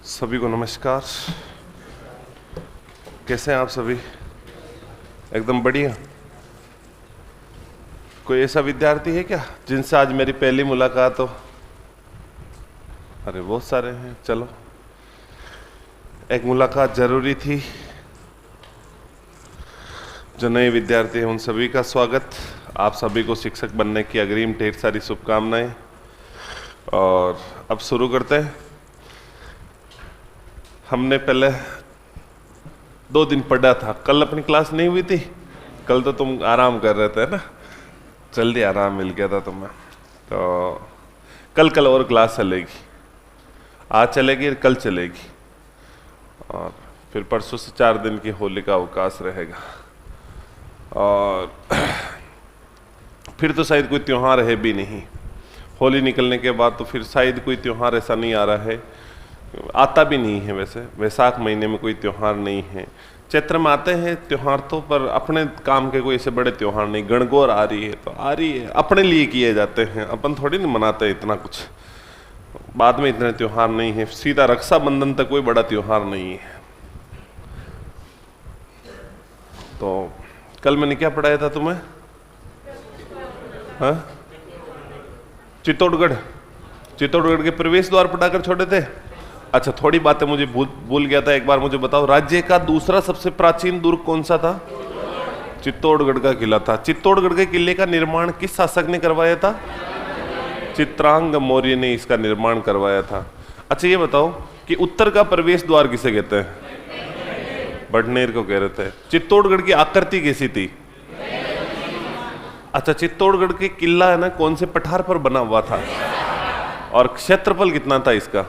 सभी को नमस्कार। कैसे हैं आप सभी? एकदम बढ़िया। कोई ऐसा विद्यार्थी है क्या जिनसे आज मेरी पहली मुलाकात हो? अरे बहुत सारे हैं। चलो, एक मुलाकात जरूरी थी। जो नए विद्यार्थी हैं उन सभी का स्वागत। आप सभी को शिक्षक बनने की अग्रिम ढेर सारी शुभकामनाएं। और अब शुरू करते हैं। हमने पहले 2 दिन पढ़ा था। कल अपनी क्लास नहीं हुई थी। कल तो तुम आराम कर रहे थे ना, जल्दी आराम मिल गया था तुम्हें। तो कल और क्लास चलेगी। आज चलेगी, कल चलेगी, और फिर परसों से 4 दिन की होली का अवकाश रहेगा। और फिर तो शायद कोई त्योहार है भी नहीं। होली निकलने के बाद तो फिर शायद कोई त्योहार ऐसा नहीं आ रहा है, आता भी नहीं है। वैसे वैशाख महीने में कोई त्योहार नहीं है। चैत्र में आते हैं त्योहार तो, पर अपने काम के कोई ऐसे बड़े त्योहार नहीं। गणगौर आ रही है तो आ रही है, अपने लिए किए जाते हैं, अपन थोड़ी नहीं मनाते इतना कुछ। बाद में इतने त्योहार नहीं है। सीधा रक्षाबंधन तक कोई बड़ा त्योहार नहीं है। तो कल मैंने क्या पढ़ाया था तुम्हें? हाँ, चित्तौड़गढ़ के प्रवेश द्वार पढ़ाकर छोड़े थे। अच्छा, थोड़ी बातें मुझे भूल गया था। एक बार मुझे बताओ, राज्य का दूसरा सबसे प्राचीन दुर्ग कौन सा था? चित्तौड़गढ़ का किला था। चित्तौड़गढ़ के किले का निर्माण किस शासक ने करवाया था? चित्रांग मौर्य ने इसका निर्माण करवाया था। अच्छा, ये बताओ कि उत्तर का प्रवेश द्वार किसे कहते हैं? बडनेर को कह रहे थे। चित्तौड़गढ़ की आकृति कैसी थी? अच्छा, चित्तौड़गढ़ के किला है ना, कौन से पठार पर बना हुआ था? और क्षेत्रफल कितना था इसका?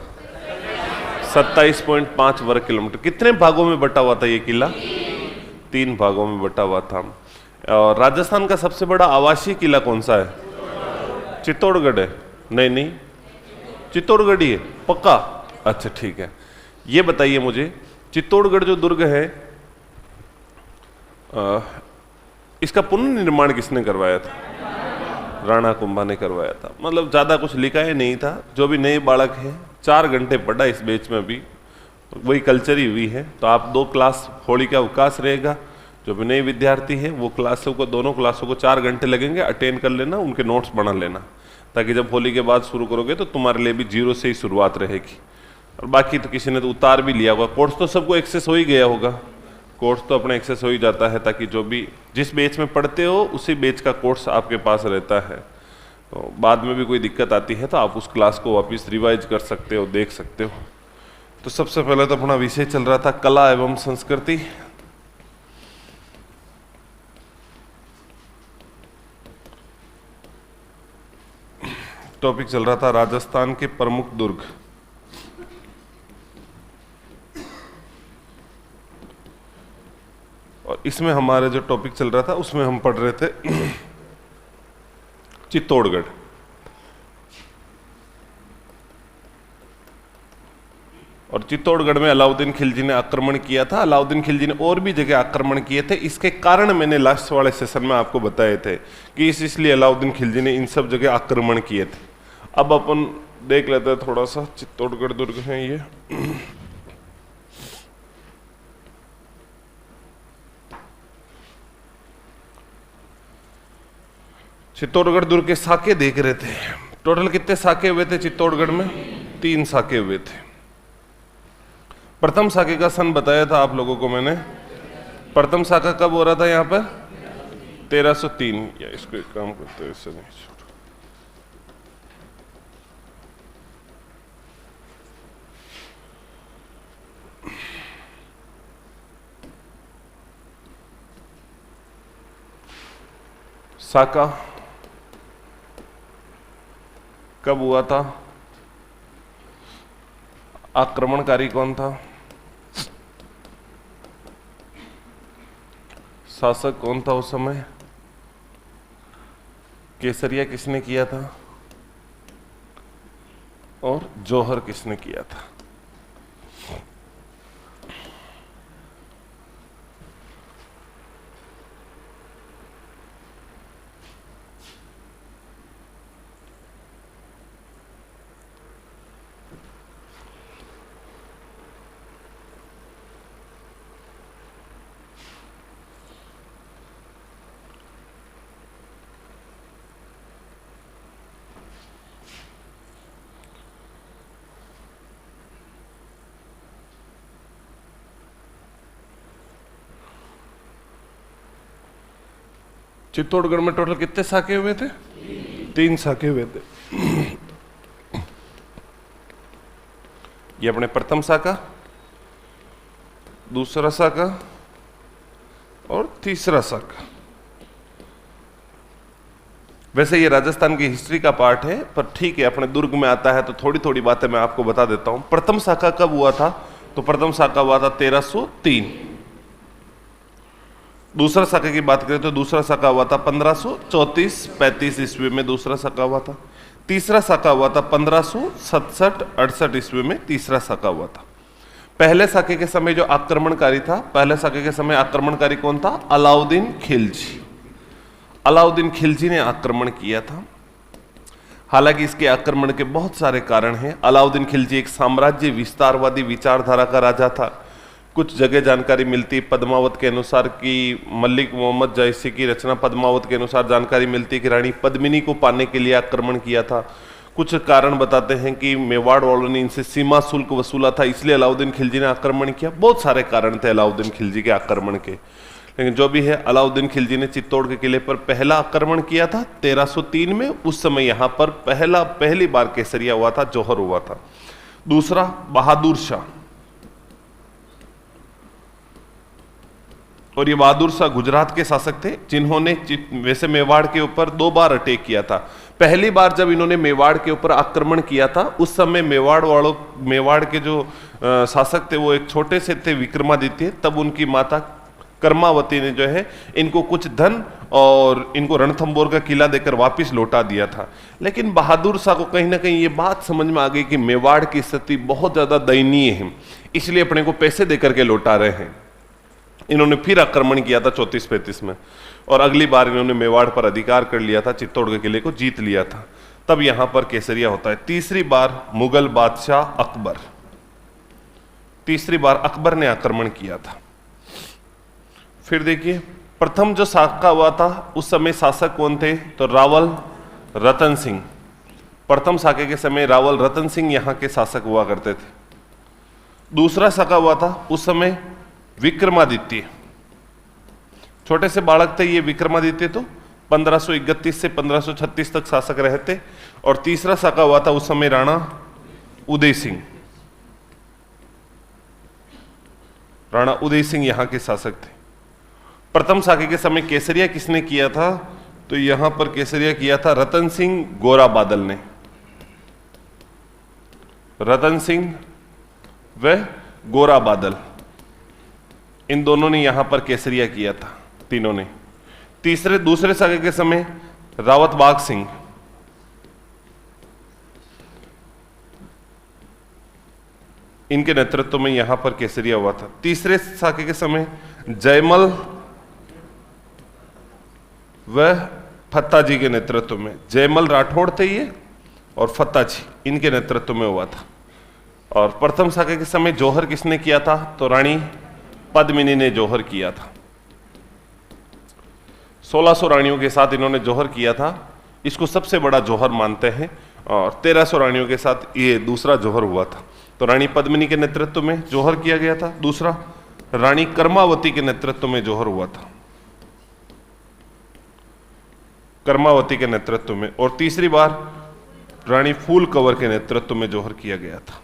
27.5 वर्ग किलोमीटर। कितने भागों में बटा हुआ था ये किला? 3 भागों में बटा हुआ था। और राजस्थान का सबसे बड़ा आवासीय किला कौन सा है? चित्तौड़गढ़ है? नहीं, चित्तौड़गढ़ ही है पक्का? अच्छा ठीक है। ये बताइए मुझे, चित्तौड़गढ़ जो दुर्ग है, इसका पुनर्निर्माण किसने करवाया था? राणा कुंभा ने करवाया था। मतलब ज्यादा कुछ लिखा ही नहीं था। जो भी नए बालक हैं, 4 घंटे पढ़ा इस बैच में भी, वही कल्चर ही हुई है। तो आप 2 क्लास होली का अवकाश रहेगा। जो भी नए विद्यार्थी हैं वो क्लासों को, दोनों क्लासों को 4 घंटे लगेंगे, अटेंड कर लेना, उनके नोट्स बना लेना, ताकि जब होली के बाद शुरू करोगे तो तुम्हारे लिए भी 0 से ही शुरुआत रहेगी। और बाकी तो किसी ने तो उतार भी लिया होगा। कोर्स तो सबको एक्सेस हो ही गया होगा। कोर्स तो अपने एक्सेस हो ही जाता है, ताकि जो भी जिस बैच में पढ़ते हो उसी बैच का कोर्स आपके पास रहता है। तो बाद में भी कोई दिक्कत आती है तो आप उस क्लास को वापस रिवाइज कर सकते हो, देख सकते हो। तो सबसे पहले तो अपना विषय चल रहा था कला एवं संस्कृति। टॉपिक चल रहा था राजस्थान के प्रमुख दुर्ग। और इसमें हमारा जो टॉपिक चल रहा था उसमें हम पढ़ रहे थे चित्तौड़गढ़। और चित्तौड़गढ़ में अलाउद्दीन खिलजी ने आक्रमण किया था। अलाउद्दीन खिलजी ने और भी जगह आक्रमण किए थे। इसके कारण मैंने लास्ट वाले सेशन में आपको बताए थे कि इसलिए अलाउद्दीन खिलजी ने इन सब जगह आक्रमण किए थे। अब अपन देख लेते हैं थोड़ा सा। चित्तौड़गढ़ दुर्ग है ये। चित्तौड़गढ़ दुर्ग के साके देख रहे थे। टोटल कितने साके हुए थे चित्तौड़गढ़ में? 3 साके हुए थे। प्रथम साके का सन बताया था आप लोगों को मैंने। प्रथम साका कब हो रहा था यहाँ पर? 1303। या इसको एक काम करते हैं, इससे नहीं छोड़ो। साका कब हुआ था? आक्रमणकारी कौन था? शासक कौन था उस समय? केसरिया किसने किया था? और जौहर किसने किया था? चित्तौड़गढ़ में टोटल कितने साके हुए थे? 3 साके हुए थे। ये अपने प्रथम साका, दूसरा साका और तीसरा साका। वैसे ये राजस्थान की हिस्ट्री का पार्ट है, पर ठीक है, अपने दुर्ग में आता है तो थोड़ी थोड़ी बातें मैं आपको बता देता हूं। प्रथम साका कब हुआ था? तो प्रथम साका हुआ था 1303। दूसरा साका की बात करें तो दूसरा साका हुआ था 1534-35 ईस्वी में दूसरा साका हुआ था। तीसरा साका हुआ था 1567-68 ईस्वी में तीसरा साका हुआ था। पहले साके के समय जो आक्रमणकारी था, पहले साके के समय आक्रमणकारी कौन था? अलाउद्दीन खिलजी। अलाउद्दीन खिलजी ने आक्रमण किया था। हालांकि इसके आक्रमण के बहुत सारे कारण हैं। अलाउद्दीन खिलजी एक साम्राज्य विस्तारवादी विचारधारा का राजा था। कुछ जगह जानकारी मिलती पद्मावत के अनुसार कि मलिक मोहम्मद जैसी की रचना पद्मावत के अनुसार जानकारी मिलती कि रानी पद्मिनी को पाने के लिए आक्रमण किया था। कुछ कारण बताते हैं कि मेवाड़ वालों ने इनसे सीमा शुल्क वसूला था, इसलिए अलाउद्दीन खिलजी ने आक्रमण किया। बहुत सारे कारण थे अलाउद्दीन खिलजी के आक्रमण के, लेकिन जो भी है, अलाउद्दीन खिलजी ने चित्तौड़ के किले पर पहला आक्रमण किया था 1303 में। उस समय यहां पर पहली बार केसरिया हुआ था, जौहर हुआ था। दूसरा बहादुर शाह, और ये बहादुर शाह गुजरात के शासक थे जिन्होंने वैसे मेवाड़ के ऊपर 2 बार अटैक किया था। पहली बार जब इन्होंने मेवाड़ के ऊपर आक्रमण किया था, उस समय मेवाड़ के जो शासक थे वो एक छोटे से थे, विक्रमादित्य। तब उनकी माता कर्मावती ने जो है इनको कुछ धन और इनको रणथंबोर का किला देकर वापस लौटा दिया था। लेकिन बहादुर शाह को कहीं ना कहीं ये बात समझ में आ गई कि मेवाड़ की स्थिति बहुत ज्यादा दयनीय है, इसलिए अपने को पैसे देकर के लौटा रहे हैं। इन्होंने फिर आक्रमण किया था 34-35 में, और अगली बार इन्होंने मेवाड़ पर अधिकार कर लिया था, चित्तौड़ के किले को जीत लिया था। तब यहां पर केसरिया होता है। तीसरी बार मुगल बादशाह अकबर, तीसरी बार अकबर ने आक्रमण किया था। फिर देखिए, प्रथम जो साका हुआ था उस समय शासक कौन थे? तो रावल रतन सिंह। प्रथम साके के समय रावल रतन सिंह यहां के शासक हुआ करते थे। दूसरा साका हुआ था उस समय विक्रमादित्य, छोटे से बालक थे ये विक्रमादित्य, तो 1531 से 1536 तक शासक रहे थे। और तीसरा साका हुआ था उस समय राणा उदय सिंह। राणा उदय सिंह यहां के शासक थे। प्रथम साके के समय केसरिया किसने किया था? तो यहां पर केसरिया किया था रतन सिंह गोरा बादल ने। रतन सिंह व गोरा बादल, इन दोनों ने यहां पर केसरिया किया था, तीनों ने। दूसरे साके के समय रावत बाग सिंह, इनके नेतृत्व में यहां पर केसरिया हुआ था। तीसरे साके के समय जयमल व फत्ता जी के नेतृत्व में, जयमल राठौड़ थे ये और फत्ता जी, इनके नेतृत्व में हुआ था। और प्रथम साके के समय जौहर किसने किया था? तो रानी पद्मिनी ने जौहर किया था। 1600 रानियों के साथ इन्होंने जौहर किया था, इसको सबसे बड़ा जौहर मानते हैं। और 1300 रानियों के साथ ये दूसरा जौहर हुआ था। तो रानी पद्मिनी के नेतृत्व में जौहर किया गया था। दूसरा रानी कर्मावती के नेतृत्व में जौहर हुआ था, कर्मावती के नेतृत्व में। और तीसरी बार रानी फूल कंवर के नेतृत्व में जौहर किया गया था।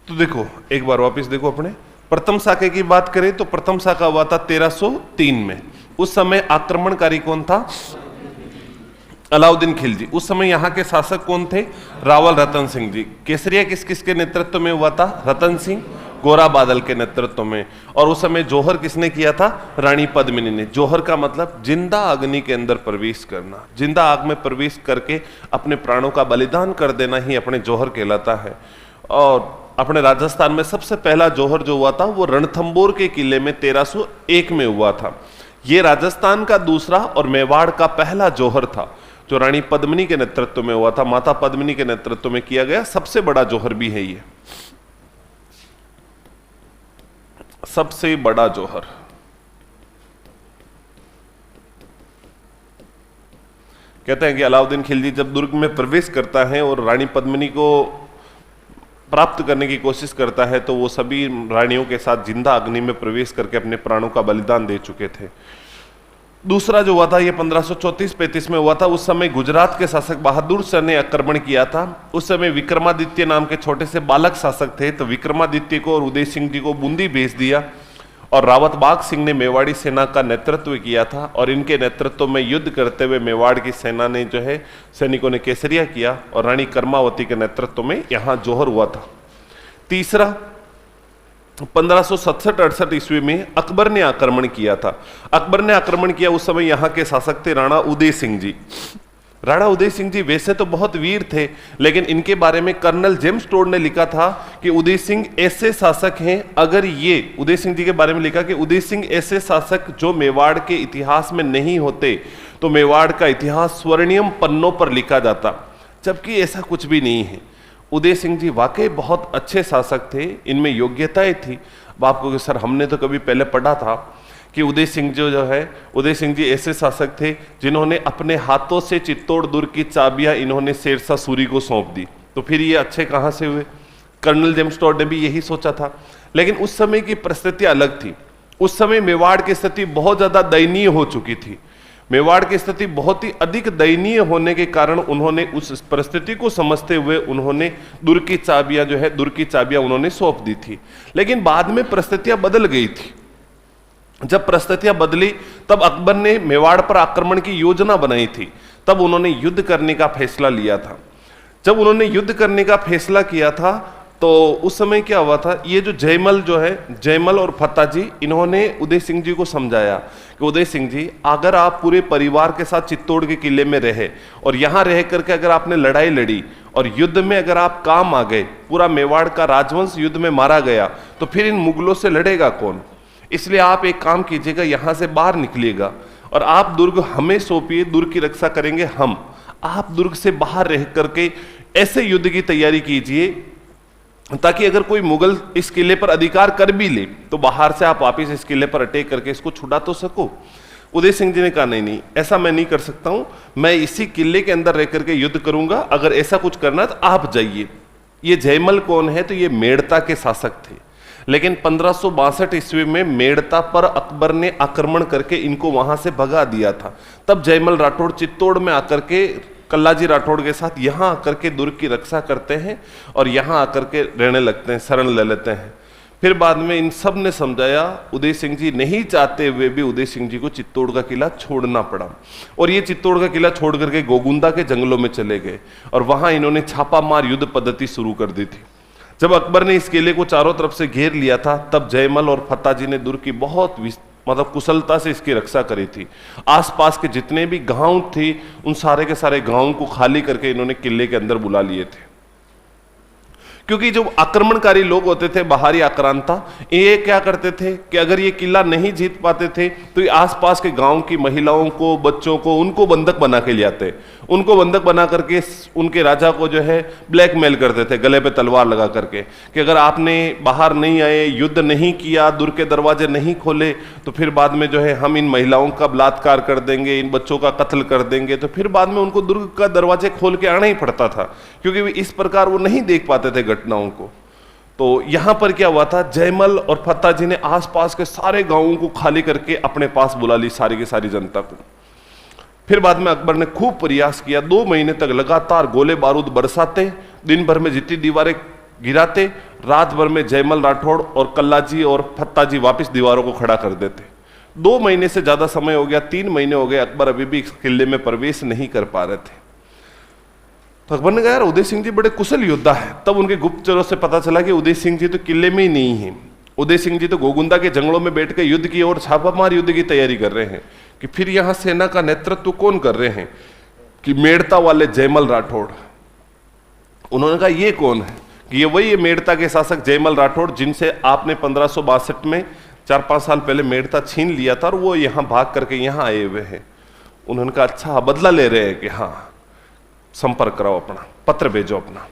तो देखो, एक बार वापस देखो, अपने प्रथम साके की बात करें तो प्रथम साका हुआ था 1303 में। उस समय आक्रमणकारी कौन था? अलाउद्दीन खिलजी। उस समय यहाँ के शासक कौन थे? रावल रतन सिंह जी। केसरिया किस किस के नेतृत्व में हुआ था? रतन सिंह गोरा बादल के नेतृत्व में। और उस समय जौहर किसने किया था? रानी पद्मिनी ने। जौहर का मतलब जिंदा अग्नि के अंदर प्रवेश करना, जिंदा आग में प्रवेश करके अपने प्राणों का बलिदान कर देना ही अपने जौहर कहलाता है। और अपने राजस्थान में सबसे पहला जौहर जो हुआ था वो रणथंबोर के किले में 1301 में हुआ था। ये राजस्थान का दूसरा और मेवाड़ का पहला जौहर था, जो रानी पद्मिनी के नेतृत्व में हुआ था, माता पद्मिनी के नेतृत्व में किया गया। सबसे बड़ा जौहर भी है ये, सबसे बड़ा जौहर। कहते हैं कि अलाउद्दीन खिलजी जब दुर्ग में प्रवेश करता है और रानी पद्मिनी को प्राप्त करने की कोशिश करता है तो वो सभी रानियों के साथ जिंदा अग्नि में प्रवेश करके अपने प्राणों का बलिदान दे चुके थे। दूसरा जो हुआ था ये 1534-35 में हुआ था। उस समय गुजरात के शासक बहादुर शाह ने आक्रमण किया था। उस समय विक्रमादित्य नाम के छोटे से बालक शासक थे, तो विक्रमादित्य को और उदय सिंह जी को बूंदी भेज दिया और रावत बाग सिंह ने मेवाड़ी सेना का नेतृत्व किया था और इनके नेतृत्व में युद्ध करते हुए मेवाड़ की सेना ने जो है सैनिकों ने केसरिया किया और रानी कर्मावती के नेतृत्व में यहां जोहर हुआ था। तीसरा 1567-68 ईस्वी में अकबर ने आक्रमण किया था। अकबर ने आक्रमण किया, उस समय यहां के शासक थे राणा उदय सिंह जी। राणा उदय सिंह जी वैसे तो बहुत वीर थे, लेकिन इनके बारे में कर्नल जेम्स टोड ने लिखा था कि उदय सिंह ऐसे शासक हैं, अगर ये उदय सिंह जी के बारे में लिखा कि उदय सिंह ऐसे शासक जो मेवाड़ के इतिहास में नहीं होते तो मेवाड़ का इतिहास स्वर्णिम पन्नों पर लिखा जाता, जबकि ऐसा कुछ भी नहीं है। उदय सिंह जी वाकई बहुत अच्छे शासक थे, इनमें योग्यताएं थी। अब आपको सर हमने तो कभी पहले पढ़ा था कि उदय सिंह जो है उदय सिंह जी ऐसे शासक थे जिन्होंने अपने हाथों से चित्तौड़ दुर्ग की चाबियां इन्होंने शेरशाह सूरी को सौंप दी, तो फिर ये अच्छे कहां से हुए? कर्नल जेम्स टोड ने भी यही सोचा था। लेकिन उस समय की परिस्थिति अलग थी। उस समय मेवाड़ की स्थिति बहुत ज्यादा दयनीय हो चुकी थी। मेवाड़ की स्थिति बहुत ही अधिक दयनीय होने के कारण उन्होंने उस परिस्थिति को समझते हुए उन्होंने दुर्ग की चाबियां उन्होंने सौंप दी थी। लेकिन बाद में परिस्थितियां बदल गई थी। जब परिस्थितियां बदली तब अकबर ने मेवाड़ पर आक्रमण की योजना बनाई थी, तब उन्होंने युद्ध करने का फैसला लिया था। जब उन्होंने युद्ध करने का फैसला किया था तो उस समय क्या हुआ था, ये जो जयमल और फत्ता जी, इन्होंने उदय सिंह जी को समझाया कि उदय सिंह जी, अगर आप पूरे परिवार के साथ चित्तौड़ के किले में रहे और यहां रह करके अगर आपने लड़ाई लड़ी और युद्ध में अगर आप काम आ गए, पूरा मेवाड़ का राजवंश युद्ध में मारा गया, तो फिर इन मुगलों से लड़ेगा कौन? इसलिए आप एक काम कीजिएगा, यहां से बाहर निकलिएगा और आप दुर्ग हमें सौंपिए, दुर्ग की रक्षा करेंगे हम। आप दुर्ग से बाहर रह करके ऐसे युद्ध की तैयारी कीजिए ताकि अगर कोई मुगल इस किले पर अधिकार कर भी ले तो बाहर से आप वापिस इस किले पर अटैक करके इसको छुड़ा तो सको। उदय सिंह जी ने कहा नहीं, ऐसा मैं नहीं कर सकता हूं, मैं इसी किले के अंदर रह करके युद्ध करूंगा, अगर ऐसा कुछ करना तो आप जाइए। ये जयमल कौन है? तो ये मेड़ता के शासक थे। लेकिन 1562 ईस्वी में मेड़ता पर अकबर ने आक्रमण करके इनको वहां से भगा दिया था। तब जयमल राठौड़ चित्तौड़ में आकर के कल्लाजी राठौड़ के साथ यहां आकर के दुर्ग की रक्षा करते हैं और यहां आकर के रहने लगते हैं, शरण ले लेते हैं। फिर बाद में इन सब ने समझाया, उदय सिंह जी नहीं चाहते हुए भी उदय सिंह जी को चित्तौड़ का किला छोड़ना पड़ा और ये चित्तौड़ का किला छोड़ करके गोगुंदा के जंगलों में चले गए और वहां इन्होंने छापामार युद्ध पद्धति शुरू कर दी थी। जब अकबर ने इस किले को चारों तरफ से घेर लिया था, तब जयमल और फत्ता जी ने दुर्ग की बहुत कुशलता से इसकी रक्षा करी थी। आसपास के जितने भी गांव थे उन सारे के सारे गांवों को खाली करके इन्होंने किले के अंदर बुला लिए थे, क्योंकि जो आक्रमणकारी लोग होते थे, बाहरी आक्रांता, ये क्या करते थे कि अगर ये किला नहीं जीत पाते थे तो ये आसपास के गांव की महिलाओं को, बच्चों को, उनको बंधक बना के ले आते। उनको बंधक बना करके उनके राजा को जो है ब्लैकमेल करते थे, गले पे तलवार लगा करके, कि अगर आपने बाहर नहीं आए, युद्ध नहीं किया, दुर्ग के दरवाजे नहीं खोले, तो फिर बाद में जो है हम इन महिलाओं का बलात्कार कर देंगे, इन बच्चों का कत्ल कर देंगे। तो फिर बाद में उनको दुर्ग का दरवाजे खोल के आना ही पड़ता था, क्योंकि इस प्रकार वो नहीं देख पाते थे घटनाओं को। तो यहां पर क्या हुआ था, जयमल और फत्ता जी ने आसपास के सारे गांवों को खाली करके अपने पास बुला ली, सारी की सारी जनता को। फिर बाद में अकबर ने खूब प्रयास किया, 2 महीने तक लगातार गोले बारूद बरसाते, दिन भर में जितनी दीवारें गिराते, रात भर में जयमल राठौड़ और कल्लाजी और फत्ता जी वापिस दीवारों को खड़ा कर देते। 2 महीने से ज्यादा समय हो गया, 3 महीने हो गए, अकबर अभी भी इस किले में प्रवेश नहीं कर पा रहे थे। तो अकबर ने कहा यार उदय सिंह जी बड़े कुशल योद्धा है। तब उनके गुप्तचरों से पता चला कि उदय सिंह जी तो किले में ही नहीं है, उदय सिंह जी तो गोगुंदा के जंगलों में बैठ कर युद्ध की और छापामार युद्ध की तैयारी कर रहे हैं। कि फिर यहां सेना का नेतृत्व कौन कर रहे हैं? कि मेड़ता वाले जयमल राठौड़। उन्होंने कहा ये कौन है? कि ये वही है मेड़ता के शासक जयमल राठौड़, जिनसे आपने 1562 में 4-5 साल पहले मेड़ता छीन लिया था और वो यहां भाग करके यहां आए हुए हैं। उन्होंने कहा अच्छा, बदला ले रहे हैं कि हाँ, संपर्क कराओ, अपना पत्र भेजो अपना।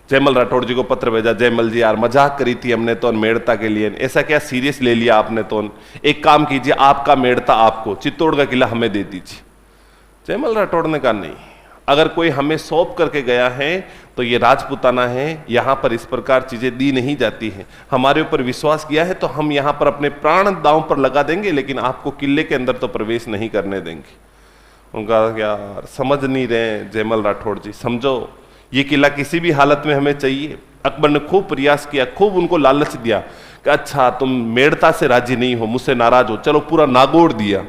जयमल राठौड़ जी को पत्र भेजा, जयमल जी यार मजाक करी थी हमने तो मेड़ता के लिए, ऐसा क्या सीरियस ले लिया आपने तो? एक काम कीजिए, आपका मेड़ता आपको, चित्तौड़ का किला हमें दे दीजिए। जयमल राठौड़ ने कहा नहीं, अगर कोई हमें सौंप करके गया है तो ये राजपुताना है, यहाँ पर इस प्रकार चीजें दी नहीं जाती हैं। हमारे ऊपर विश्वास किया है तो हम यहाँ पर अपने प्राण दांव पर लगा देंगे, लेकिन आपको किले के अंदर तो प्रवेश नहीं करने देंगे। उनका यार समझ नहीं रहे जयमल राठौड़ जी, समझो ये किला किसी भी हालत में हमें चाहिए। अकबर ने खूब प्रयास किया, खूब उनको लालच दिया कि अच्छा तुम मेड़ता से राजी नहीं हो, मुझसे नाराज हो, चलो पूरा नागौर दिया।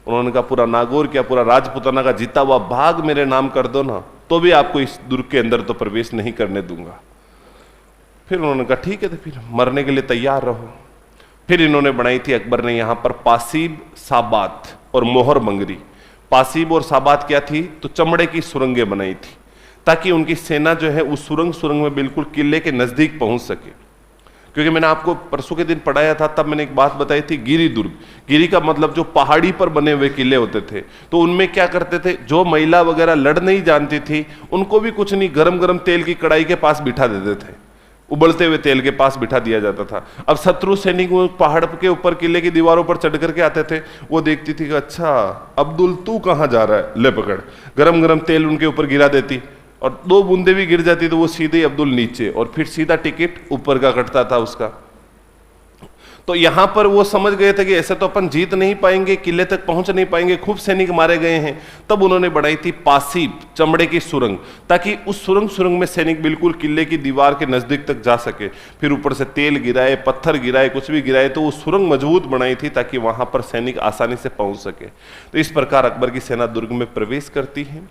उन्होंने कहा पूरा नागौर क्या, पूरा राजपुताना का जीता हुआ भाग मेरे नाम कर दो ना, तो भी आपको इस दुर्ग के अंदर तो प्रवेश नहीं करने दूंगा। फिर उन्होंने कहा ठीक है, तो फिर मरने के लिए तैयार रहो। फिर इन्होंने बनाई थी अकबर ने यहाँ पर पासीब, साबात और मोहर मंगरी। पासीब और साबात क्या थी, तो चमड़े की सुरंगें बनाई थी ताकि उनकी सेना जो है उस सुरंग में बिल्कुल किले के नजदीक पहुंच सके। क्योंकि मैंने आपको परसों के दिन पढ़ाया था, तब मैंने एक बात बताई थी, गिरी दुर्ग। गिरी का मतलब जो पहाड़ी पर बने हुए किले होते थे, तो उनमें क्या करते थे, जो महिला वगैरह लड़ नहीं जानती थी उनको भी कुछ नहीं, गरम गरम तेल की कढ़ाई के पास बिठा देते थे, उबलते हुए तेल के पास बिठा दिया जाता था। अब शत्रु सैनिक वो पहाड़ के ऊपर किले की दीवारों पर चढ़ करके आते थे, वो देखती थी कि अच्छा अब्दुल तू कहाँ जा रहा है, ले पकड़, गरम गरम तेल उनके ऊपर गिरा देती और 2 बूंदे भी गिर जाती तो वो सीधे अब्दुल नीचे, और फिर सीधा टिकट ऊपर का कटता था उसका। तो यहां पर वो समझ गए थे कि ऐसे तो अपन जीत नहीं पाएंगे, किले तक पहुंच नहीं पाएंगे, खूब सैनिक मारे गए हैं। तब उन्होंने बनाई थी पासीब, चमड़े की सुरंग, ताकि उस सुरंग में सैनिक बिल्कुल किले की दीवार के नजदीक तक जा सके। फिर ऊपर से तेल गिराए, पत्थर गिराए, कुछ भी गिराए, तो वो सुरंग मजबूत बनाई थी ताकि वहां पर सैनिक आसानी से पहुंच सके। तो इस प्रकार अकबर की सेना दुर्ग में प्रवेश करती है।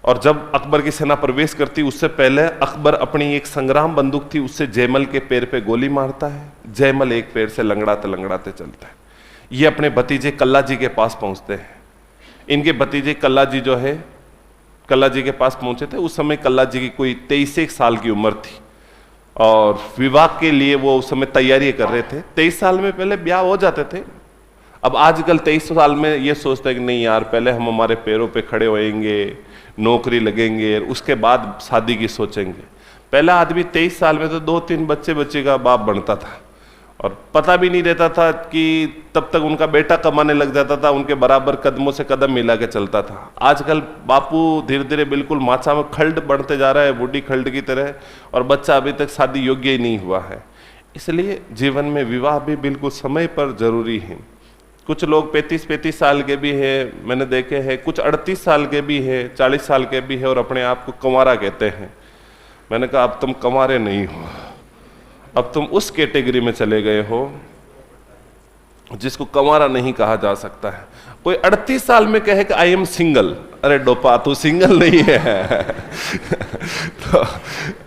और जब अकबर की सेना प्रवेश करती, उससे पहले अकबर अपनी एक संग्राम बंदूक थी, उससे जयमल के पैर पे गोली मारता है। जयमल एक पैर से लंगड़ाते लंगड़ाते चलता है। ये अपने भतीजे कल्ला जी के पास पहुंचते हैं। इनके भतीजे कल्ला जी जो है, कल्ला जी के पास पहुंचे थे। उस समय कल्ला जी की कोई 23 साल की उम्र थी और विवाह के लिए वो उस समय तैयारी कर रहे थे। 23 साल में पहले ब्याह हो जाते थे। अब आजकल 23 साल में ये सोचते हैं कि नहीं यार, पहले हम हमारे पैरों पे खड़े होएंगे, नौकरी लगेंगे, उसके बाद शादी की सोचेंगे। पहला आदमी 23 साल में तो 2-3 बच्चे का बाप बनता था और पता भी नहीं रहता था कि तब तक उनका बेटा कमाने लग जाता था, उनके बराबर कदमों से कदम मिला के चलता था। आजकल बापू धीरे धीरे बिल्कुल माचा में खल्ड बढ़ते जा रहा है, बूढ़ी खल्ड की तरह, और बच्चा अभी तक शादी योग्य ही नहीं हुआ है। इसलिए जीवन में विवाह भी बिल्कुल समय पर जरूरी है। कुछ लोग 35 साल के भी हैं, मैंने देखे हैं, कुछ 38 साल के भी हैं, 40 साल के भी हैं और अपने आप को कंवारा कहते हैं। मैंने कहा अब तुम कंवारे नहीं हो, अब तुम उस कैटेगरी में चले गए हो जिसको कंवारा नहीं कहा जा सकता है। कोई 38 साल में कहे कि आई एम सिंगल, अरे डोपा तू सिंगल नहीं है तो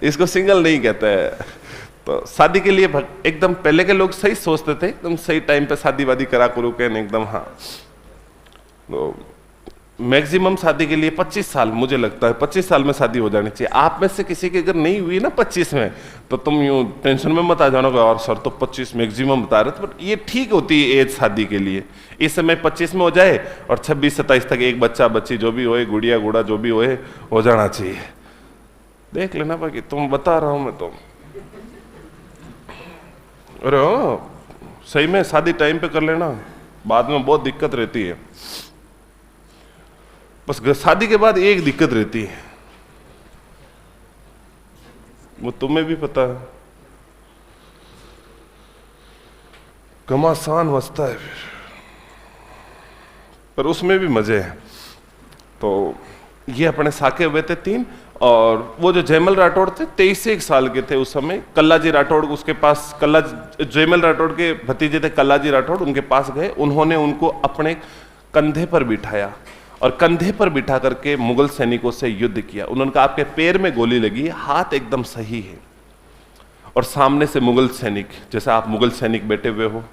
इसको सिंगल नहीं कहते हैं। तो शादी के लिए एकदम पहले के लोग सही सोचते थे, एकदम सही टाइम पे शादी वादी करा करो के एकदम। हाँ, तो मैक्सिमम शादी के लिए 25 साल, मुझे लगता है 25 साल में शादी हो जानी चाहिए। आप में से किसी की अगर नहीं हुई ना 25 में, तो तुम यूं टेंशन में मत आ जाना और सर तो 25 मैक्सिमम बता रहे थे, बट ये ठीक होती है एज शादी के लिए। इस समय 25 में हो जाए और 26-27 तक एक बच्चा बच्ची जो भी होए, गुड़िया गुड़ा जो भी होए, हो जाना चाहिए। देख लेना बाकी, तुम बता रहा हूं मैं तो। अरे सही में शादी टाइम पे कर लेना, बाद में बहुत दिक्कत रहती है। बस शादी के बाद एक दिक्कत रहती है, वो तुम्हें भी पता है, घमासान मचता है फिर, पर उसमें भी मजे हैं। तो ये अपने साके हुए थे 3, और वो जो जयमल राठौड़ थे 23 साल के थे उस समय। कल्ला जी राठौड़ उसके पास, जयमल राठौड़ के भतीजे थे कल्ला जी राठौड़, उनके पास गए। उन्होंने उनको अपने कंधे पर बिठाया और कंधे पर बिठा करके मुगल सैनिकों से युद्ध किया। उन्होंने कहा आपके पैर में गोली लगी, हाथ एकदम सही है। और सामने से मुगल सैनिक, जैसे आप मुगल सैनिक बैठे हुए हो,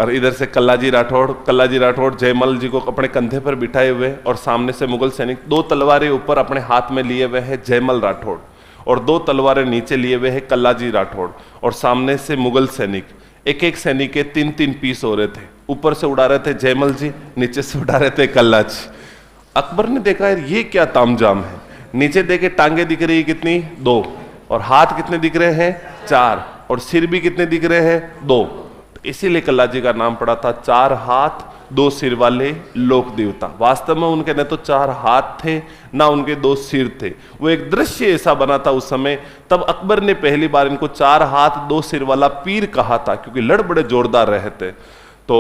और इधर से कल्ला जी राठौड़ जयमल जी को अपने कंधे पर बिठाए हुए, और सामने से मुगल सैनिक 2 तलवारें ऊपर अपने हाथ में लिए हुए हैं जयमल राठौड़, और 2 तलवारें नीचे लिए हुए हैं कल्ला जी राठौड़, और सामने से मुगल सैनिक, एक सैनिक के 3-3 पीस हो रहे थे। ऊपर से उड़ा रहे थे जयमल जी, नीचे से उड़ा रहे थे कल्ला जी। अकबर ने देखा यार ये क्या तामझाम है, नीचे देखे टांगे दिख रही है कितनी, 2, और हाथ कितने दिख रहे हैं, 4, और सिर भी कितने दिख रहे हैं, 2। इसीलिए कल्ला जी का नाम पड़ा था 4 हाथ 2 सिर वाले लोक देवता। वास्तव में उनके न तो 4 हाथ थे ना उनके 2 सिर थे। वो एक दृश्य ऐसा बना था उस समय। तब अकबर ने पहली बार इनको 4 हाथ 2 सिर वाला पीर कहा था, क्योंकि लड़ बड़े जोरदार रहे थे। तो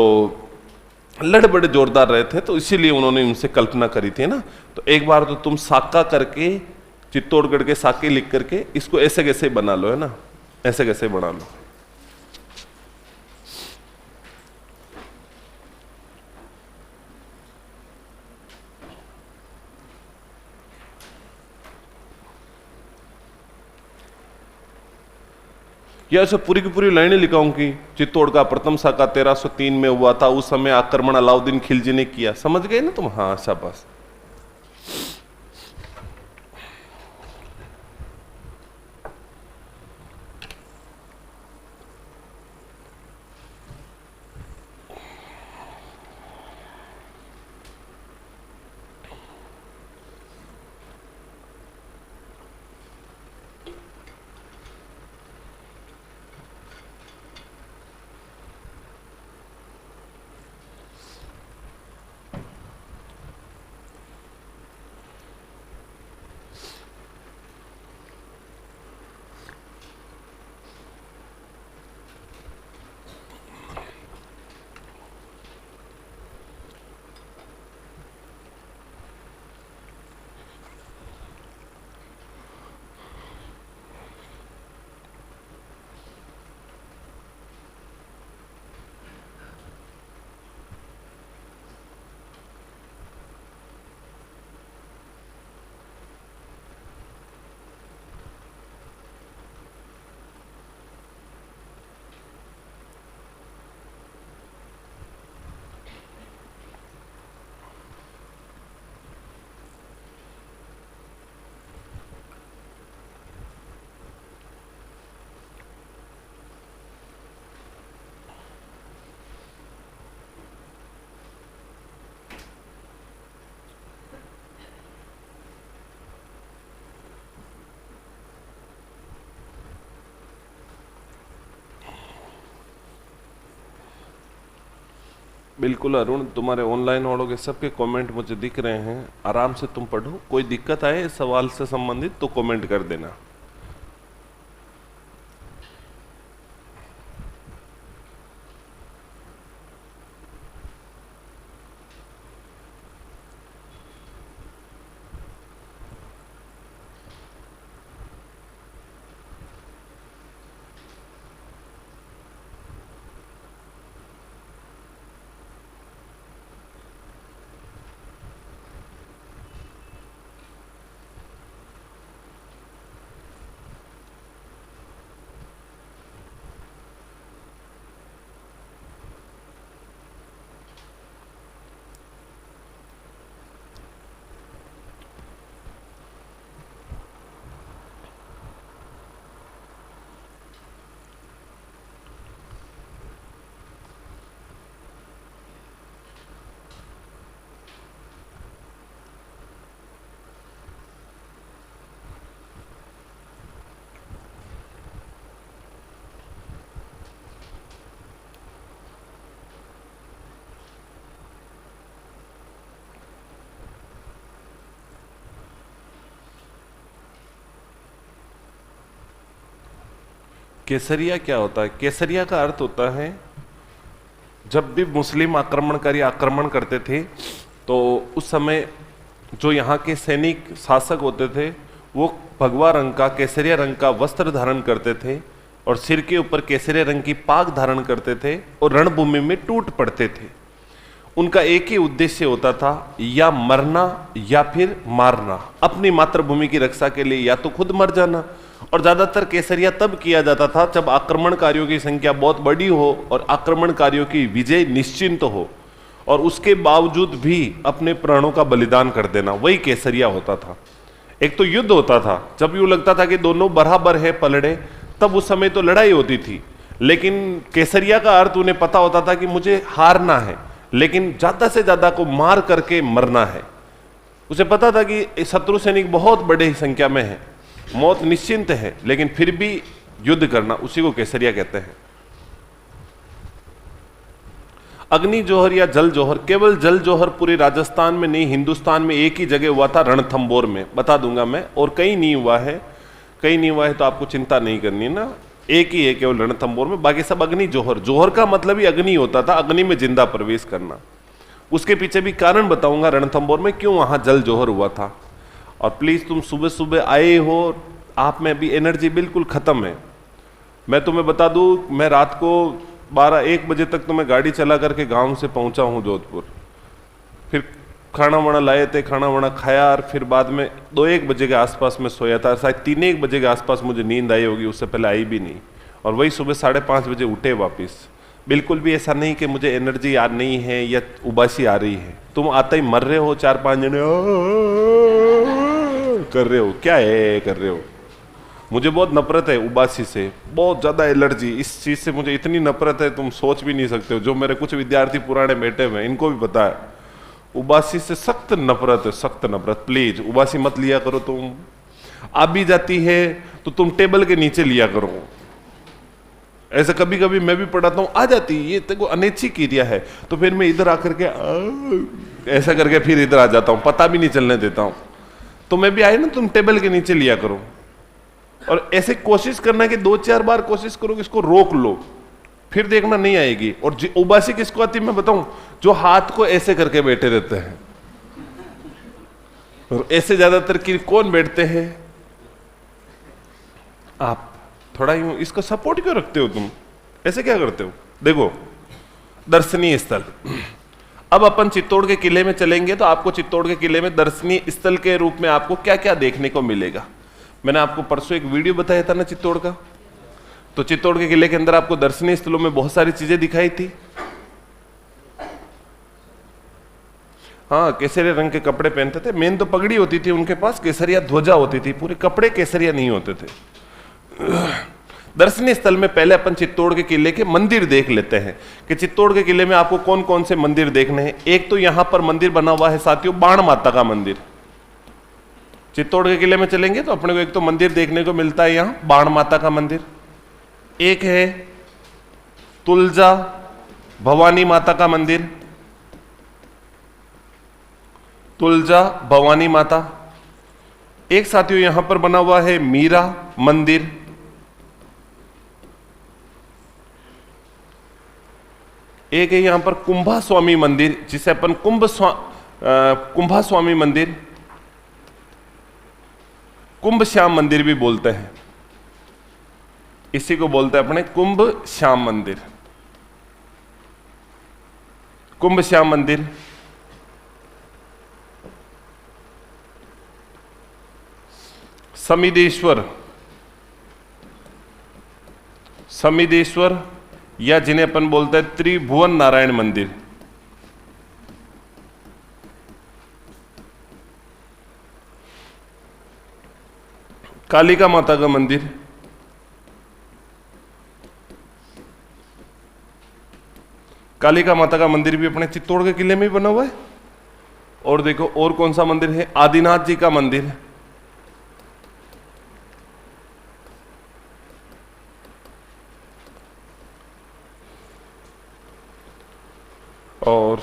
लड़ बड़े जोरदार रहे थे, तो इसीलिए उन्होंने उनसे कल्पना करी थी ना। तो एक बार तो तुम साका करके, चित्तौड़गढ़ के साके लिख करके इसको ऐसे कैसे बना लो, है ना, ऐसे कैसे बना लो। या ऐसे पूरी की पूरी लाइनें लिखाऊं कि चित्तौड़ का प्रथम साका 1303 में हुआ था, उस समय आक्रमण अलाउद्दीन खिलजी ने किया। समझ गए ना तुम? हाँ, शाबाश। बिल्कुल अरुण, तुम्हारे ऑनलाइन वालों के सबके कमेंट मुझे दिख रहे हैं। आराम से तुम पढ़ो, कोई दिक्कत आए इस सवाल से संबंधित तो कमेंट कर देना। केसरिया क्या होता है? केसरिया का अर्थ होता है, जब भी मुस्लिम आक्रमणकारी आक्रमण करते थे तो उस समय जो यहाँ के सैनिक शासक होते थे वो भगवा रंग का, केसरिया रंग का वस्त्र धारण करते थे और सिर के ऊपर केसरिया रंग की पाग धारण करते थे और रणभूमि में टूट पड़ते थे। उनका एक ही उद्देश्य होता था, या मरना या फिर मारना, अपनी मातृभूमि की रक्षा के लिए या तो खुद मर जाना। और ज्यादातर केसरिया तब किया जाता था जब आक्रमणकारियों की संख्या बहुत बड़ी हो और आक्रमणकारियों की विजय निश्चिंत हो और उसके बावजूद भी अपने प्राणों का बलिदान कर देना, वही केसरिया होता था। एक तो युद्ध होता था, जब यूं लगता था कि दोनों बराबर है पलड़े, तब उस समय तो लड़ाई होती थी। लेकिन केसरिया का अर्थ उन्हें पता होता था कि मुझे हारना है, लेकिन ज्यादा से ज्यादा को मार करके मरना है। उसे पता था कि शत्रु सैनिक बहुत बड़े संख्या में है, मौत निश्चिंत है, लेकिन फिर भी युद्ध करना, उसी को केसरिया कहते हैं। अग्नि जौहर या जल जौहर, केवल जल जौहर पूरे राजस्थान में नहीं, हिंदुस्तान में एक ही जगह हुआ था, रणथंभौर में, बता दूंगा मैं, और कहीं नहीं हुआ है, कहीं नहीं हुआ है तो आपको चिंता नहीं करनी ना, एक ही है केवल रणथंभौर में, बाकी सब अग्नि जौहर। जौहर का मतलब ही अग्नि होता था, अग्नि में जिंदा प्रवेश करना। उसके पीछे भी कारण बताऊंगा रणथंभौर में क्यों वहां जल जौहर हुआ था। और प्लीज तुम सुबह सुबह आए हो, आप में अभी एनर्जी बिल्कुल खत्म है। मैं तुम्हें बता दूं, मैं रात को 12-1 बजे तक तो मैं गाड़ी चला करके गांव से पहुंचा हूं जोधपुर, फिर खाना वाना लाए थे, खाना वाना खाया, और फिर बाद में 2-1 बजे के आसपास में सोया था, शायद 3-1 बजे के आसपास मुझे नींद आई होगी, उससे पहले आई भी नहीं, और वही सुबह 5:30 बजे उठे वापिस। बिल्कुल भी ऐसा नहीं कि मुझे एनर्जी आ नहीं है या उबासी आ रही है। तुम आते ही मर रहे हो, 4-5 जने कर रहे हो, क्या है कर रहे हो। मुझे बहुत नफरत है उबासी से, बहुत ज्यादा एलर्जी, इस चीज से मुझे इतनी नफरत है तुम सोच भी नहीं सकते हो। जो मेरे कुछ विद्यार्थी पुराने बैठे हुए इनको भी पता है, उबासी से सख्त नफरत है, सख्त नफरत। प्लीज उबासी मत लिया करो। तुम आ भी जाती है तो तुम टेबल के नीचे लिया करो। ऐसा कभी कभी मैं भी पढ़ाता हूं, आ जाती ये तेको अनैच्छिक क्रिया है, तो फिर मैं इधर आकर के ऐसा करके फिर इधर आ जाता हूं, पता भी नहीं चलने देता हूं। तो मैं भी आए ना, तुम टेबल के नीचे लिया करो, और ऐसे कोशिश करना कि 2-4 बार कोशिश करो कि इसको रोक लो, फिर देखना नहीं आएगी। और उबासी किसको आती है मैं बताऊं, जो हाथ को ऐसे करके बैठे रहते हैं, और ऐसे ज्यादातर कि कौन बैठते हैं, आप। थोड़ा यूं इसको सपोर्ट क्यों रखते हो तुम, ऐसे क्या करते हो। देखो दर्शनीय स्थल, अब अपन चित्तौड़ के किले में चलेंगे तो आपको चित्तौड़ के किले में दर्शनीय स्थल के रूप में आपको क्या क्या देखने को मिलेगा। मैंने आपको परसों एक वीडियो बताया था ना चित्तौड़ का, तो चित्तौड़ के किले के अंदर आपको दर्शनीय स्थलों में बहुत सारी चीजें दिखाई थी। हाँ, केसरिया रंग के कपड़े पहनते थे, मेन तो पगड़ी होती थी उनके पास, केसरिया ध्वजा होती थी, पूरे कपड़े केसरिया नहीं होते थे। दर्शनीय स्थल में पहले अपन चित्तौड़ के किले के मंदिर देख लेते हैं कि चित्तौड़ के किले में आपको कौन कौन से मंदिर देखने हैं। एक तो यहां पर मंदिर बना हुआ है साथियों, बाण माता का मंदिर। चित्तौड़ के किले में चलेंगे तो अपने को एक तो मंदिर देखने को मिलता है यहां, बाण माता का मंदिर। एक है तुलजा भवानी माता का मंदिर, तुलजा भवानी माता। एक साथियों यहां पर बना हुआ है मीरा मंदिर। एक है यहां पर कुंभा स्वामी मंदिर, जिसे अपन कुंभा स्वामी मंदिर, कुंभ श्याम मंदिर भी बोलते हैं, इसी को बोलते हैं अपने कुंभ श्याम मंदिर, कुंभ श्याम मंदिर। समिदेश्वर, समिदेश्वर या जिन्हें अपन बोलते हैं त्रिभुवन नारायण मंदिर। कालिका माता का मंदिर, कालिका माता का मंदिर भी अपने चित्तौड़ के किले में ही बना हुआ है। और देखो और कौन सा मंदिर है, आदिनाथ जी का मंदिर। और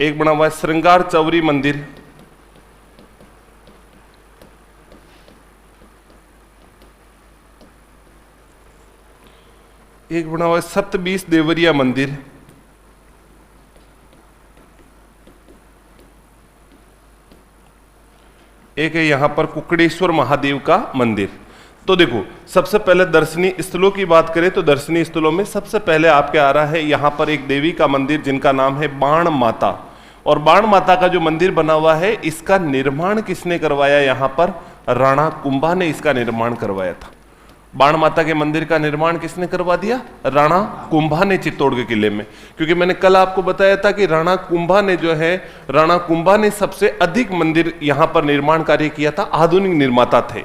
एक बना हुआ है श्रृंगार चौरी मंदिर। एक बना हुआ है सतबीस देवरिया मंदिर। एक है यहां पर कुकड़ेश्वर महादेव का मंदिर। तो देखो सबसे पहले दर्शनीय स्थलों की बात करें तो दर्शनीय स्थलों में सबसे पहले आपके आ रहा है यहां पर एक देवी का मंदिर जिनका नाम है बाण माता। और बाण माता का जो मंदिर बना हुआ है इसका निर्माण किसने करवाया, यहां पर राणा कुंभा ने इसका निर्माण करवाया था। बाण माता के मंदिर का निर्माण किसने करवा दिया, राणा कुंभा ने चित्तौड़ के किले में। क्योंकि मैंने कल आपको बताया था कि राणा कुंभा ने जो है, राणा कुंभा ने सबसे अधिक मंदिर यहां पर निर्माण कार्य किया था, आधुनिक निर्माता थे।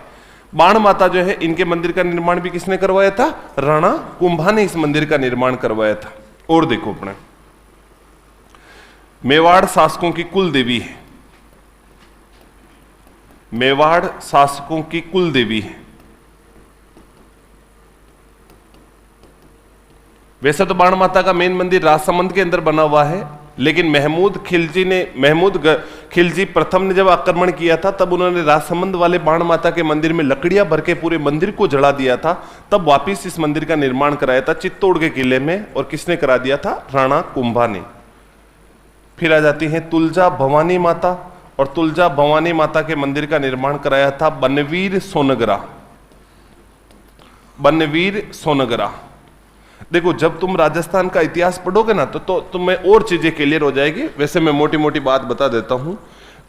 बाण माता जो है इनके मंदिर का निर्माण भी किसने करवाया था, राणा कुंभा ने इस मंदिर का निर्माण करवाया था। और देखो अपने मेवाड़ शासकों की कुल देवी है, मेवाड़ शासकों की कुल देवी है। वैसे तो बाण माता का मेन मंदिर राजसमंद के अंदर बना हुआ है, लेकिन महमूद खिलजी प्रथम ने जब आक्रमण किया था तब उन्होंने राजसमंद वाले बाण माता के मंदिर में लकड़ियां भर के पूरे मंदिर को जला दिया था। तब वापिस इस मंदिर का निर्माण कराया था चित्तौड़ के किले में, और किसने करा दिया था? राणा कुंभा ने। फिर आ जाती है तुलजा भवानी माता, और तुलजा भवानी माता के मंदिर का निर्माण कराया था बनवीर सोनगरा। बनवीर सोनगरा। देखो, जब तुम राजस्थान का इतिहास पढ़ोगे ना तो तुम्हें और चीजें क्लियर हो जाएगी। वैसे मैं मोटी मोटी बात बता देता हूं।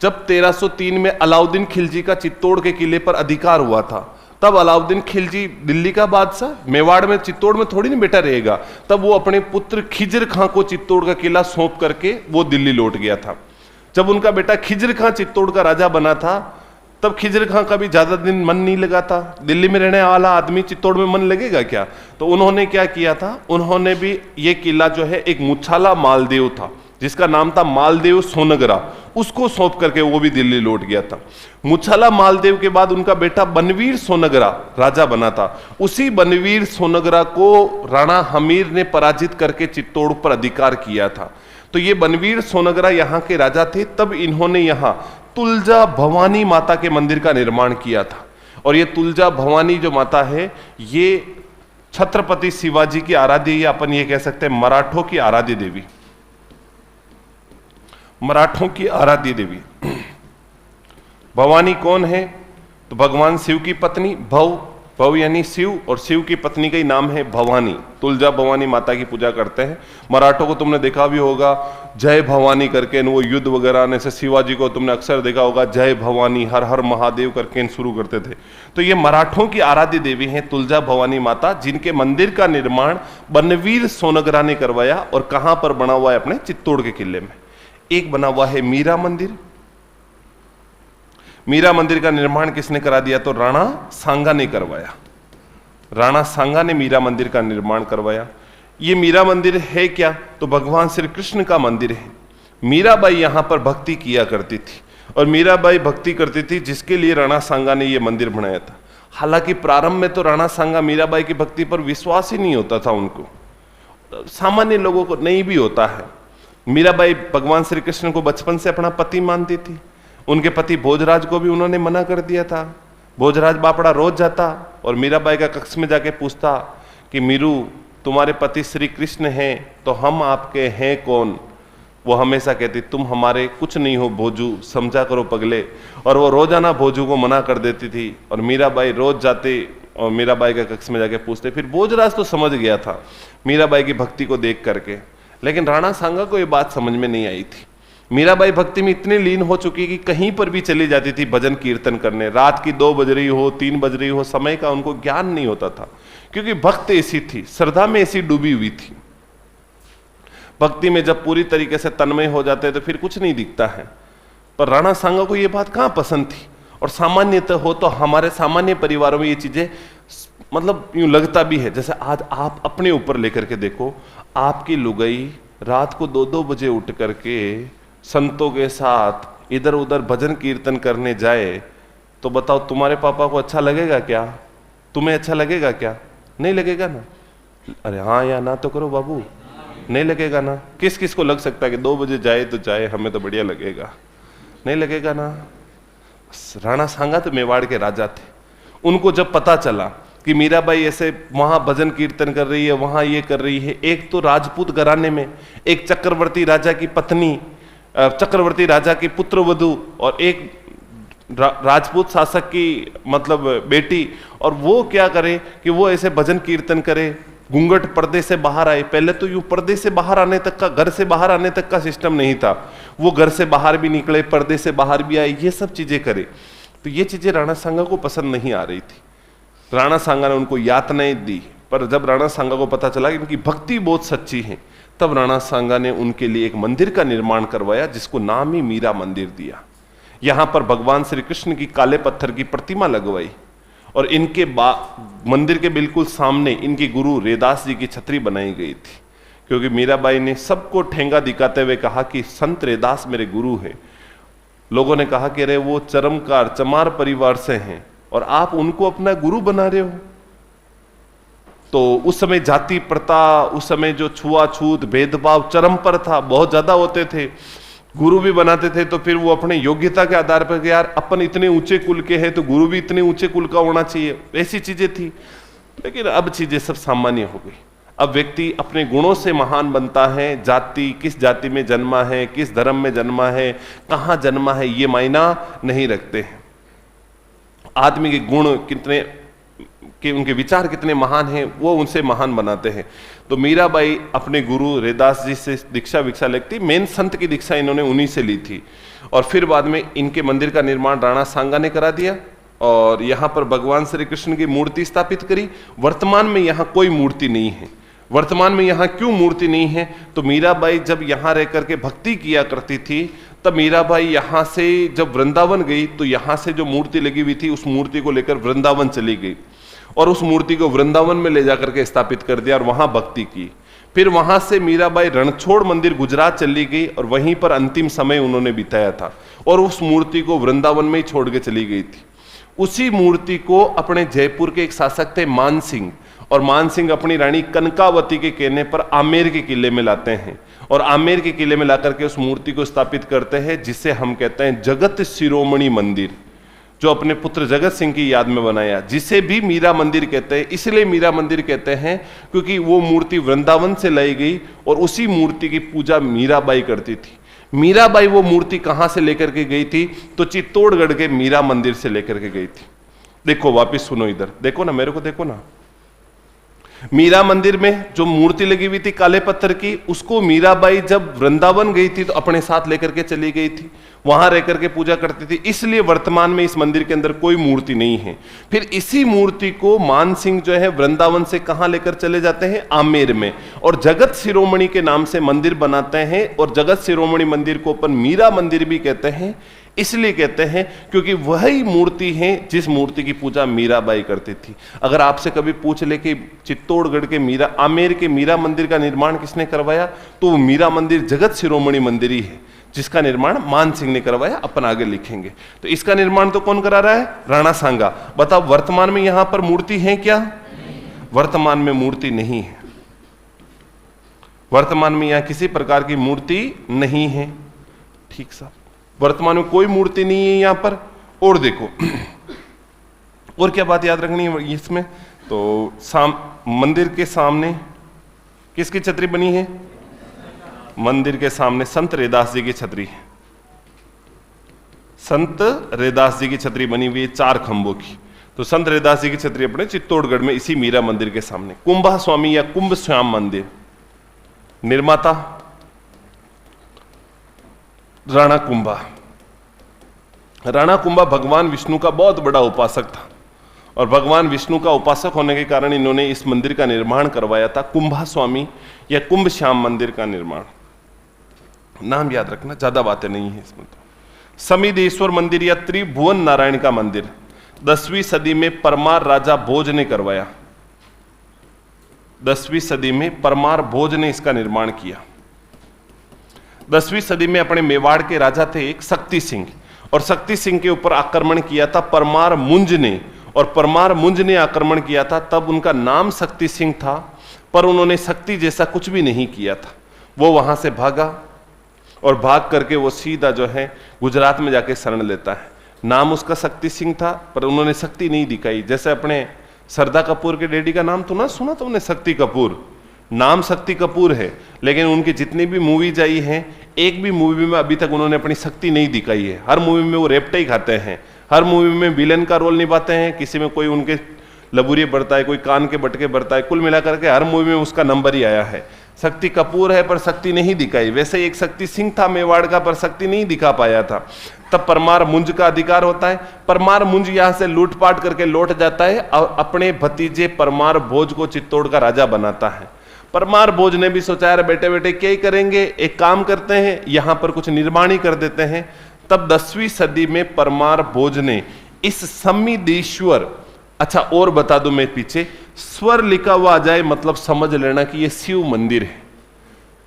जब 1303 में अलाउद्दीन खिलजी का चित्तौड़ के किले पर अधिकार हुआ था, तब अलाउद्दीन खिलजी दिल्ली का बादशाह मेवाड़ में, चित्तौड़ में थोड़ी नहीं बेटा रहेगा। तब वो अपने पुत्र खिजर खां को चित्तौड़ का किला सौंप करके वो दिल्ली लौट गया था। जब उनका बेटा खिजर खां चित्तौड़ का राजा बना था, तब खिजर खां का भी ज्यादा दिन मन नहीं लगा था। दिल्ली में रहने वाला आदमी चित्तौड़ में मन लगेगा क्या? तो उन्होंने क्या किया था, उन्होंने भी ये किला जो है एक मुछाला मालदेव था जिसका नाम था मालदेव सोनगरा, उसको सौंप करके वो भी दिल्ली लौट गया था। मुछाला मालदेव के बाद उनका बेटा बनवीर सोनगरा राजा बना था। उसी बनवीर सोनगरा को राणा हमीर ने पराजित करके चित्तौड़ पर अधिकार किया था। तो ये बनवीर सोनगरा यहाँ के राजा थे। तब इन्होंने यहाँ तुलजा भवानी माता के मंदिर का निर्माण किया था। और ये तुलजा भवानी जो माता है, ये छत्रपति शिवाजी की आराध्य, या अपन ये कह सकते हैं मराठों की आराध्य देवी, मराठों की आराध्य देवी। भवानी कौन है? तो भगवान शिव की पत्नी, भव यानी शिव, और शिव की पत्नी का ही नाम है भवानी। तुलजा भवानी माता की पूजा करते हैं। मराठों को तुमने देखा भी होगा जय भवानी करके, वो युद्ध वगैरह आने से शिवाजी को तुमने अक्सर देखा होगा जय भवानी हर हर महादेव करके शुरू करते थे। तो ये मराठों की आराध्य देवी हैं तुलजा भवानी माता, जिनके मंदिर का निर्माण बनवीर सोनगरा ने करवाया। और कहां पर बना हुआ है? अपने चित्तौड़ के किले में। एक बना हुआ है मीरा मंदिर। मीरा मंदिर का निर्माण किसने करा दिया? तो राणा सांगा ने करवाया। राणा सांगा ने मीरा मंदिर का निर्माण करवाया। ये मीरा मंदिर है क्या? तो भगवान श्री कृष्ण का मंदिर है। मीराबाई यहां पर भक्ति किया करती थी, और मीराबाई भक्ति करती थी जिसके लिए राणा सांगा ने यह मंदिर बनाया था। हालांकि प्रारंभ में तो राणा सांगा मीराबाई की भक्ति पर विश्वास ही नहीं होता था उनको, सामान्य लोगों को नहीं भी होता है। मीराबाई भगवान श्री कृष्ण को बचपन से अपना पति मानती थी। उनके पति भोजराज को भी उन्होंने मना कर दिया था। भोजराज बापड़ा रोज जाता और मीराबाई का कक्ष में जाके पूछता कि मीरू, तुम्हारे पति श्री कृष्ण हैं तो हम आपके हैं कौन? वो हमेशा कहती तुम हमारे कुछ नहीं हो भोजू, समझा करो पगले। और वो रोजाना भोजू को मना कर देती थी, और मीराबाई रोज जाते और मीराबाई के कक्ष में जाके पूछते। फिर भोजराज तो समझ गया था मीराबाई की भक्ति को देख करके, लेकिन राणा सांगा को ये बात समझ में नहीं आई थी। मीराबाई भक्ति में इतनी लीन हो चुकी कि कहीं पर भी चली जाती थी भजन कीर्तन करने। रात की 2 बज रही हो, 3 बज रही हो, समय का उनको ज्ञान नहीं होता था, क्योंकि भक्त ऐसी थी, श्रद्धा में ऐसी डूबी हुई थी। भक्ति में जब पूरी तरीके से तन्मय हो जाते हैं तो फिर कुछ नहीं दिखता है। पर राणा सांगा को यह बात कहां पसंद थी। और सामान्यतः हो तो हमारे सामान्य परिवारों में ये चीजें मतलब यूं लगता भी है। जैसे आज आप अपने ऊपर लेकर के देखो, आपकी लुगाई रात को 2-2 बजे उठ करके संतों के साथ इधर उधर भजन कीर्तन करने जाए, तो बताओ तुम्हारे पापा को अच्छा लगेगा क्या? तुम्हें अच्छा लगेगा क्या? नहीं लगेगा ना। अरे हाँ या ना तो करो बाबू, नहीं लगेगा ना। किस किस को लग सकता है कि 2 बजे जाए तो जाए, हमें तो बढ़िया लगेगा? नहीं लगेगा ना। राणा सांगा तो मेवाड़ के राजा थे। उनको जब पता चला कि मीराबाई ऐसे वहां भजन कीर्तन कर रही है, वहां ये कर रही है, एक तो राजपूत घराने में एक चक्रवर्ती राजा की पत्नी, चक्रवर्ती राजा की पुत्र वधू, और एक राजपूत शासक की मतलब बेटी, और वो क्या करे कि वो ऐसे भजन कीर्तन करे, घूंघट पर्दे से बाहर आए। पहले तो यूं पर्दे से बाहर आने तक का, घर से बाहर आने तक का सिस्टम नहीं था। वो घर से बाहर भी निकले, पर्दे से बाहर भी आए, ये सब चीजें करे। तो ये चीजें राणा सांगा को पसंद नहीं आ रही थी। राणा सांगा ने उनको यातनाएं दी, पर जब राणा सांगा को पता चला कि इनकी भक्ति बहुत सच्ची है, तब राणा सांगा ने उनके लिए एक मंदिर का निर्माण करवाया, जिसको नाम ही मीरा मंदिर दिया। यहां पर भगवान श्री कृष्ण की काले पत्थर की प्रतिमा लगवाई, और इनके मंदिर के बिल्कुल सामने इनकी गुरु रेदास जी की छतरी बनाई गई थी, क्योंकि मीराबाई ने सबको ठेंगा दिखाते हुए कहा कि संत रेदास मेरे गुरु हैं। लोगों ने कहा कि अरे वो चरमकार चमार परिवार से हैं और आप उनको अपना गुरु बना रहे हो। तो उस समय जाति प्रथा, उस समय जो छुआछूत भेदभाव चरम पर था, बहुत ज्यादा होते थे। गुरु भी बनाते थे तो फिर वो अपने योग्यता के आधार पर कि यार अपन इतने ऊंचे कुल के हैं तो गुरु भी इतने ऊंचे कुल का होना चाहिए, ऐसी चीजें थी। लेकिन अब चीजें सब सामान्य हो गई। अब व्यक्ति अपने गुणों से महान बनता है। जाति, किस जाति में जन्मा है, किस धर्म में जन्मा है, कहां जन्मा है, ये मायना नहीं रखते हैं। आदमी के गुण कितने, कि उनके विचार कितने महान हैं, वो उनसे महान बनाते हैं। तो मीराबाई अपने गुरु रैदास जी से दीक्षा विक्षा लेती, मेन संत की दीक्षा इन्होंने उन्हीं से ली थी। और फिर बाद में इनके मंदिर का निर्माण राणा सांगा ने करा दिया और यहाँ पर भगवान श्री कृष्ण की मूर्ति स्थापित करी। वर्तमान में यहाँ कोई मूर्ति नहीं है। वर्तमान में यहाँ क्यों मूर्ति नहीं है? तो मीराबाई जब यहाँ रह करके भक्ति किया करती थी, तब मीराबाई यहाँ से जब वृंदावन गई तो यहाँ से जो मूर्ति लगी हुई थी उस मूर्ति को लेकर वृंदावन चली गई और उस मूर्ति को वृंदावन में ले जाकर के स्थापित कर दिया और वहां भक्ति की। फिर वहां से मीराबाई रणछोड़ मंदिर गुजरात चली गई और वहीं पर अंतिम समय उन्होंने बिताया था और उस मूर्ति को वृंदावन में ही छोड़ के चली गई थी। उसी मूर्ति को अपने जयपुर के एक शासक थे मान सिंह, और मान सिंह अपनी रानी कनकावती के कहने पर आमेर के किले में लाते हैं और आमेर के किले में लाकर के उस मूर्ति को स्थापित करते हैं, जिसे हम कहते हैं जगत शिरोमणि मंदिर, जो अपने पुत्र जगत सिंह की याद में बनाया, जिसे भी मीरा मंदिर कहते हैं। इसलिए मीरा मंदिर कहते हैं क्योंकि वो मूर्ति वृंदावन से लाई गई और उसी मूर्ति की पूजा मीराबाई करती थी। मीराबाई वो मूर्ति कहां से लेकर के गई थी? तो चित्तौड़गढ़ के मीरा मंदिर से लेकर के गई थी। देखो वापिस सुनो, इधर देखो ना, मेरे को देखो ना। मीरा मंदिर में जो मूर्ति लगी हुई थी काले पत्थर की, उसको मीराबाई जब वृंदावन गई थी तो अपने साथ लेकर के चली गई थी, वहां रह करके पूजा करती थी। इसलिए वर्तमान में इस मंदिर के अंदर कोई मूर्ति नहीं है। फिर इसी मूर्ति को मान सिंह जो है वृंदावन से कहां लेकर चले जाते हैं? आमेर में, और जगत शिरोमणि के नाम से मंदिर बनाते हैं। और जगत शिरोमणि मंदिर को अपन मीरा मंदिर भी कहते हैं, इसलिए कहते हैं क्योंकि वही मूर्ति है जिस मूर्ति की पूजा मीराबाई करती थी। अगर आपसे कभी पूछ ले कि चित्तौड़गढ़ के मीरा, आमेर के मीरा मंदिर का निर्माण किसने करवाया, तो वो मीरा मंदिर जगत शिरोमणि मंदिर ही है, जिसका निर्माण मान सिंह ने करवाया। अपन आगे लिखेंगे। तो इसका निर्माण तो कौन करा रहा है? राणा सांगा। बताओ वर्तमान में यहां पर मूर्ति है क्या? वर्तमान में मूर्ति नहीं है। वर्तमान में यहां किसी प्रकार की मूर्ति नहीं है। ठीक साहब, वर्तमान में कोई मूर्ति नहीं है यहां पर। और देखो और क्या बात याद रखनी है इसमें? तो मंदिर के सामने किसकी छतरी बनी है? मंदिर के सामने संत रैदास जी की छतरी है। संत रैदास जी की छतरी बनी हुई है 4 खंभों की। तो संत रैदास जी की छतरी अपने चित्तौड़गढ़ में इसी मीरा मंदिर के सामने। कुंभा स्वामी या कुंभ श्याम मंदिर, निर्माता राणा कुंभा। राणा कुंभा भगवान विष्णु का बहुत बड़ा उपासक था और भगवान विष्णु का उपासक होने के कारण इन्होंने इस मंदिर का निर्माण करवाया था, कुंभा स्वामी या कुंभ श्याम मंदिर का निर्माण। नाम याद रखना, ज्यादा बातें नहीं है इसमें। तो समिदेश्वर मंदिर या त्रिभुवन नारायण का मंदिर 10वीं सदी में परमार राजा भोज ने करवाया। 10वीं सदी में परमार भोज ने इसका निर्माण किया। 10वीं सदी में अपने मेवाड़ के राजा थे एक शक्ति सिंह, और शक्ति सिंह के ऊपर आक्रमण किया था परमार मुंज ने, और परमार मुंज ने आक्रमण किया था। तब उनका नाम शक्ति सिंह था, पर उन्होंने शक्ति जैसा कुछ भी नहीं किया था। वो वहां से भागा और भाग करके वो सीधा जो है गुजरात में जाके शरण लेता है। नाम उसका शक्ति सिंह था, पर उन्होंने शक्ति नहीं दिखाई। जैसे अपने श्रद्धा कपूर के डैडी का नाम तो ना सुना तुमने, शक्ति कपूर। नाम शक्ति कपूर है, लेकिन उनकी जितनी भी मूवीज आई हैं, एक भी मूवी में अभी तक उन्होंने अपनी शक्ति नहीं दिखाई है। हर मूवी में वो रेपटे ही खाते हैं, हर मूवी में विलेन का रोल निभाते हैं, किसी में कोई उनके लबूरिये बरता है, कोई कान के बटके बरता है। कुल मिलाकर के हर मूवी में उसका नंबर ही आया है। शक्ति कपूर है पर शक्ति नहीं दिखाई। वैसे एक शक्ति सिंह था मेवाड़ का, पर शक्ति नहीं दिखा पाया था। तब परमार मुंज का अधिकार होता है। परमार मुंज यहां से लूटपाट करके लौट जाता है और अपने भतीजे परमार भोज को चित्तौड़ का राजा बनाता है। परमार भोज ने भी सोचा यार बेटे बेटे क्या ही करेंगे, एक काम करते हैं, यहां पर कुछ निर्माण ही कर देते हैं। तब 10वीं सदी में परमार भोज ने इस समिदेश्वर, अच्छा और बता दूं मैं, पीछे स्वर लिखा हुआ आ जाए मतलब समझ लेना कि ये शिव मंदिर है।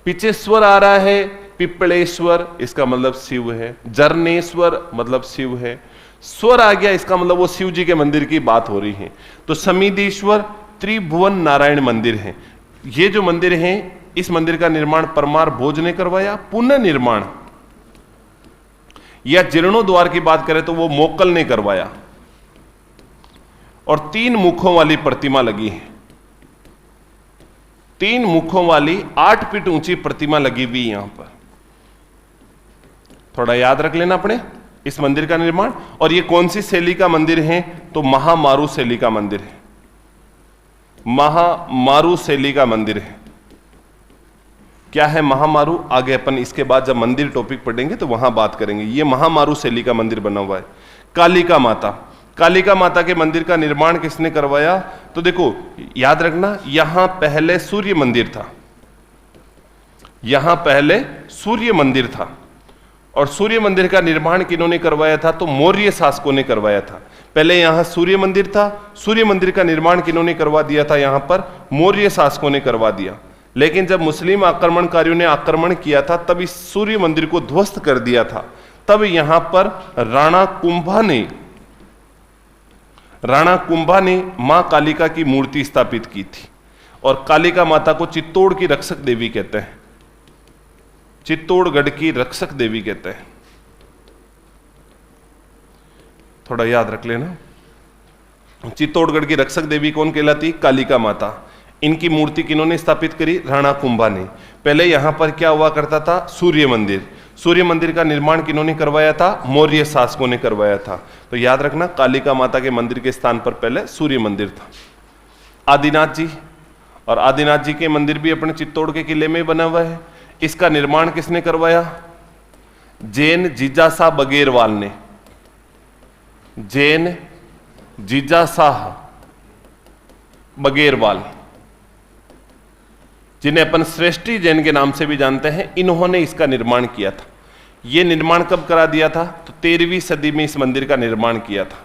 पीछे स्वर आ रहा है, पिपलेश्वर इसका मतलब शिव है, जरनेश्वर मतलब शिव है, स्वर आ गया इसका मतलब वो शिव जी के मंदिर की बात हो रही है। तो समिदेश्वर त्रिभुवन नारायण मंदिर है। ये जो मंदिर है, इस मंदिर का निर्माण परमार भोज ने करवाया। पुनर्निर्माण या जीर्णोद्वार की बात करें तो वो मोक्कल ने करवाया। और 3 मुखों वाली प्रतिमा लगी है, 3 मुखों वाली 8 फीट ऊंची प्रतिमा लगी हुई यहां पर। थोड़ा याद रख लेना अपने इस मंदिर का निर्माण। और ये कौन सी शैली का मंदिर है? तो महामारू शैली का मंदिर है। महामारू शैली का मंदिर है। क्या है महामारू? आगे अपन इसके बाद जब मंदिर टॉपिक पढ़ेंगे तो वहां बात करेंगे। ये महामारू शैली का मंदिर बना हुआ है। कालिका माता, कालिका माता के मंदिर का निर्माण किसने करवाया? तो देखो याद रखना, यहां पहले सूर्य मंदिर था, यहां पहले सूर्य मंदिर था। और सूर्य मंदिर का निर्माण किन्होंने करवाया था? तो मौर्य शासकों ने करवाया था। पहले यहां सूर्य मंदिर था, सूर्य मंदिर का निर्माण किन्होंने करवा दिया था? यहां पर मौर्य शासकों ने करवा दिया। लेकिन जब मुस्लिम आक्रमणकारियों ने आक्रमण किया था तब इस सूर्य मंदिर को ध्वस्त कर दिया था। तब यहां पर राणा कुंभा ने मां कालिका की मूर्ति स्थापित की थी। और कालिका माता को चित्तौड़ की रक्षक देवी कहते हैं, चित्तौड़गढ़ की रक्षक देवी कहते हैं। थोड़ा याद रख लेना, चित्तौड़गढ़ की रक्षक देवी कौन कहलाती? कालिका माता। इनकी मूर्ति किन्होंने स्थापित करी? राणा कुंभा ने। पहले यहां पर क्या हुआ करता था? सूर्य मंदिर। सूर्य मंदिर का निर्माण किन्होंने करवाया था? मौर्य शासकों ने करवाया था। तो याद रखना, कालिका माता के मंदिर के स्थान पर पहले सूर्य मंदिर था। आदिनाथ जी, और आदिनाथ जी के मंदिर भी अपने चित्तौड़ के किले में बना हुआ है। इसका निर्माण किसने करवाया? जैन जीजाशाह बगेरवाल ने। जैन जीजाशाह बगेरवाल, जिन्हें अपन श्रेष्ठी जैन के नाम से भी जानते हैं, इन्होंने इसका निर्माण किया था। यह निर्माण कब करा दिया था? तो 13वीं सदी में इस मंदिर का निर्माण किया था।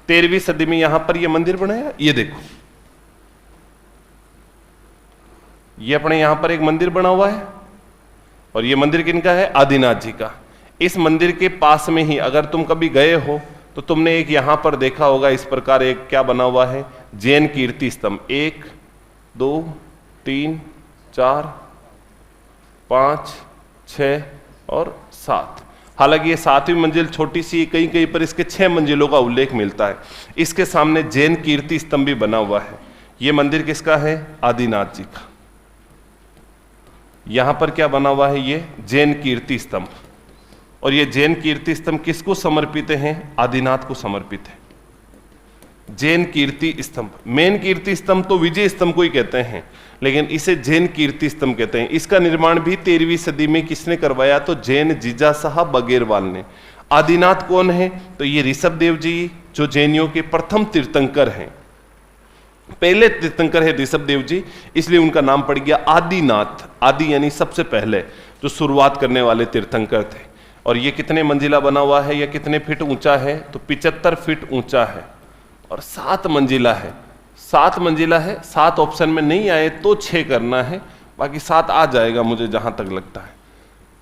13वीं सदी में यहां पर यह मंदिर बनाया। ये देखो, ये अपने यहां पर एक मंदिर बना हुआ है। और यह मंदिर किनका है? आदिनाथ जी का। इस मंदिर के पास में ही अगर तुम कभी गए हो तो तुमने एक यहां पर देखा होगा, इस प्रकार एक क्या बना हुआ है? जैन कीर्ति स्तंभ। 1 2 3 4 5 6 और 7। हालांकि ये 7वीं मंजिल छोटी सी, कहीं कहीं पर इसके 6 मंजिलों का उल्लेख मिलता है। इसके सामने जैन कीर्ति स्तंभ भी बना हुआ है। यह मंदिर किसका है? आदिनाथ जी का। यहां पर क्या बना हुआ है? ये जैन कीर्ति स्तंभ। और ये जैन कीर्ति स्तंभ किसको समर्पित हैं? आदिनाथ को समर्पित है। जैन कीर्ति स्तंभ। मेन कीर्ति स्तंभ तो विजय स्तंभ को ही कहते हैं, लेकिन इसे जैन कीर्ति स्तंभ कहते हैं। इसका निर्माण भी 13वीं सदी में किसने करवाया? तो जैन जीजाशाह बगेरवाल ने। आदिनाथ कौन है? तो ये ऋषभ देव जी, जो जैनियों के प्रथम तीर्थंकर हैं, पहले तीर्थंकर है ऋषभ देव जी, इसलिए उनका नाम पड़ गया आदिनाथ। आदि यानी सबसे पहले जो शुरुआत करने वाले तीर्थंकर थे। और ये कितने मंजिला बना हुआ है या कितने फीट ऊंचा है? तो 75 फीट ऊंचा है। और 7 मंजिला है। 7 मंजिला है। 7 ऑप्शन में नहीं आए तो 6 करना है, बाकी 7 आ जाएगा मुझे जहां तक लगता है।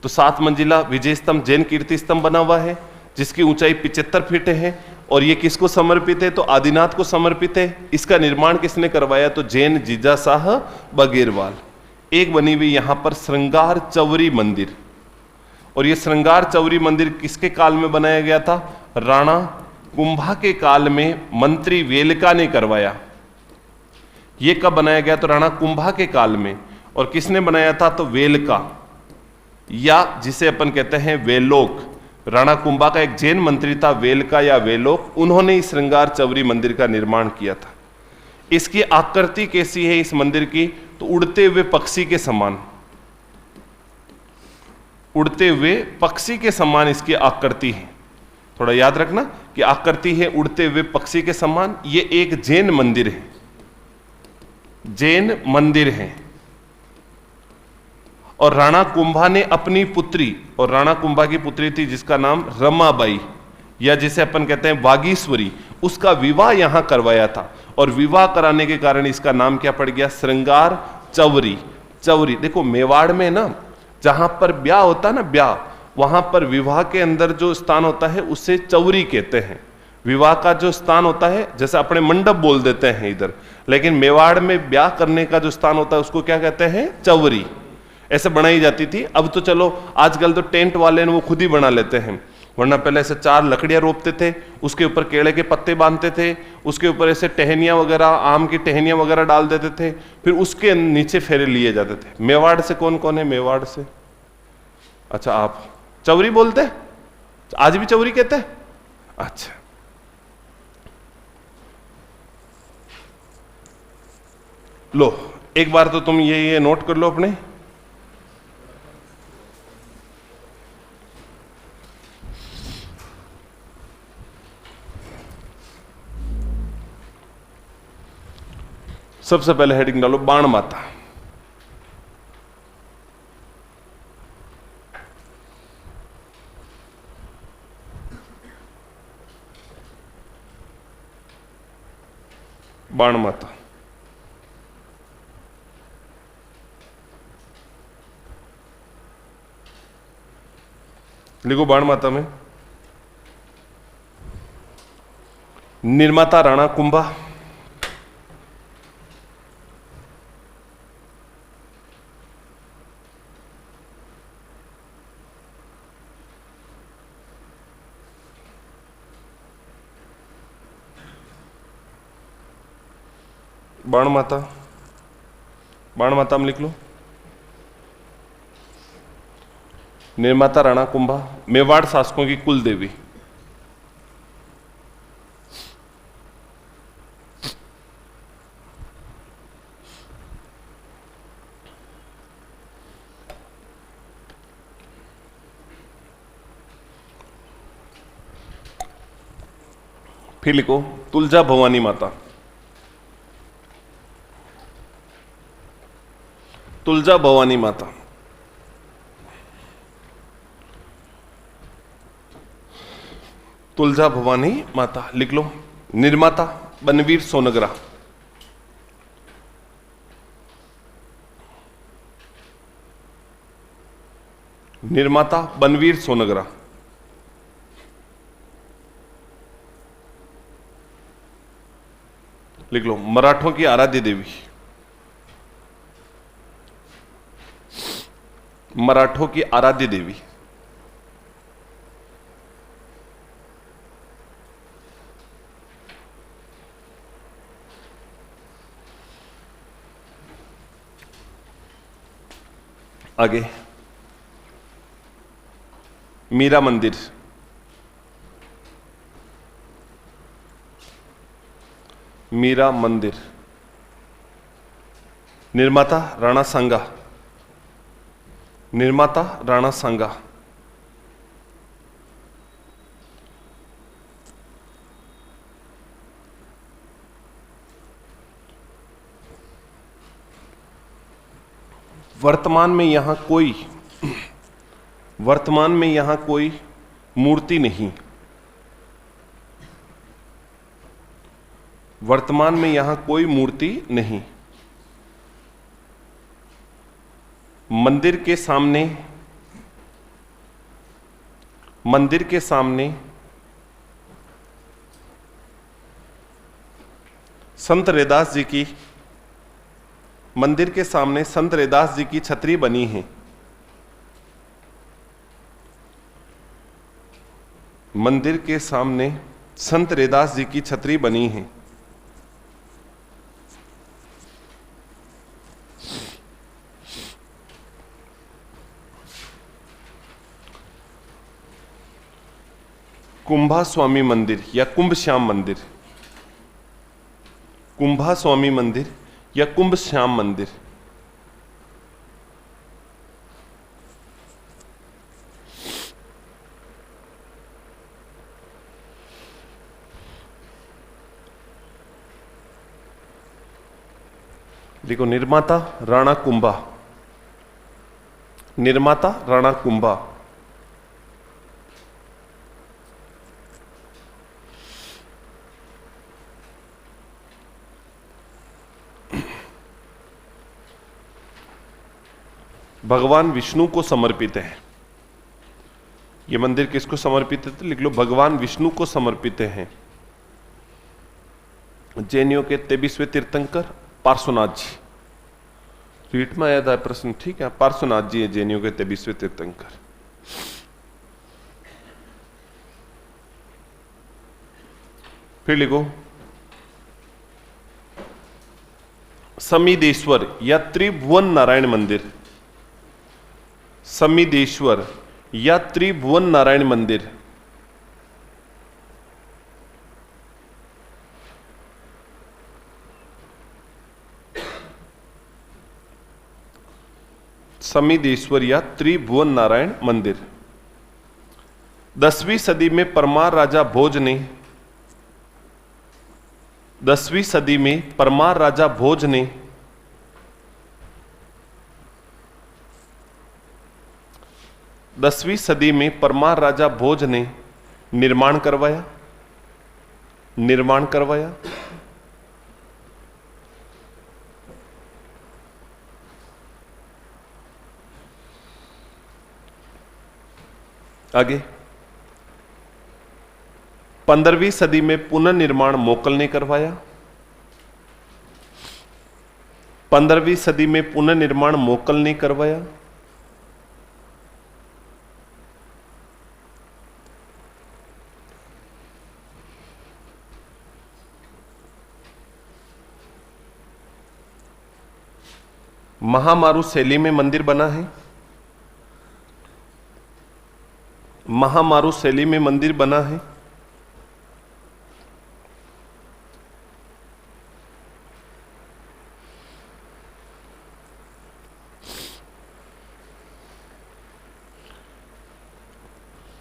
तो 7 मंजिला विजय स्तंभ, जैन कीर्ति स्तंभ बना हुआ है, जिसकी ऊंचाई 75 फीट है। और ये किसको समर्पित है? तो आदिनाथ को समर्पित है। इसका निर्माण किसने करवाया? तो जैन जीजाशाह बगेरवाल। एक बनी हुई यहां पर श्रृंगार चौरी मंदिर। और ये श्रृंगार चौरी मंदिर किसके काल में बनाया गया था? राणा कुंभा के काल में मंत्री वेलका ने करवाया। ये कब बनाया गया? तो राणा कुंभा के काल में। और किसने बनाया था? तो वेलका, या जिसे अपन कहते हैं वेलोक। राणा कुंभा का एक जैन मंत्री था वेलका या वेलोक, उन्होंने इस श्रृंगार चौरी मंदिर का निर्माण किया था। इसकी आकृति कैसी है इस मंदिर की? तो उड़ते हुए पक्षी के समान, उड़ते हुए पक्षी के समान इसकी आकृति है। थोड़ा याद रखना कि आकृति है उड़ते हुए पक्षी के समान। ये एक जैन मंदिर है, जैन मंदिर है। और राणा कुंभा ने अपनी पुत्री, और राणा कुंभा की पुत्री थी जिसका नाम रमाबाई, या जिसे अपन कहते हैं वागीश्वरी, उसका विवाह यहां करवाया था। और विवाह कराने के कारण इसका नाम क्या पड़ गया? श्रृंगार चौरी। चौरी देखो, मेवाड़ में ना जहां पर ब्याह होता है ना, ब्याह, वहां पर विवाह के अंदर जो स्थान होता है उसे चौरी कहते हैं। विवाह का जो स्थान होता है, जैसे अपने मंडप बोल देते हैं इधर, लेकिन मेवाड़ में ब्याह करने का जो स्थान होता है उसको क्या कहते हैं? चौवरी। ऐसे बनाई जाती थी। अब तो चलो आजकल तो टेंट वाले ने वो खुद ही बना लेते हैं, वरना पहले ऐसे 4 लकड़ियां रोपते थे, उसके ऊपर केले के पत्ते बांधते थे, उसके ऊपर ऐसे टहनियां वगैरह, आम की टहनियां वगैरह डाल देते थे, फिर उसके नीचे फेरे लिए जाते थे। मेवाड़ से कौन कौन है? मेवाड़ से अच्छा, आप चौवरी बोलते हैं? आज भी चौवरी कहते हैं? अच्छा, लो एक बार तो तुम ये नोट कर लो अपने। सबसे पहले हेडिंग डालो बाण माता। बाण माता, लिखो बाण माता में निर्माता राणा कुंभा, बाण माता, बाण माता में लिख लो निर्माता राणा कुंभा, मेवाड़ शासकों की कुल देवी। फिर लिखो तुलजा भवानी माता, तुलजा भवानी माता, तुलजा भवानी माता। लिख लो निर्माता बनवीर सोनगरा, निर्माता बनवीर सोनगरा। लिख लो मराठों की आराध्य देवी, मराठों की आराध्य देवी। आगे मीरा मंदिर, मीरा मंदिर। निर्माता राणा सांगा, निर्माता राणा सांगा। वर्तमान में यहां कोई मूर्ति नहीं, वर्तमान में यहां कोई मूर्ति नहीं। मंदिर के सामने संत रैदास जी की, मंदिर के सामने संत रैदास जी की छतरी बनी है। मंदिर के सामने संत रैदास जी की छतरी बनी है। कुंभा स्वामी मंदिर या कुंभ श्याम मंदिर, कुंभा स्वामी मंदिर या कुंभ श्याम मंदिर। देखो निर्माता राणा कुंभा, निर्माता राणा कुंभा। भगवान विष्णु को समर्पित है। ये मंदिर किसको समर्पित है? तो लिख लो भगवान विष्णु को समर्पित है। जैनियों के 23वें तीर्थंकर पार्श्वनाथ जी। रीट में आया था प्रश्न, ठीक है, पार्श्वनाथ जी है जैनियों के 23वें तीर्थंकर। फिर लिखो समीदेश्वर या त्रिभुवन नारायण मंदिर। समीदेश्वर या त्रिभुवन नारायण मंदिर समीदेश्वर या त्रिभुवन नारायण मंदिर 10वीं सदी में परमार राजा भोज ने 10वीं सदी में परमार राजा भोज ने 10वीं सदी में परमार राजा भोज ने निर्माण करवाया। निर्माण करवाया। आगे 15वीं सदी में पुनर्निर्माण मोकल ने करवाया। 15वीं सदी में पुनर्निर्माण मोकल ने करवाया। महामारू शैली में मंदिर बना है। महामारू शैली में मंदिर बना है।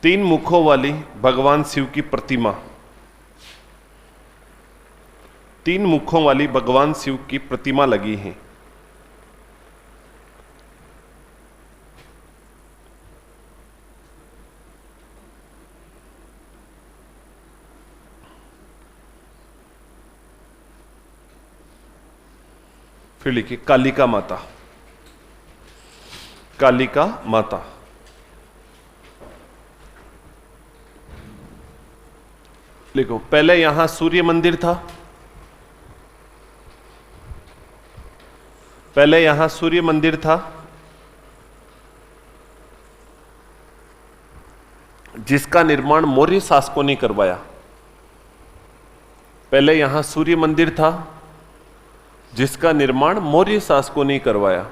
तीन मुखों वाली भगवान शिव की प्रतिमा। तीन मुखों वाली भगवान शिव की प्रतिमा लगी है। फिर लिखिए कालिका माता। कालिका माता। लिखो पहले यहां सूर्य मंदिर था। पहले यहां सूर्य मंदिर था जिसका निर्माण मौर्य शासकों ने करवाया। पहले यहां सूर्य मंदिर था जिसका निर्माण मौर्य शासकों ने करवाया।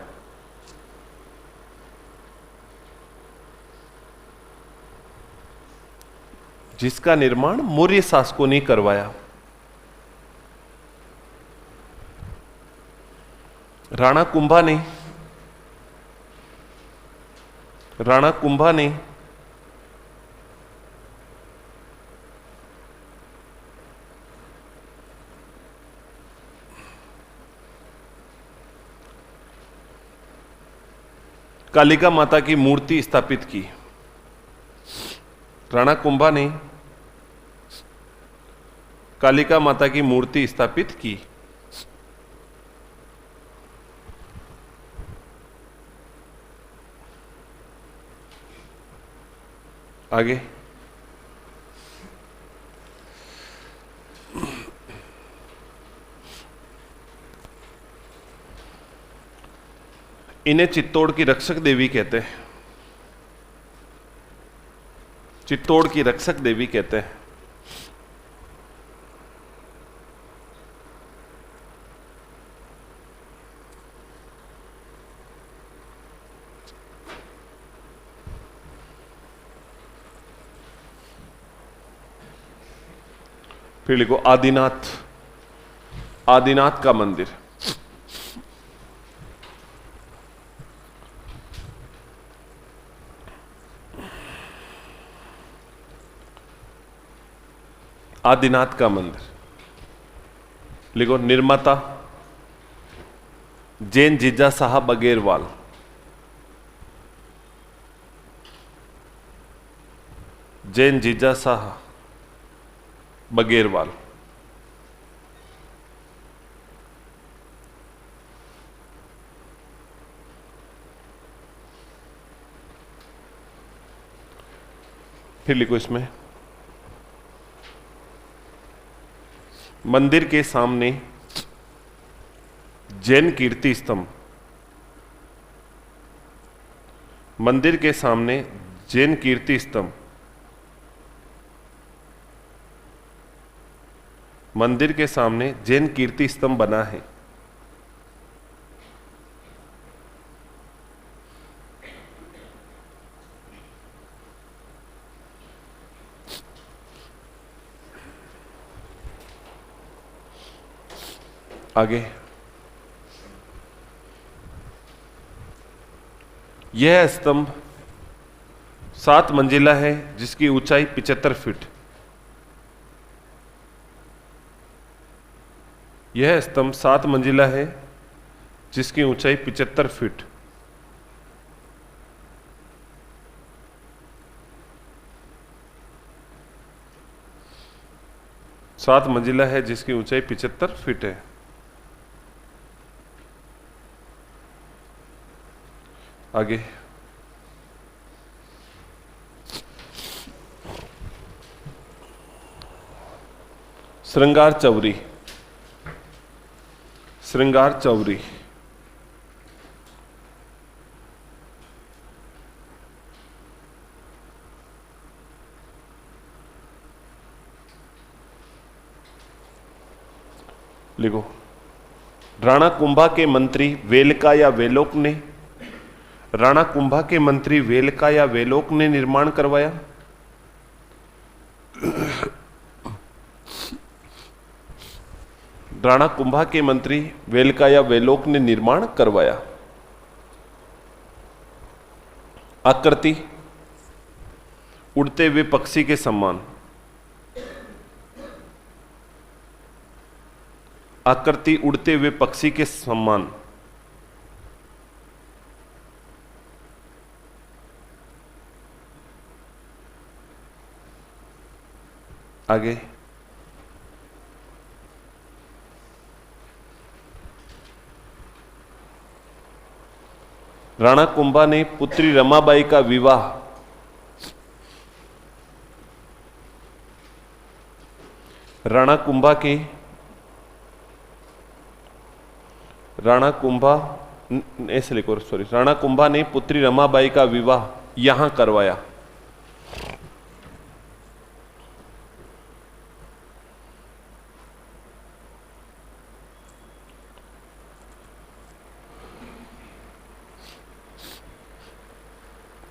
जिसका निर्माण मौर्य शासकों ने करवाया। राणा कुंभा ने। राणा कुंभा ने कालिका माता की मूर्ति स्थापित की। राणा कुंभा ने कालिका माता की मूर्ति स्थापित की। आगे इन्हें चित्तौड़ की रक्षक देवी कहते हैं। चित्तौड़ की रक्षक देवी कहते हैं। फिर लिखो आदिनाथ। आदिनाथ का मंदिर। आदिनाथ का मंदिर। लिखो निर्माता जैन जीजा साहब बगेरवाल। जैन जीजा साहब बगेरवाल। फिर लिखो इसमें मंदिर के सामने जैन कीर्ति स्तंभ, मंदिर के सामने जैन कीर्ति स्तंभ, मंदिर के सामने जैन कीर्ति स्तंभ बना है। आगे, यह स्तंभ 7 मंजिला है जिसकी ऊंचाई 75 फीट। यह स्तंभ 7 मंजिला है जिसकी ऊंचाई 75 फीट। सात मंजिला है जिसकी ऊंचाई 75 फीट है। आगे, श्रृंगार चौरी, श्रृंगार चौरी, लिखो। राणा कुंभा के मंत्री वेलका या वेलोक ने, राणा कुंभा के मंत्री वेलका या वेलोक ने निर्माण करवाया। राणा कुंभा के मंत्री वेलका या वेलोक ने निर्माण करवाया। आकृति उड़ते हुए पक्षी के समान, आकृति उड़ते हुए पक्षी के समान। आगे, राणा कुंभा ने पुत्री रमाबाई का विवाह राणा कुंभा ऐसे लिखो, सॉरी, राणा कुंभा ने पुत्री रमाबाई का विवाह यहां करवाया।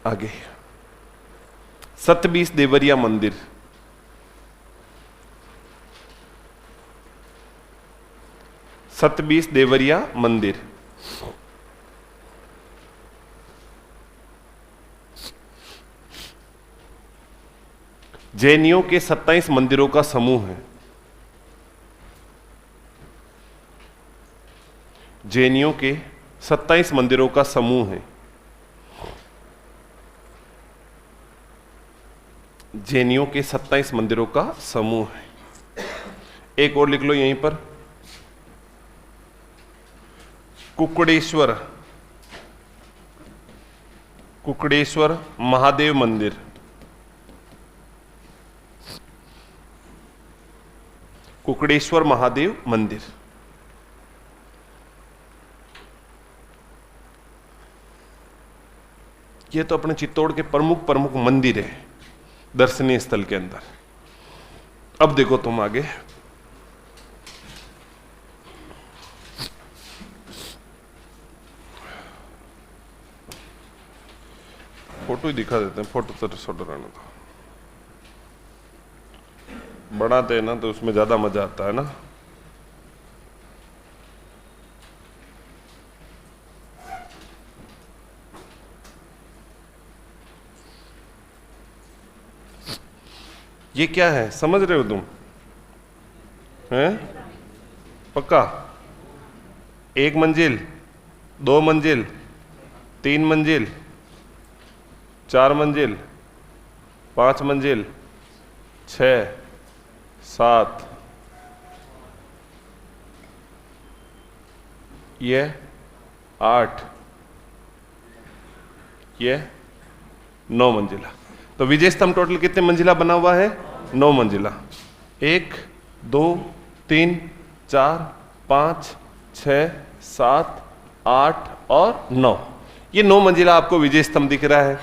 आगे, सतबीस देवरिया मंदिर, सतबीस देवरिया मंदिर, जैनियों के 27 मंदिरों का समूह है। जैनियों के 27 मंदिरों का समूह है। जैनियों के 27 मंदिरों का समूह है। एक और लिख लो यहीं पर, कुकड़ेश्वर, कुकड़ेश्वर महादेव मंदिर, कुकड़ेश्वर महादेव मंदिर। ये तो अपने चित्तौड़ के प्रमुख प्रमुख मंदिर है दर्शनीय स्थल के अंदर। अब देखो तुम आगे, फोटो ही दिखा देते हैं, फोटो तो छोटा रहना था, बढ़ाते हैं ना तो उसमें ज्यादा मजा आता है ना। ये क्या है समझ रहे हो तुम? हैं? पक्का? 1 मंजिल, 2 मंजिल, 3 मंजिल, 4 मंजिल, 5 मंजिल, 6, 7, ये 8, ये 9 मंजिला। तो विजय स्तंभ टोटल कितने मंजिला बना हुआ है? 9 मंजिला। 1, 2, 3, 4, 5, 6, 7, 8 और 9। ये 9 मंजिला आपको विजय स्तंभ दिख रहा है।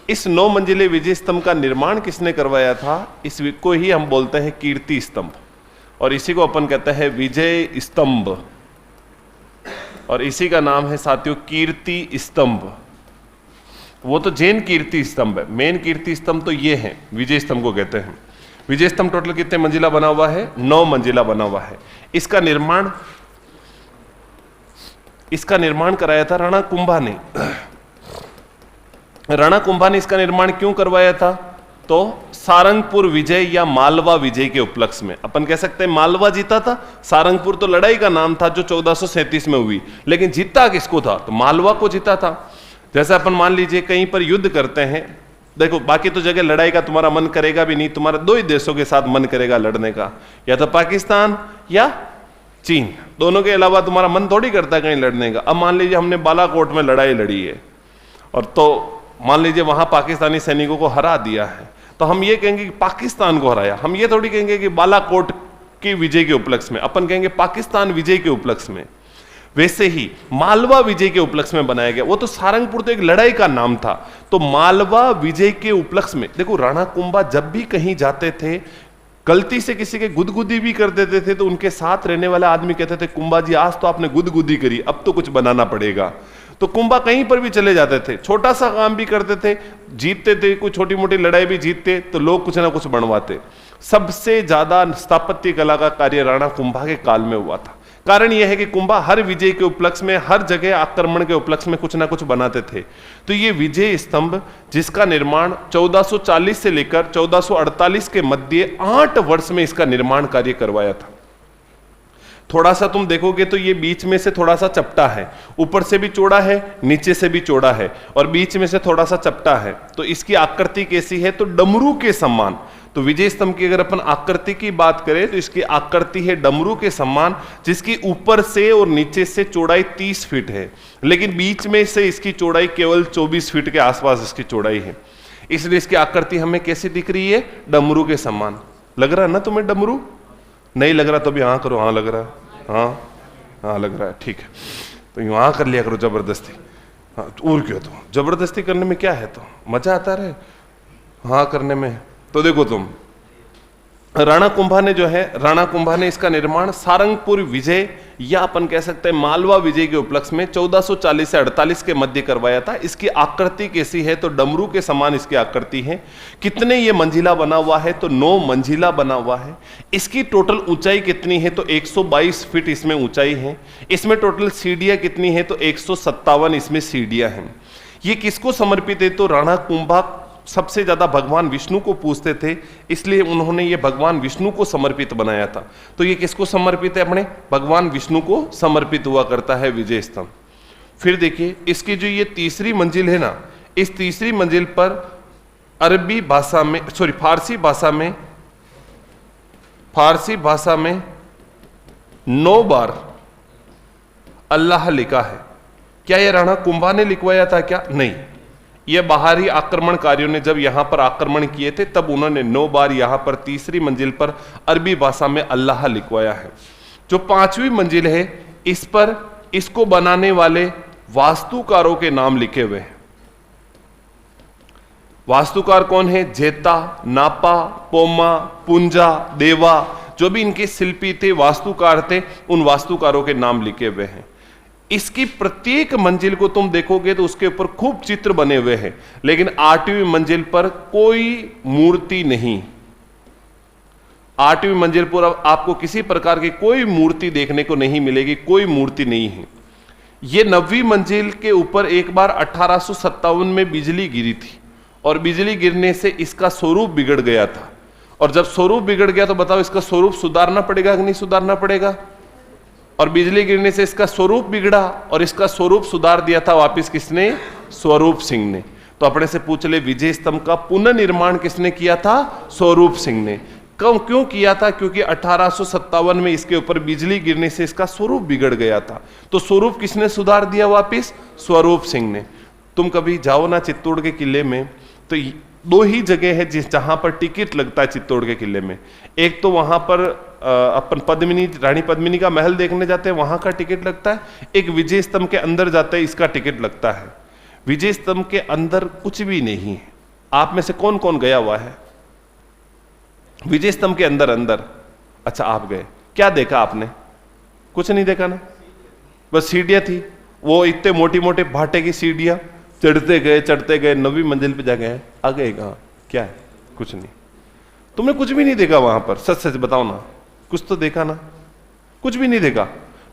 इस 9 मंजिले विजय स्तंभ का निर्माण किसने करवाया था? इस को ही हम बोलते हैं कीर्ति स्तंभ, और इसी को अपन कहते हैं विजय स्तंभ, और इसी का नाम है साथियों कीर्ति स्तंभ। वो तो जैन कीर्ति स्तंभ है, मेन कीर्ति स्तंभ तो ये है, विजय स्तंभ को कहते हैं। विजय स्तंभ टोटल कितने मंजिला बना हुआ है? 9 मंजिला बना हुआ है। इसका निर्माण कराया था राणा कुंभा ने। राणा कुंभा ने इसका निर्माण क्यों करवाया था? तो सारंगपुर विजय या मालवा विजय के उपलक्ष्य में। अपन कह सकते हैं मालवा जीता था, सारंगपुर तो लड़ाई का नाम था जो 1437 में हुई, लेकिन जीता किसको था? तो मालवा को जीता था। जैसे अपन मान लीजिए कहीं पर युद्ध करते हैं, देखो बाकी तो जगह लड़ाई का तुम्हारा मन करेगा भी नहीं, तुम्हारा 2 ही देशों के साथ मन करेगा लड़ने का, या तो पाकिस्तान या चीन, दोनों के अलावा तुम्हारा मन थोड़ी करता है कहीं लड़ने का। अब मान लीजिए हमने बालाकोट में लड़ाई लड़ी है, और तो मान लीजिए वहां पाकिस्तानी सैनिकों को हरा दिया है, तो हम ये कहेंगे कि पाकिस्तान को हराया। हम ये थोड़ी कहेंगे कि बालाकोट की विजय के उपलक्ष्य में, अपन कहेंगे पाकिस्तान विजय के उपलक्ष्य में। वैसे ही मालवा विजय के उपलक्ष्य में बनाया गया। वो तो सारंगपुर तो एक लड़ाई का नाम था, तो मालवा विजय के उपलक्ष्य में। देखो राणा कुंभा जब भी कहीं जाते थे, गलती से किसी के गुदगुदी भी कर देते थे, तो उनके साथ रहने वाले आदमी कहते थे कुंभा जी आज तो आपने गुदगुदी करी, अब तो कुछ बनाना पड़ेगा। तो कुंभा कहीं पर भी चले जाते थे, छोटा सा काम भी करते थे, जीतते थे, कोई छोटी मोटी लड़ाई भी जीतते तो लोग कुछ ना कुछ बनवाते। सबसे ज्यादा स्थापत्य कला का कार्य राणा कुंभा के काल में हुआ था। कारण यह है कि कुंभा हर विजय के उपलक्ष्य में, हर जगह आक्रमण के उपलक्ष्य में कुछ ना कुछ बनाते थे। तो ये विजय स्तंभ जिसका निर्माण 1440 से लेकर 1448 के मध्य 8 वर्ष में इसका निर्माण कार्य करवाया था। थोड़ा सा तुम देखोगे तो ये बीच में से थोड़ा सा चपटा है, ऊपर से भी चौड़ा है, नीचे से भी चौड़ा है, और बीच में से थोड़ा सा चपटा है। तो इसकी आकृति कैसी है? तो डमरू के समान। तो विजय स्तंभ की अगर अपन आकृति की बात करें तो इसकी आकृति है डमरू के समान, जिसकी ऊपर से और नीचे से चौड़ाई 30 फीट है, लेकिन बीच में से इसकी चौड़ाई केवल 24 फीट के आसपास इसकी चौड़ाई है। इसलिए इसकी आकृति हमें कैसी दिख रही है? डमरू के समान। लग रहा है ना तुम्हें डमरू? नहीं लग रहा तो भी हाँ करो, हाँ लग रहा है, हाँ लग रहा है, ठीक है। तो यूं हाँ कर लिया करो जबरदस्ती। हाँ और क्यों, तो जबरदस्ती करने में क्या है, तो मजा आता रहे हाँ करने में। तो देखो तुम, राणा कुंभा ने इसका निर्माण सारंगपुर विजय या अपन कह सकते हैं मालवा विजय के उपलक्ष्य में 1440 से 48 के मध्य करवाया था। इसकी आकृति कैसी है? तो डमरू के समान इसकी आकृति है। कितने ये मंजिला बना हुआ है? तो 9 मंजिला बना हुआ है। इसकी टोटल ऊंचाई कितनी है? तो 122 फीट इसमें ऊंचाई है। इसमें टोटल सीढ़ियां कितनी है? तो 157 इसमें सीढ़ियां हैं। ये किसको समर्पित है? तो राणा कुंभा सबसे ज्यादा भगवान विष्णु को पूजते थे, इसलिए उन्होंने ये भगवान विष्णु को समर्पित बनाया था। तो ये किसको समर्पित है? अपने भगवान विष्णु को समर्पित हुआ करता है विजय स्तंभ। फिर देखिए इसकी जो ये तीसरी मंजिल है ना, इस तीसरी मंजिल पर फारसी भाषा में 9 बार अल्लाह लिखा है। क्या ये राणा कुंभा ने लिखवाया था क्या? नहीं, ये बाहरी आक्रमणकारियों ने जब यहां पर आक्रमण किए थे तब उन्होंने 9 बार यहां पर तीसरी मंजिल पर अरबी भाषा में अल्लाह लिखवाया है। जो 5वीं मंजिल है इस पर इसको बनाने वाले वास्तुकारों के नाम लिखे हुए हैं। वास्तुकार कौन है? जेता, नापा, पोमा, पुंजा, देवा, जो भी इनके शिल्पी थे, वास्तुकार थे, उन वास्तुकारों के नाम लिखे हुए हैं। इसकी प्रत्येक मंजिल को तुम देखोगे तो उसके ऊपर खूब चित्र बने हुए हैं, लेकिन 8वीं मंजिल पर कोई मूर्ति नहीं। 8वीं मंजिल पर आपको किसी प्रकार की कोई मूर्ति देखने को नहीं मिलेगी, कोई मूर्ति नहीं है। यह 9वीं मंजिल के ऊपर एक बार 1857 में बिजली गिरी थी, और बिजली गिरने से इसका स्वरूप बिगड़ गया था। और जब स्वरूप बिगड़ गया तो बताओ इसका स्वरूप सुधारना पड़ेगा कि नहीं सुधारना पड़ेगा? और बिजली गिरने से इसका स्वरूप बिगड़ा, और इसका स्वरूप सुधार दिया था वापिस किसने? स्वरूप सिंह ने। तो अपने से पूछ ले, विजय स्तंभ का पुनर्निर्माण किसने किया था? स्वरूप सिंह ने। क्यों किया था? क्योंकि 1857 में इसके ऊपर बिजली गिरने से इसका स्वरूप बिगड़ गया था। तो स्वरूप किसने सुधार दिया वापिस? स्वरूप सिंह ने। तुम कभी जाओ ना चित्तौड़ के किले में, तो दो ही जगह है जहां पर टिकट लगता है चित्तौड़ के किले में। एक तो वहां पर अपन पद्मिनी, रानी पद्मिनी का महल देखने जाते हैं, वहां का टिकट लगता है। एक विजय स्तंभ के अंदर जाते हैं, इसका टिकट लगता है। विजय स्तंभ के अंदर कुछ भी नहीं है। आप में से कौन कौन गया हुआ है विजय स्तंभ के अंदर? अंदर अच्छा, आप गए, क्या देखा आपने? कुछ नहीं देखा ना, बस सीढ़ियां थी, वो इतने मोटी मोटे भाटे की सीढ़ियां, चढ़ते गए 9वीं मंजिल पे जा गए, आ गए कहां? क्या है? कुछ नहीं। तुमने कुछ भी नहीं देखा वहां पर? सच सच बताओ ना, कुछ तो देखा ना? कुछ भी नहीं देखा।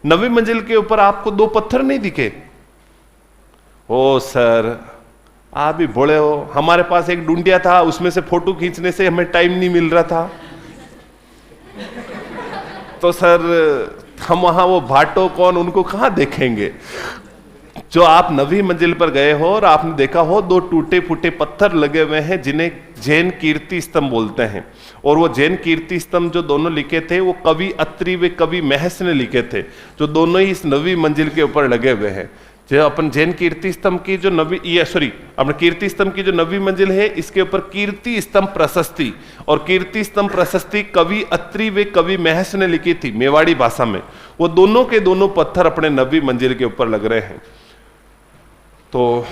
9वीं मंजिल के ऊपर आपको 2 पत्थर नहीं दिखे? ओ सर, आप भी भोले हो। हमारे पास एक डुंडिया था, उसमें से फोटो खींचने से हमें टाइम नहीं मिल रहा था, तो सर हम वहां वो भाटो कौन, उनको कहां देखेंगे? जो आप 9वीं मंजिल पर गए हो और आपने देखा हो 2 टूटे फूटे पत्थर लगे हुए हैं जिन्हें जैन कीर्ति स्तंभ बोलते हैं। और वो जैन कीर्ति स्तंभ जो दोनों लिखे थे वो कवि अत्रि व कवि महस ने लिखे थे, जो दोनों ही इस 9वीं मंजिल के ऊपर लगे हुए हैं। जो अपन जैन कीर्ति स्तंभ की जो अपने कीर्ति स्तंभ की जो 9वीं मंजिल है, इसके ऊपर कीर्ति स्तंभ प्रशस्ति, और कीर्ति स्तंभ प्रशस्ति कवि अत्रि व कवि महस ने लिखी थी मेवाड़ी भाषा में। वो दोनों के दोनों पत्थर अपने 9वीं मंजिल के ऊपर लग रहे हैं। तो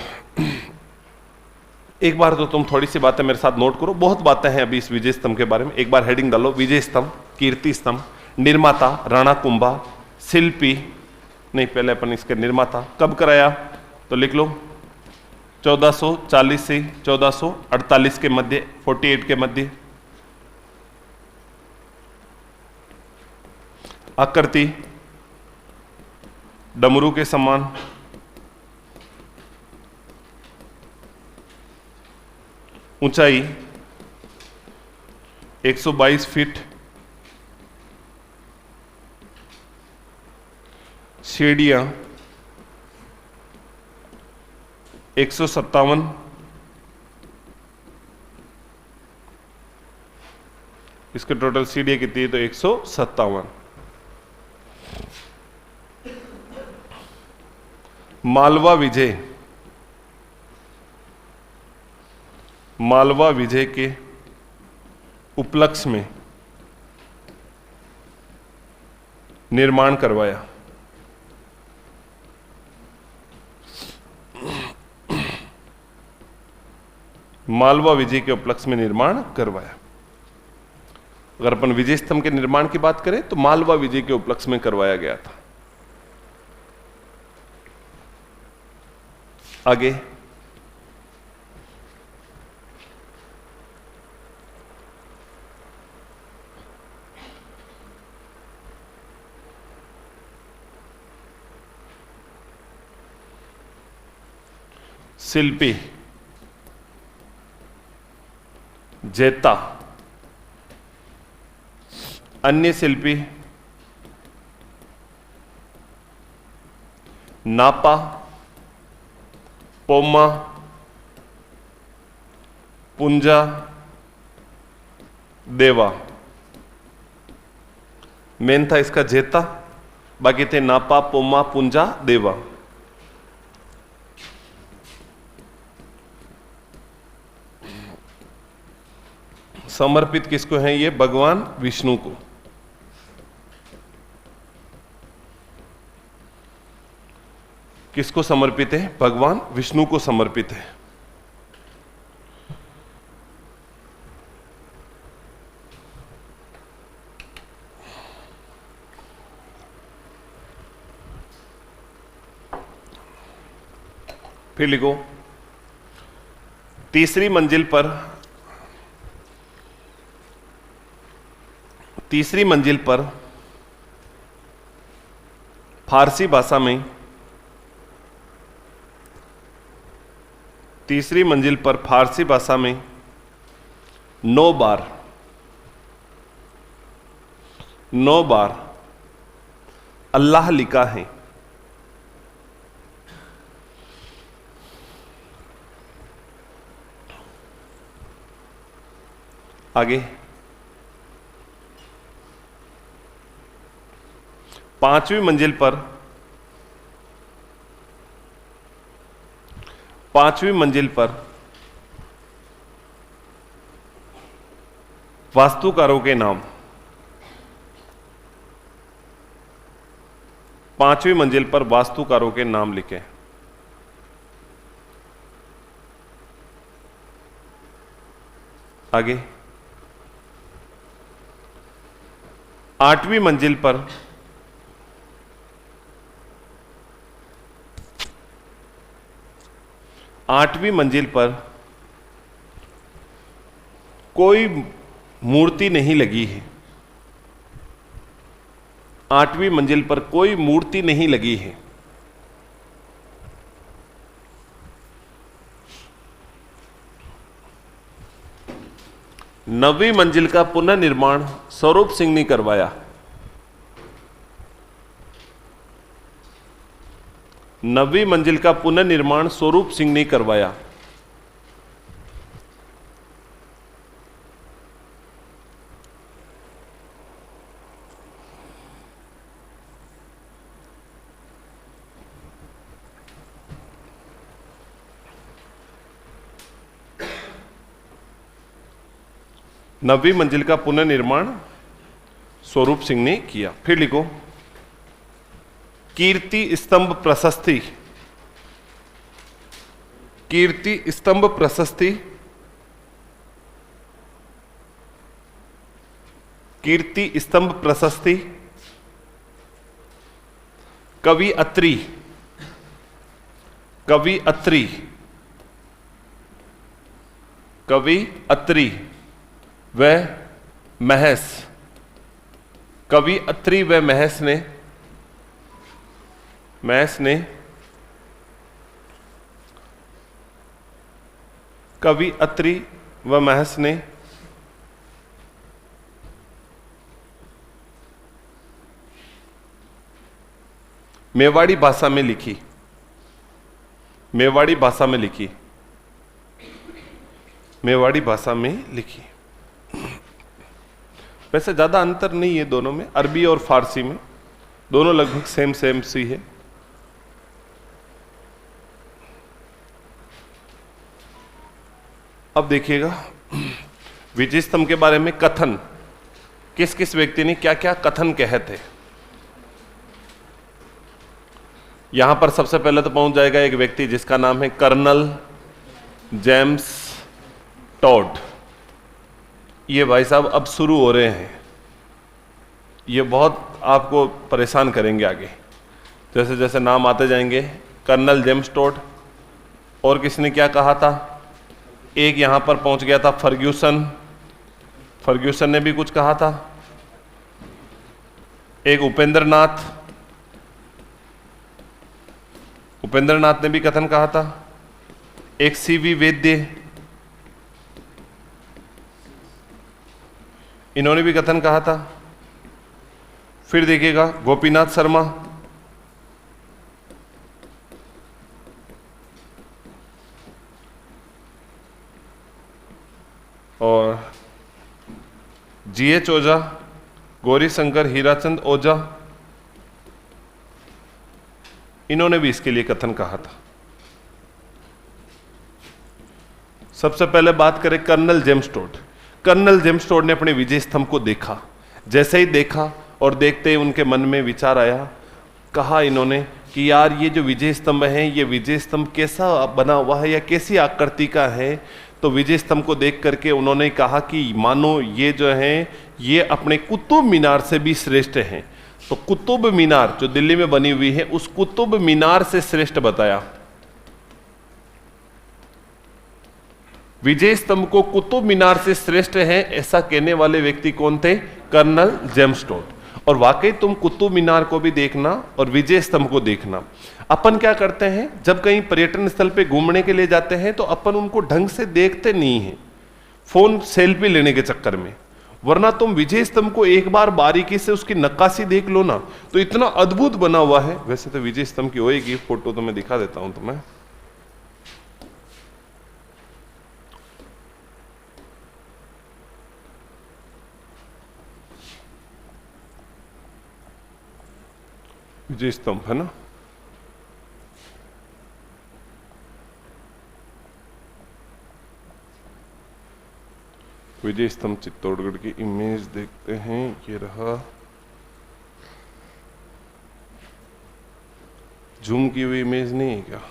एक बार तो तुम थोड़ी सी बातें मेरे साथ नोट करो, बहुत बातें हैं अभी इस विजय स्तंभ के बारे में। एक बार हेडिंग डालो, विजय स्तंभ, कीर्ति स्तंभ, निर्माता राणा कुंभा, शिल्पी नहीं, पहले अपन इसके निर्माता कब कराया तो लिख लो 1440 से 1448 के मध्य, 48 के मध्य। आकृति डमरू के समान, ऊंचाई 122 फीट, सीढ़ियां 157, इसके टोटल सीढ़ियां कितनी है तो 157। मालवा विजय, मालवा विजय के उपलक्ष्य में निर्माण करवाया। मालवा विजय के उपलक्ष्य में निर्माण करवाया। अगर अपन विजय स्तंभ के निर्माण की बात करें तो मालवा विजय के उपलक्ष्य में करवाया गया था। आगे शिल्पी जेता, अन्य शिल्पी नापा, पोमा, पुंजा, देवा। मेन था इसका जेता, बाकी थे नापा, पोमा, पुंजा, देवा। समर्पित किसको है ये? भगवान विष्णु को। किसको समर्पित है? भगवान विष्णु को समर्पित है। फिर लिखो, तीसरी मंजिल पर फारसी भाषा में, तीसरी मंजिल पर फारसी भाषा में 9 बार अल्लाह लिखा है। आगे पांचवी मंजिल पर वास्तुकारों के नाम। 5वीं मंजिल पर वास्तुकारों के नाम लिखें। आगे 8वीं मंजिल पर कोई मूर्ति नहीं लगी है। 8वीं मंजिल पर कोई मूर्ति नहीं लगी है। नवीं मंजिल का पुनर्निर्माण स्वरूप सिंह ने करवाया। 9वीं मंजिल का पुनर्निर्माण स्वरूप सिंह ने करवाया। नवीं मंजिल का पुनर्निर्माण स्वरूप सिंह ने किया। फिर लिखो कीर्ति स्तंभ प्रशस्ति। कीर्ति स्तंभ प्रशस्ति, कीर्ति स्तंभ प्रशस्ति कवि अत्रि, कवि अत्रि, कवि अत्रि व महस, कवि अत्रि व महस ने कवि अत्रि व महस ने मेवाड़ी भाषा में लिखी। मेवाड़ी भाषा में लिखी। मेवाड़ी भाषा में लिखी। वैसे ज्यादा अंतर नहीं है दोनों में, अरबी और फारसी में दोनों लगभग सेम सेम सी है। अब देखिएगा विजय स्तंभ के बारे में कथन, किस किस व्यक्ति ने क्या क्या कथन कहे थे। यहां पर सबसे पहले तो पहुंच जाएगा एक व्यक्ति जिसका नाम है कर्नल जेम्स टॉड। ये भाई साहब अब शुरू हो रहे हैं, ये बहुत आपको परेशान करेंगे आगे, जैसे जैसे नाम आते जाएंगे। कर्नल जेम्स टॉड, और किसने क्या कहा था? एक यहां पर पहुंच गया था फर्ग्यूसन, फर्ग्यूसन ने भी कुछ कहा था। एक उपेंद्र नाथ, उपेंद्र नाथ ने भी कथन कहा था। एक सीवी वैद्य, इन्होंने भी कथन कहा था। फिर देखिएगा गोपीनाथ शर्मा, और जीएच ओझा, गौरी शंकर हीराचंद ओझा, इन्होंने भी इसके लिए कथन कहा था। सबसे पहले बात करें colonel James Tod. Colonel James Tod ने अपने विजय स्तंभ को देखा। जैसे ही देखा और देखते ही उनके मन में विचार आया, कहा इन्होंने कि यार ये जो विजय स्तंभ है, ये विजय स्तंभ कैसा बना हुआ है या कैसी आकृति का है। तो विजय स्तंभ को देख करके उन्होंने कहा कि मानो ये जो है ये अपने कुतुब मीनार से भी श्रेष्ठ हैं। तो कुतुब मीनार जो दिल्ली में बनी हुई है, उस कुतुब मीनार से श्रेष्ठ बताया। विजय स्तंभ को कुतुब मीनार से श्रेष्ठ है, ऐसा कहने वाले व्यक्ति कौन थे? Colonel James Tod. और वाकई तुम कुतुब मीनार को भी देखना और विजय स्तंभ को देखना। अपन क्या करते हैं, जब कहीं पर्यटन स्थल पे घूमने के लिए जाते हैं तो अपन उनको ढंग से देखते नहीं हैं, फोन सेल्फी लेने के चक्कर में। वरना तुम विजय स्तंभ को एक बार बारीकी से उसकी नक्काशी देख लो ना, तो इतना अद्भुत बना हुआ है। वैसे तो विजय स्तंभ की होएगी फोटो, तो मैं दिखा देता हूं तुम्हें। विजय स्तंभ है ना, विजय स्तंभ चित्तौड़गढ़ की इमेज देखते हैं। ये रहा, जूम की हुई इमेज नहीं है क्या?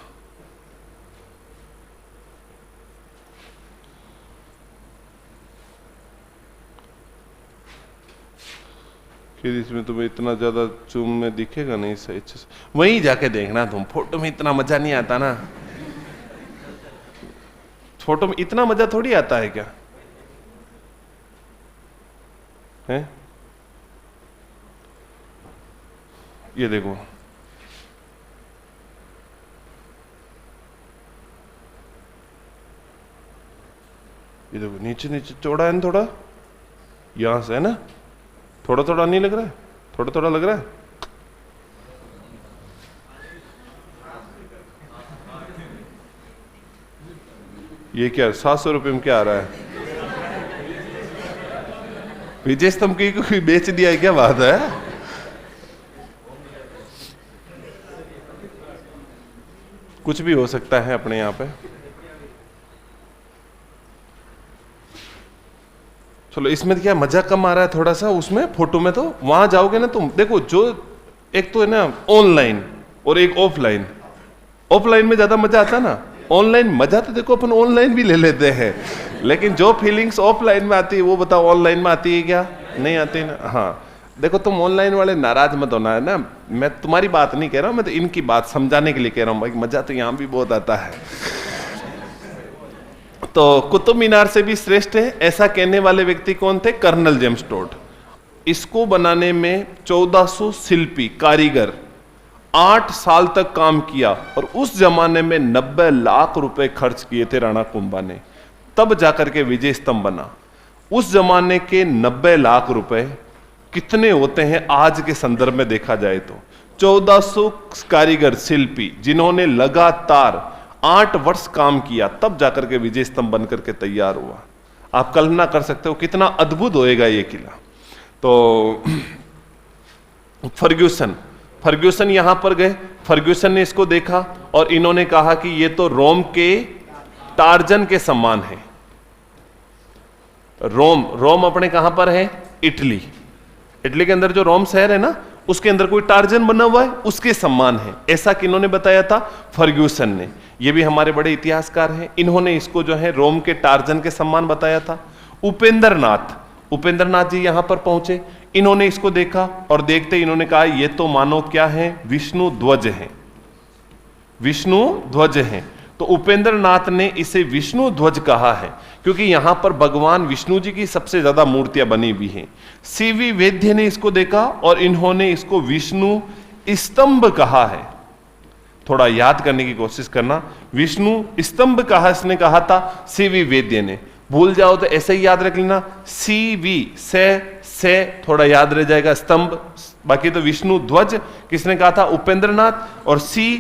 फिर इसमें तुम्हें इतना ज्यादा जूम में दिखेगा नहीं सही अच्छे से, वहीं जाके देखना तुम। फोटो में इतना मजा नहीं आता ना, फोटो में इतना मजा थोड़ी आता है क्या है? ये देखो, ये देखो, नीचे नीचे चौड़ा है ना थोड़ा, यहां से है ना, थोड़ा थोड़ा नहीं लग रहा है? थोड़ा थोड़ा लग रहा है। ये क्या 700 रुपये में क्या आ रहा है? विजय स्तंभ की कोई बेच दिया है क्या? बात है। कुछ भी हो सकता है अपने यहाँ पे। चलो, इसमें क्या मजा कम आ रहा है थोड़ा सा, उसमें फोटो में तो वहां जाओगे ना तुम, देखो जो एक तो है ना ऑनलाइन और एक ऑफलाइन। ऑफलाइन में ज्यादा मजा आता ना, ऑनलाइन मजा तो देखो अपन ऑनलाइन भी ले लेते हैं, लेकिन जो फीलिंग्स ऑफलाइन में आती है वो बताओ ऑनलाइन में आती है क्या? नहीं आती ना। हाँ देखो, तुम ऑनलाइन वाले नाराज मत होना है ना, मैं तुम्हारी बात नहीं कह रहा हूं, मैं तो इनकी बात समझाने के लिए कह रहा हूं भाई, मजा तो यहां भी बहुत आता है। तो कुतुब मीनार से भी श्रेष्ठ है, ऐसा कहने वाले व्यक्ति कौन थे? Colonel James Tod. इसको बनाने में 1400 शिल्पी कारीगर 8 साल तक काम किया, और उस जमाने में 90 लाख रुपए खर्च किए थे राणा कुंभा ने, तब जाकर के विजय स्तंभ बना। उस जमाने के 90 लाख रुपए कितने होते हैं आज के संदर्भ में देखा जाए तो? 1400 कारीगर शिल्पी जिन्होंने लगातार 8 वर्ष काम किया, तब जाकर के विजय स्तंभ बनकर के तैयार हुआ। आप कल्पना कर सकते हो कितना अद्भुत होएगा ये किला। तो फर्ग्यूसन यहां पर गए, फर्ग्यूसन ने इसको देखा और इन्होंने कहा कि ये तो रोम के टार्जन के समान है। रोम अपने कहां पर है? इटली। इटली के अंदर जो रोम शहर है ना, उसके अंदर कोई टार्जन बना हुआ है, उसके समान है, ऐसा किन्होंने बताया था? फर्ग्यूसन ने। ये भी हमारे बड़े इतिहासकार हैं, इन्होंने इसको जो है रोम के टार्जन के समान बताया था। उपेंद्र नाथ जी यहां पर पहुंचे, इन्होंने इसको देखा और देखते इन्होंने कहा ये तो मानो क्या है? विष्णु ध्वज है, विष्णु ध्वज है। तो उपेंद्र नाथ ने इसे विष्णु ध्वज कहा है, क्योंकि यहां पर भगवान विष्णु जी की सबसे ज्यादा मूर्तियां बनी हुई हैं। सीवी वैद्य ने इसको देखा और इन्होंने इसको विष्णु स्तंभ कहा है। थोड़ा याद करने की कोशिश करना, विष्णु स्तंभ कहा इसने कहा था सीवी वैद्य ने। भूल जाओ तो ऐसे ही याद रख लेना, सीवी से थोड़ा याद रह जाएगा, स्तंभ। बाकी तो विष्णु ध्वज किसने कहा था? उपेंद्र नाथ। और सी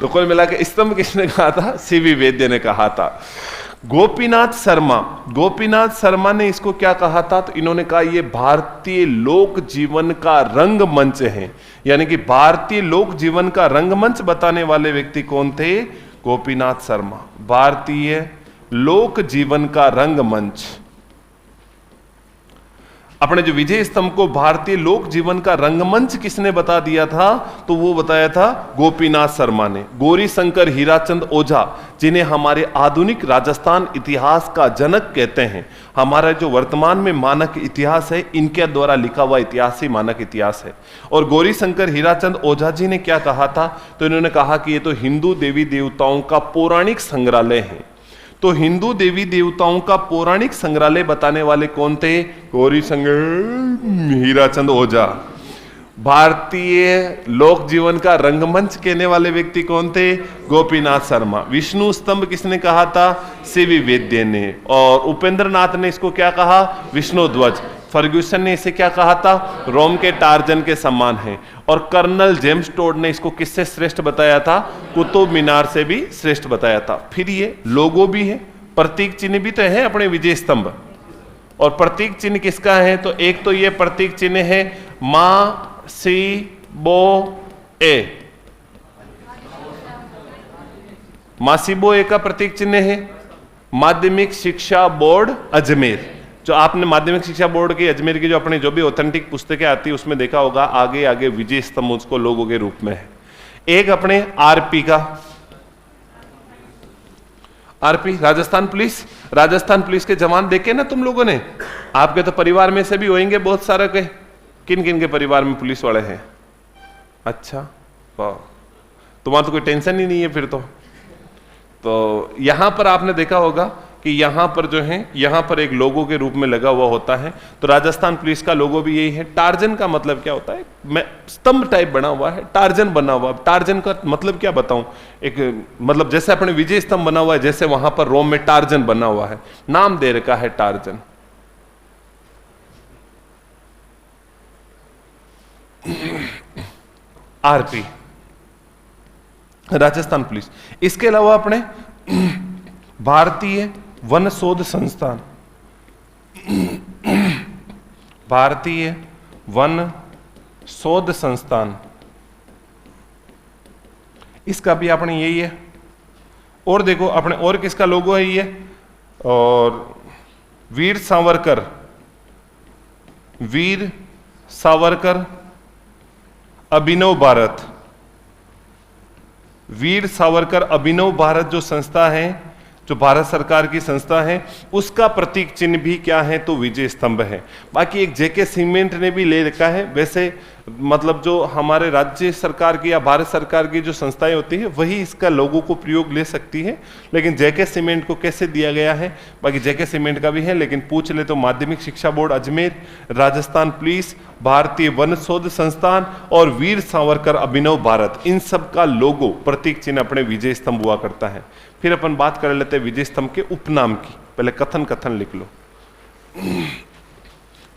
तो कुल मिला के स्तंभ किसने कहा था? सीवी वैद्य ने कहा था। गोपीनाथ शर्मा ने इसको क्या कहा था? तो इन्होंने कहा ये भारतीय लोक जीवन का रंगमंच है। यानी कि भारतीय लोक जीवन का रंगमंच बताने वाले व्यक्ति कौन थे? गोपीनाथ शर्मा। भारतीय लोक जीवन का रंगमंच, अपने जो विजय स्तंभ को भारतीय लोक जीवन का रंगमंच किसने बता दिया था? तो वो बताया था गोपीनाथ शर्मा ने। गौरी शंकर हीराचंद ओझा, जिन्हें हमारे आधुनिक राजस्थान इतिहास का जनक कहते हैं, हमारा जो वर्तमान में मानक इतिहास है, इनके द्वारा लिखा हुआ इतिहास ही मानक इतिहास है। और गौरी शंकर हीराचंद ओझा जी ने क्या कहा था? तो इन्होंने कहा कि ये तो हिंदू देवी देवताओं का पौराणिक संग्रहालय है। तो हिंदू देवी देवताओं का पौराणिक संग्रहालय बताने वाले कौन थे? गौरी शंकर हीराचंद ओझा। भारतीय लोक जीवन का रंगमंच कहने वाले व्यक्ति कौन थे? गोपीनाथ शर्मा। विष्णु स्तंभ किसने कहा था? सीवी वैद्य ने। और उपेंद्र नाथ ने इसको क्या कहा? विष्णु ध्वज। फर्ग्यूसन ने इसे क्या कहा था? रोम के टार्जन के समान है। और कर्नल जेम्स टोड ने इसको किससे श्रेष्ठ बताया था? कुतुब मीनार से भी श्रेष्ठ बताया था। फिर ये लोगो भी है, प्रतीक चिन्ह भी तो है अपने विजय स्तंभ। और प्रतीक चिन्ह किसका है? तो एक तो ये प्रतीक चिन्ह है मा सी बो ए, मासीबो ए का प्रतीक चिन्ह है। माध्यमिक शिक्षा बोर्ड अजमेर। जो आपने माध्यमिक शिक्षा बोर्ड की अजमेर की जो अपनी जो भी ऑथेंटिक पुस्तकें आती है उसमें देखा होगा, आगे आगे विजय स्तंभ उसको लोगों के रूप में है। एक अपने आरपी का, RP Rajasthan police, Rajasthan police के जवान देखे ना तुम लोगों ने? आपके तो परिवार में से भी होंगे बहुत सारे के। किन किन के परिवार में पुलिस वाले हैं? अच्छा, वाह, तुम्हारा तो कोई टेंशन ही नहीं है फिर तो यहां पर आपने देखा होगा कि यहां पर जो है, यहां पर एक लोगो के रूप में लगा हुआ होता है। तो राजस्थान पुलिस का लोगो भी यही है। टार्जन का मतलब क्या होता है? मैं स्तंभ टाइप बना हुआ है, टार्जन बना हुआ। टार्जन का मतलब क्या बताऊं? एक मतलब जैसे अपने विजय स्तंभ बना हुआ है, जैसे वहां पर रोम में टार्जन बना हुआ है, नाम दे रखा है टार्जन। RP Rajasthan police. इसके अलावा अपने भारतीय वन शोध संस्थान, भारतीय वन शोध संस्थान, इसका भी अपने यही है। और देखो अपने और किसका लोगो है ये? और वीर सावरकर, वीर सावरकर अभिनव भारत, वीर सावरकर अभिनव भारत जो संस्था है, जो भारत सरकार की संस्था है, उसका प्रतीक चिन्ह भी क्या है? तो विजय स्तंभ है। बाकी एक जेके सीमेंट ने भी ले रखा है। वैसे मतलब जो हमारे राज्य सरकार की या भारत सरकार की जो संस्थाएं होती है वही इसका लोगो को प्रयोग ले सकती है, लेकिन जेके सीमेंट को कैसे दिया गया है? बाकी जेके सीमेंट का भी है, लेकिन पूछ ले तो माध्यमिक शिक्षा बोर्ड अजमेर, राजस्थान पुलिस, भारतीय वन शोध संस्थान और वीर सावरकर अभिनव भारत, इन सब का लोगो प्रतीक चिन्ह अपने विजय स्तंभ हुआ करता है। फिर अपन बात कर लेते हैं विजय स्तंभ के उपनाम की। पहले कथन कथन लिख लो।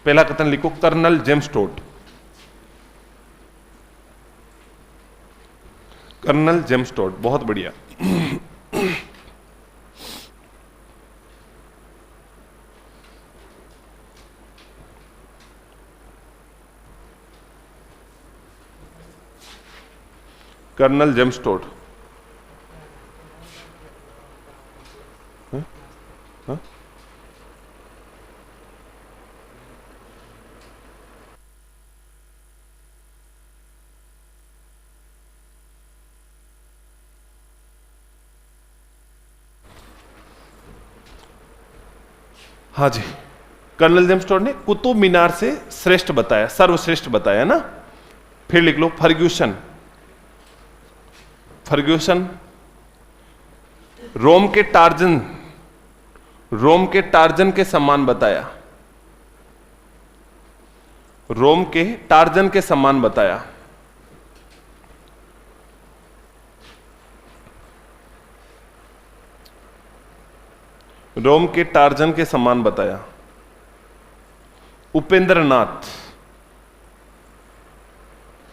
पहला कथन लिखो, colonel James Tod. Colonel James Tod, बहुत बढ़िया। Colonel James Tod. हाँ जी, कर्नल जेम्स टोड ने कुतुब मीनार से श्रेष्ठ बताया, सर्वश्रेष्ठ बताया ना। फिर लिख लो फर्ग्यूसन। फर्ग्यूसन रोम के टार्जन, रोम के टार्जन के समान बताया, रोम के टार्जन के समान बताया। रोम के टार्जन के समान बताया। उपेंद्र नाथ,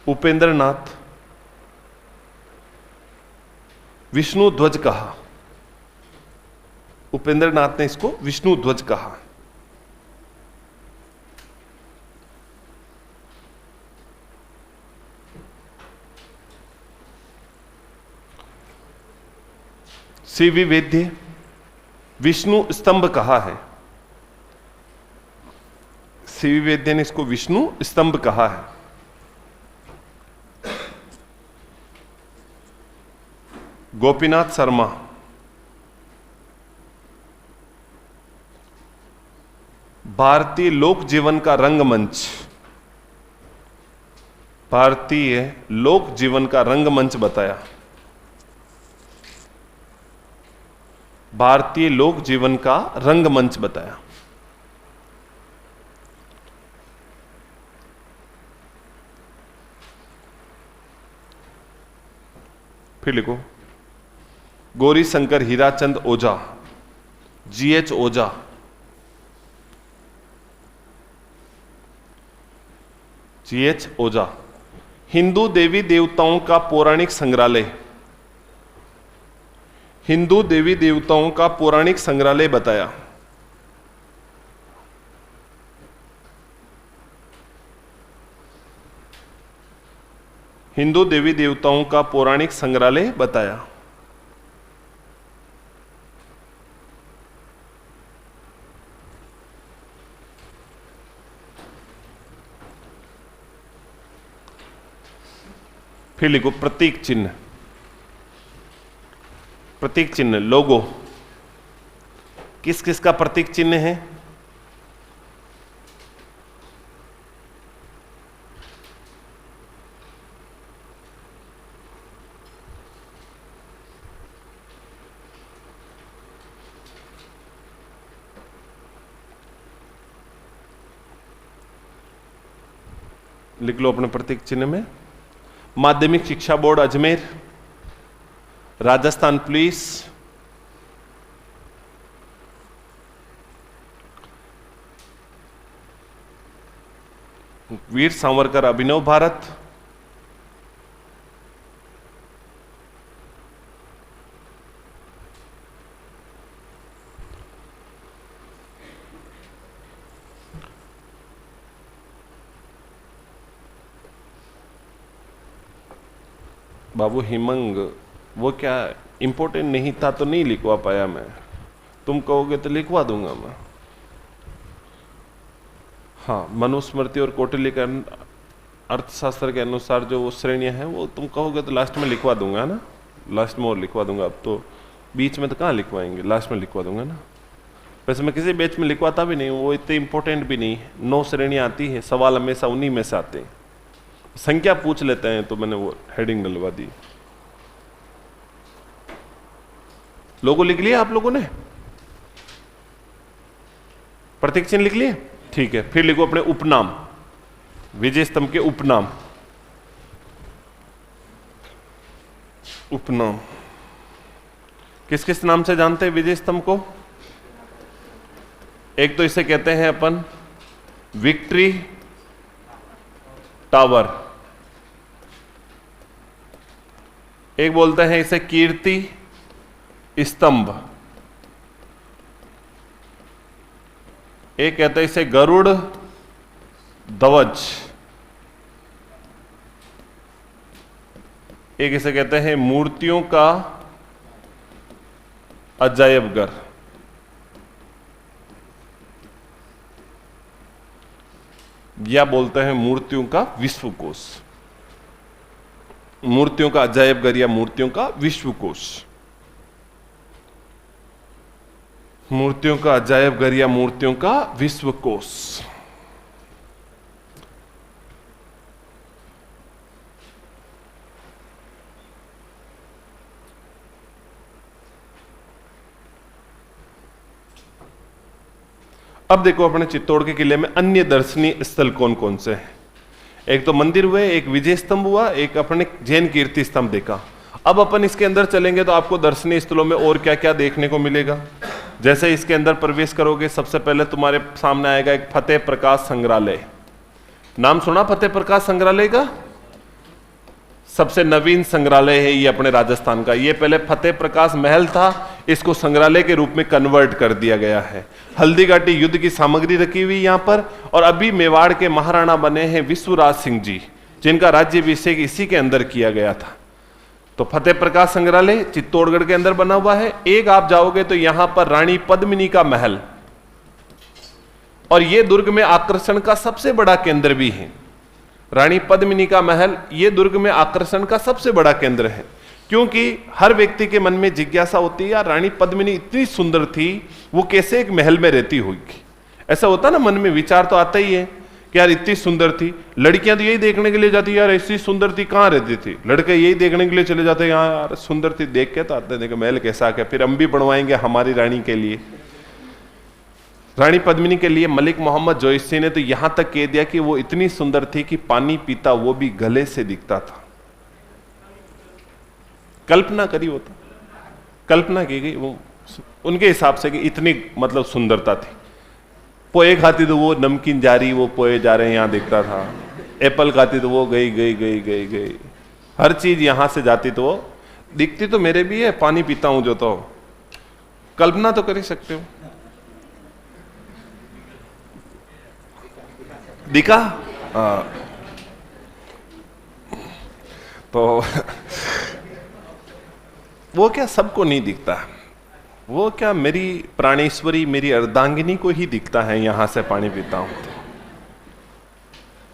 उपेंद्र नाथ विष्णु ध्वज कहा, उपेंद्र नाथ ने इसको विष्णु ध्वज कहा। सीवी वैद्य विष्णु स्तंभ कहा है, सीवी वैद्य ने इसको विष्णु स्तंभ कहा है। गोपीनाथ शर्मा भारतीय लोक जीवन का रंगमंच, भारतीय लोक जीवन का रंगमंच बताया, भारतीय लोक जीवन का रंगमंच बताया। फिर लिखो गौरी शंकर हीराचंद ओझा, जीएच ओझा, जीएच ओझा हिंदू देवी देवताओं का पौराणिक संग्रहालय, हिंदू देवी देवताओं का पौराणिक संग्रहालय बताया। हिंदू देवी देवताओं का पौराणिक संग्रहालय बताया। फिर लिखो प्रतीक चिन्ह। प्रतीक चिन्ह लोगो, किस किस का प्रतीक चिन्ह है? लिख लो अपने प्रतीक चिन्ह में। माध्यमिक शिक्षा बोर्ड अजमेर, राजस्थान पुलिस, वीर सावरकर अभिनव भारत, बाबू हिमंग, वो क्या इंपॉर्टेंट नहीं था तो नहीं लिखवा पाया मैं, तुम कहोगे तो लिखवा दूंगा मैं। हाँ, मनुस्मृति और कौटिल्य के अर्थशास्त्र के अनुसार जो वो श्रेणियां हैं वो तुम कहोगे तो लास्ट में लिखवा दूंगा ना, लास्ट में और लिखवा दूंगा। अब तो बीच में तो कहाँ लिखवाएंगे, लास्ट में लिखवा दूंगा ना। वैसे मैं किसी बैच में लिखवाता भी नहीं, वो इतने इंपॉर्टेंट भी नहीं है। 9 श्रेणियां आती है, सवाल हमेशा उन्हीं में से आते हैं। संख्या पूछ लेते हैं तो मैंने वो हेडिंग डलवा दी। लोगो लिख लिया आप लोगों ने? प्रतीक चिन्ह लिख लिए? ठीक है, फिर लिखो अपने उपनाम, विजय स्तंभ के उपनाम। उपनाम किस किस नाम से जानते हैं विजय स्तंभ को? एक तो इसे कहते हैं अपन विक्ट्री टावर, एक बोलते हैं इसे कीर्ति स्तंभ, एक कहते हैं इसे गरुड़ ध्वज, एक इसे कहते हैं मूर्तियों का अजायबघर। या बोलते हैं मूर्तियों का विश्वकोश, मूर्तियों का अजायबघर या मूर्तियों का विश्वकोश, मूर्तियों का अजायबघर या मूर्तियों का विश्वकोश। अब देखो अपने चित्तौड़ के किले में अन्य दर्शनीय स्थल कौन कौन से हैं। एक तो मंदिर हुए, एक विजय स्तंभ हुआ, एक अपने जैन कीर्ति स्तंभ देखा। अब अपन इसके अंदर चलेंगे तो आपको दर्शनीय स्थलों में और क्या क्या देखने को मिलेगा। जैसे इसके अंदर प्रवेश करोगे सबसे पहले तुम्हारे सामने आएगा एक फतेह प्रकाश संग्रहालय। नाम सुना फतेह प्रकाश संग्रहालय का? सबसे नवीन संग्रहालय है ये अपने राजस्थान का। ये पहले फतेह प्रकाश महल था, इसको संग्रहालय के रूप में कन्वर्ट कर दिया गया है। हल्दी घाटी युद्ध की सामग्री रखी हुई यहां पर। और अभी मेवाड़ के महाराणा बने हैं विश्वराज सिंह जी, जिनका राज्याभिषेक इसी के अंदर किया गया था। तो फतेह प्रकाश संग्रहालय चित्तौड़गढ़ के अंदर बना हुआ है। एक आप जाओगे तो यहां पर रानी पद्मिनी का महल, और यह दुर्ग में आकर्षण का सबसे बड़ा केंद्र भी है। रानी पद्मिनी का महल ये दुर्ग में आकर्षण का सबसे बड़ा केंद्र है, क्योंकि हर व्यक्ति के मन में जिज्ञासा होती है यार रानी पद्मिनी इतनी सुंदर थी, वो कैसे एक महल में रहती होगी। ऐसा होता ना, मन में विचार तो आता ही है कि यार इतनी सुंदर थी। लड़कियां तो यही देखने के लिए जाती यार ऐसी सुंदर थी कहां रहती थी। लड़के यही देखने के लिए चले जाते यार सुंदर थी, देख के तो आते देखो महल कैसा क्या, फिर हम भी बनवाएंगे हमारी रानी के लिए। रानी पद्मिनी के लिए मलिक मोहम्मद जोशी ने तो यहां तक कह दिया कि वो इतनी सुंदर थी कि पानी पीता वो भी गले से दिखता था। कल्पना करी होता, कल्पना की गई वो उनके हिसाब से कि इतनी मतलब सुंदरता थी। पोए खाती तो वो नमकीन जा रही, वो पोए जा रहे हैं यहां दिखता था। एप्पल खाती तो वो गई गई गई गई गई, हर चीज यहां से जाती तो वो दिखती तो मेरे भी है, पानी पीता हूं जो। तो कल्पना तो कर ही सकते हो। दिखा? तो वो क्या सबको नहीं दिखता, वो क्या मेरी प्राणेश्वरी मेरी अर्धांगिनी को ही दिखता है यहां से पानी पीता हूं तो।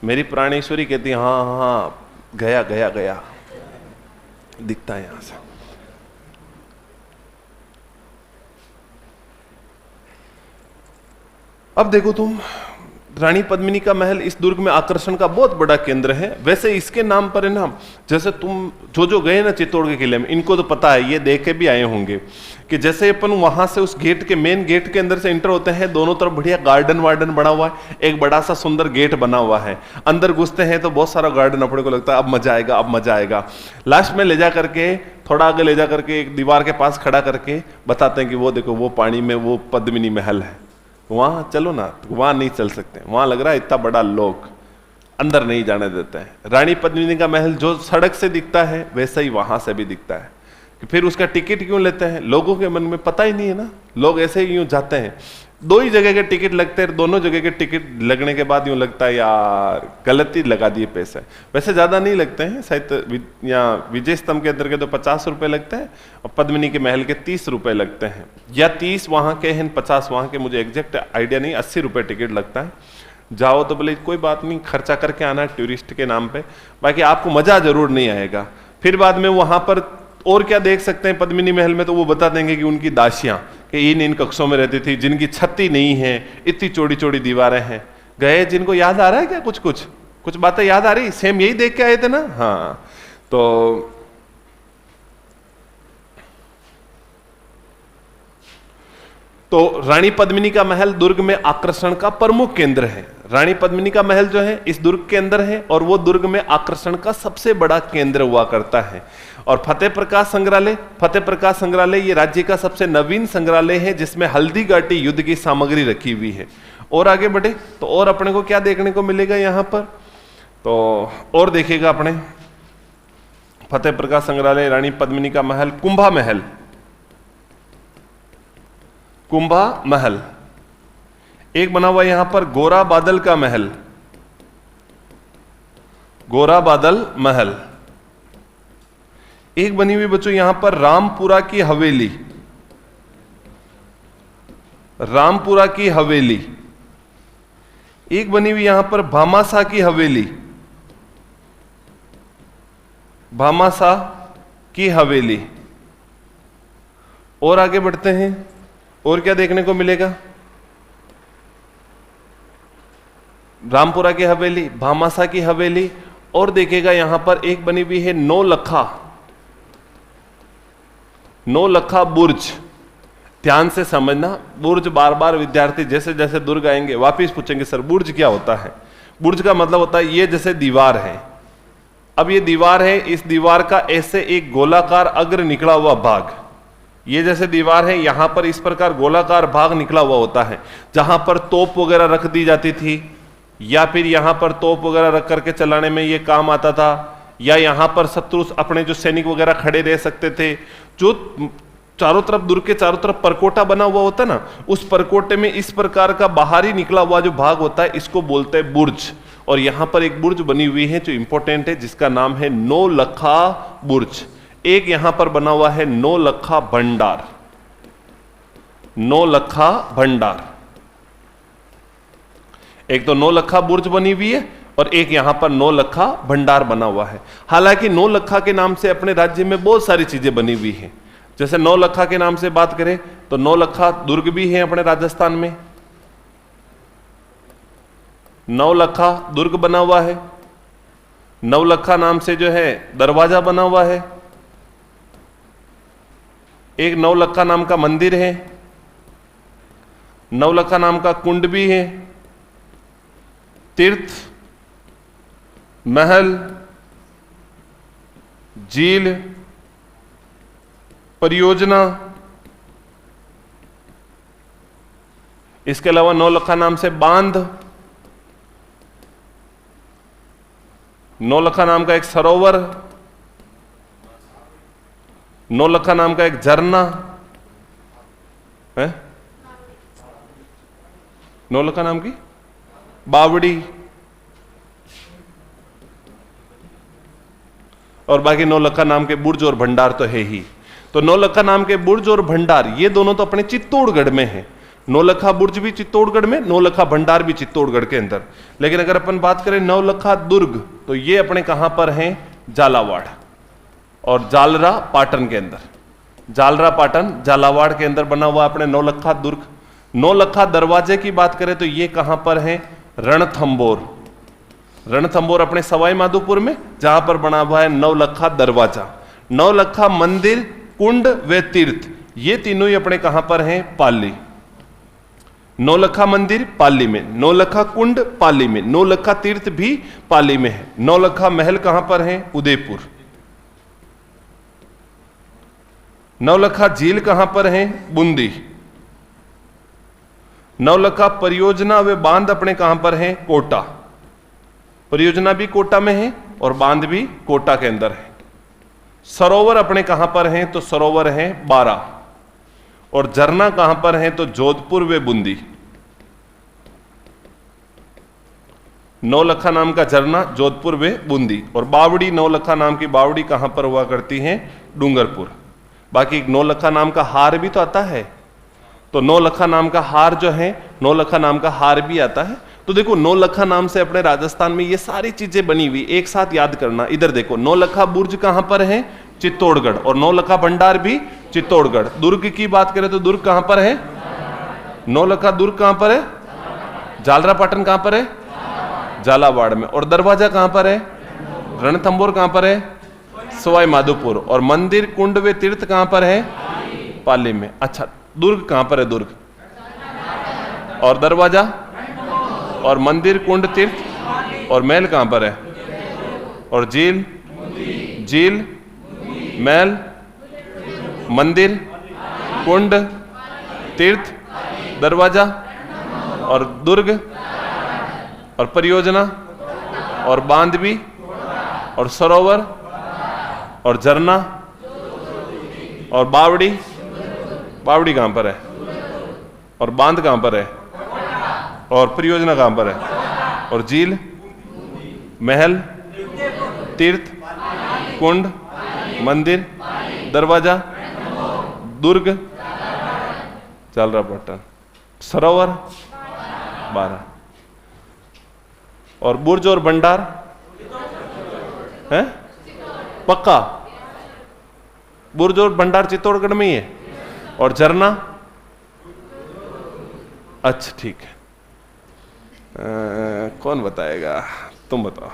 मेरी प्राणेश्वरी कहती हाँ हाँ गया गया गया, दिखता है यहां से। अब देखो तुम, रानी पद्मिनी का महल इस दुर्ग में आकर्षण का बहुत बड़ा केंद्र है। वैसे इसके नाम पर है ना, जैसे तुम जो गए ना चित्तौड़ के किले में, इनको तो पता है, ये देख के भी आए होंगे कि जैसे अपन वहां से उस गेट के मेन गेट के अंदर से एंटर होते हैं, दोनों तरफ बढ़िया गार्डन वार्डन बना हुआ है, एक बड़ा सा सुंदर गेट बना हुआ है, अंदर घुसते हैं तो बहुत सारा गार्डन अपने को लगता है अब मजा आएगा, अब मजा आएगा। लास्ट में ले जा करके, थोड़ा आगे ले जा करके एक दीवार के पास खड़ा करके बताते हैं कि वो देखो वो पानी में वो पद्मिनी महल है, वहां चलो ना, वहां नहीं चल सकते, वहां लग रहा है इतना बड़ा लोग, अंदर नहीं जाने देते हैं। रानी पद्मिनी का महल जो सड़क से दिखता है वैसा ही वहां से भी दिखता है। कि फिर उसका टिकट क्यों लेते हैं, लोगों के मन में पता ही नहीं है ना, लोग ऐसे ही यूं जाते हैं। दो ही जगह के टिकट लगते हैं, दोनों जगह के टिकट लगने के बाद यूं लगता है यार गलती लगा दिए पैसे। वैसे ज्यादा नहीं लगते हैं, शायद यहाँ विजय स्तंभ के अंदर के तो 50 रुपए लगते हैं और पद्मिनी के महल के 30 रुपए लगते हैं, या 30 वहां के हैं 50 वहां के, मुझे एग्जैक्ट आइडिया नहीं। 80 रुपए टिकट लगता है। जाओ तो बोले कोई बात नहीं, खर्चा करके आना है टूरिस्ट के नाम पे, बाकी आपको मजा जरूर नहीं आएगा। फिर बाद में वहां पर और क्या देख सकते हैं पद्मिनी महल में, तो वो बता देंगे कि उनकी दासियां कि इन कक्षों में रहती थी, जिनकी छत्ती नहीं है, इतनी चौड़ी चौड़ी दीवारें हैं। गए, जिनको याद आ रहा है क्या, कुछ बातें याद आ रही, सेम यही देख के आए थे ना। हाँ, तो रानी पद्मिनी का महल दुर्ग में आकर्षण का प्रमुख केंद्र है। रानी पद्मिनी का महल जो है इस दुर्ग के अंदर है और वो दुर्ग में आकर्षण का सबसे बड़ा केंद्र हुआ करता है। और फतेह प्रकाश संग्रहालय ये राज्य का सबसे नवीन संग्रहालय है, जिसमें हल्दी घाटी युद्ध की सामग्री रखी हुई है। और आगे बढ़े तो और अपने को क्या देखने को मिलेगा यहां पर, तो और देखिएगा अपने फतेह प्रकाश संग्रहालय, रानी पद्मिनी का महल, कुंभा महल एक बना हुआ यहां पर, गोरा बादल का महल, गोरा बादल महल एक बनी हुई बच्चों यहां पर, रामपुरा की हवेली, रामपुरा की हवेली एक बनी हुई यहां पर, भामाशाह की हवेली, भामाशाह की हवेली। और आगे बढ़ते हैं, और क्या देखने को मिलेगा, रामपुरा की हवेली, भामाशाह की हवेली, और देखेगा यहां पर एक बनी हुई है नौलखा बुर्ज। ध्यान से समझना, बुर्ज बार बार विद्यार्थी जैसे जैसे दुर्ग आएंगे वापिस पूछेंगे सर बुर्ज क्या होता है। बुर्ज का मतलब होता है ये जैसे दीवार है, अब ये दीवार है, इस दीवार का ऐसे एक गोलाकार अग्र निकला हुआ भाग, ये जैसे दीवार है, यहां पर इस प्रकार गोलाकार भाग निकला हुआ होता है, जहां पर तोप वगैरह रख दी जाती थी, या फिर यहां पर तोप वगैरह रख करके चलाने में ये काम आता था, या यहां पर शत्रु अपने जो सैनिक वगैरह खड़े रह सकते थे। जो चारों तरफ, दुर्ग के चारों तरफ परकोटा बना हुआ होता है ना, उस परकोटे में इस प्रकार का बाहरी निकला हुआ जो भाग होता है, इसको बोलते हैं बुर्ज। और यहां पर एक बुर्ज बनी हुई है जो इंपॉर्टेंट है, जिसका नाम है नौलखा बुर्ज। एक यहां पर बना हुआ है नौलखा भंडार, नौलखा भंडार। एक तो नौलखा बुर्ज बनी हुई है और एक यहां पर नौलखा भंडार बना हुआ है। हालांकि नौलखा के नाम से अपने राज्य में बहुत सारी चीजें बनी हुई हैं। जैसे नौलखा के नाम से बात करें तो नौलखा दुर्ग भी है अपने राजस्थान में, नौलखा दुर्ग बना हुआ है, नौलखा नाम से जो है दरवाजा बना हुआ है, एक नौलखा नाम का मंदिर है, नौलखा नाम का कुंड भी है, तीर्थ, महल, झील, परियोजना। इसके अलावा नौलखा नाम से बांध, नौलखा नाम का एक सरोवर, नौलखा नाम का एक झरना है, नौलखा नाम की बावड़ी, और बाकी नौलखा नाम के बुर्ज और भंडार तो है ही। तो नौलखा नाम के बुर्ज और भंडार ये दोनों तो अपने चित्तौड़गढ़ में है। नौलखा बुर्ज भी चित्तौड़गढ़ में, नौलखा भंडार भी चित्तौड़गढ़ के अंदर। लेकिन अगर अपन बात करें नौलखा दुर्ग, तो ये अपने कहां पर हैं, झालावाड़। और जालरा पाटन के अंदर, जालरा पाटन झालावाड़ के अंदर बना हुआ अपने नौलखा दुर्ग। नौलखा दरवाजे की बात करें तो ये कहां पर है? रणथंबोर। रणथंबोर अपने सवाई माधोपुर में, जहां पर बना हुआ है नौलखा दरवाजा। नौलखा मंदिर, कुंड व तीर्थ, ये तीनों ही अपने कहां पर हैं? पाली। नौलखा मंदिर पाली में, नौलखा कुंड पाली में, नौलखा तीर्थ भी पाली में है। नौलखा महल कहां पर है? उदयपुर। नौलखा झील कहां पर है? बूंदी। नौलखा परियोजना व बांध अपने कहां पर है? कोटा। परियोजना भी कोटा में है और बांध भी कोटा के अंदर है। सरोवर अपने कहां पर हैं? तो सरोवर है 12। और झरना कहां पर है? तो जोधपुर व बूंदी। नौलखा नाम का झरना जोधपुर व बूंदी। और बावड़ी, नौलखा नाम की बावड़ी कहां पर हुआ करती है? डूंगरपुर। बाकी नौलखा नाम का हार भी तो आता है, तो नौलखा नाम का हार जो है, नौलखा नाम का हार भी आता है। तो देखो नौलखा नाम से अपने राजस्थान में ये सारी चीजें बनी हुई, एक साथ याद करना। इधर देखो, नौलखा बुर्ज कहां पर है? चित्तौड़गढ़। और नौलखा भंडार भी चित्तौड़गढ़। दुर्ग की बात करें तो दुर्ग कहां पर है? नौलखा दुर्ग कहां पर है? जालरा पाटन कहां पर है? झालावाड़ में। और दरवाजा कहां पर है? रणथंबोर कहां पर है? सवाई माधोपुर। और मंदिर, कुंड व तीर्थ कहां पर है? पाली में। अच्छा, दुर्ग कहां पर है? दुर्ग। और दरवाजा और मंदिर, कुंड, तीर्थ और महल कहां पर है? और झील, झील, महल, मंदिर, कुंड, तीर्थ, दरवाजा और दुर्ग और परियोजना और बांध भी और सरोवर और झरना और बावड़ी। बावड़ी कहां पर है? और बांध कहां पर है? और परियोजना कहां पर है? और झील, महल, तीर्थ, कुंड, मंदिर, दरवाजा, दुर्ग, जालरा पाटन, सरोवर 12। और बुर्ज और भंडार है पक्का? बुर्ज और भंडार चित्तौड़गढ़ में ही है। और झरना, अच्छा ठीक है। कौन बताएगा? तुम बताओ।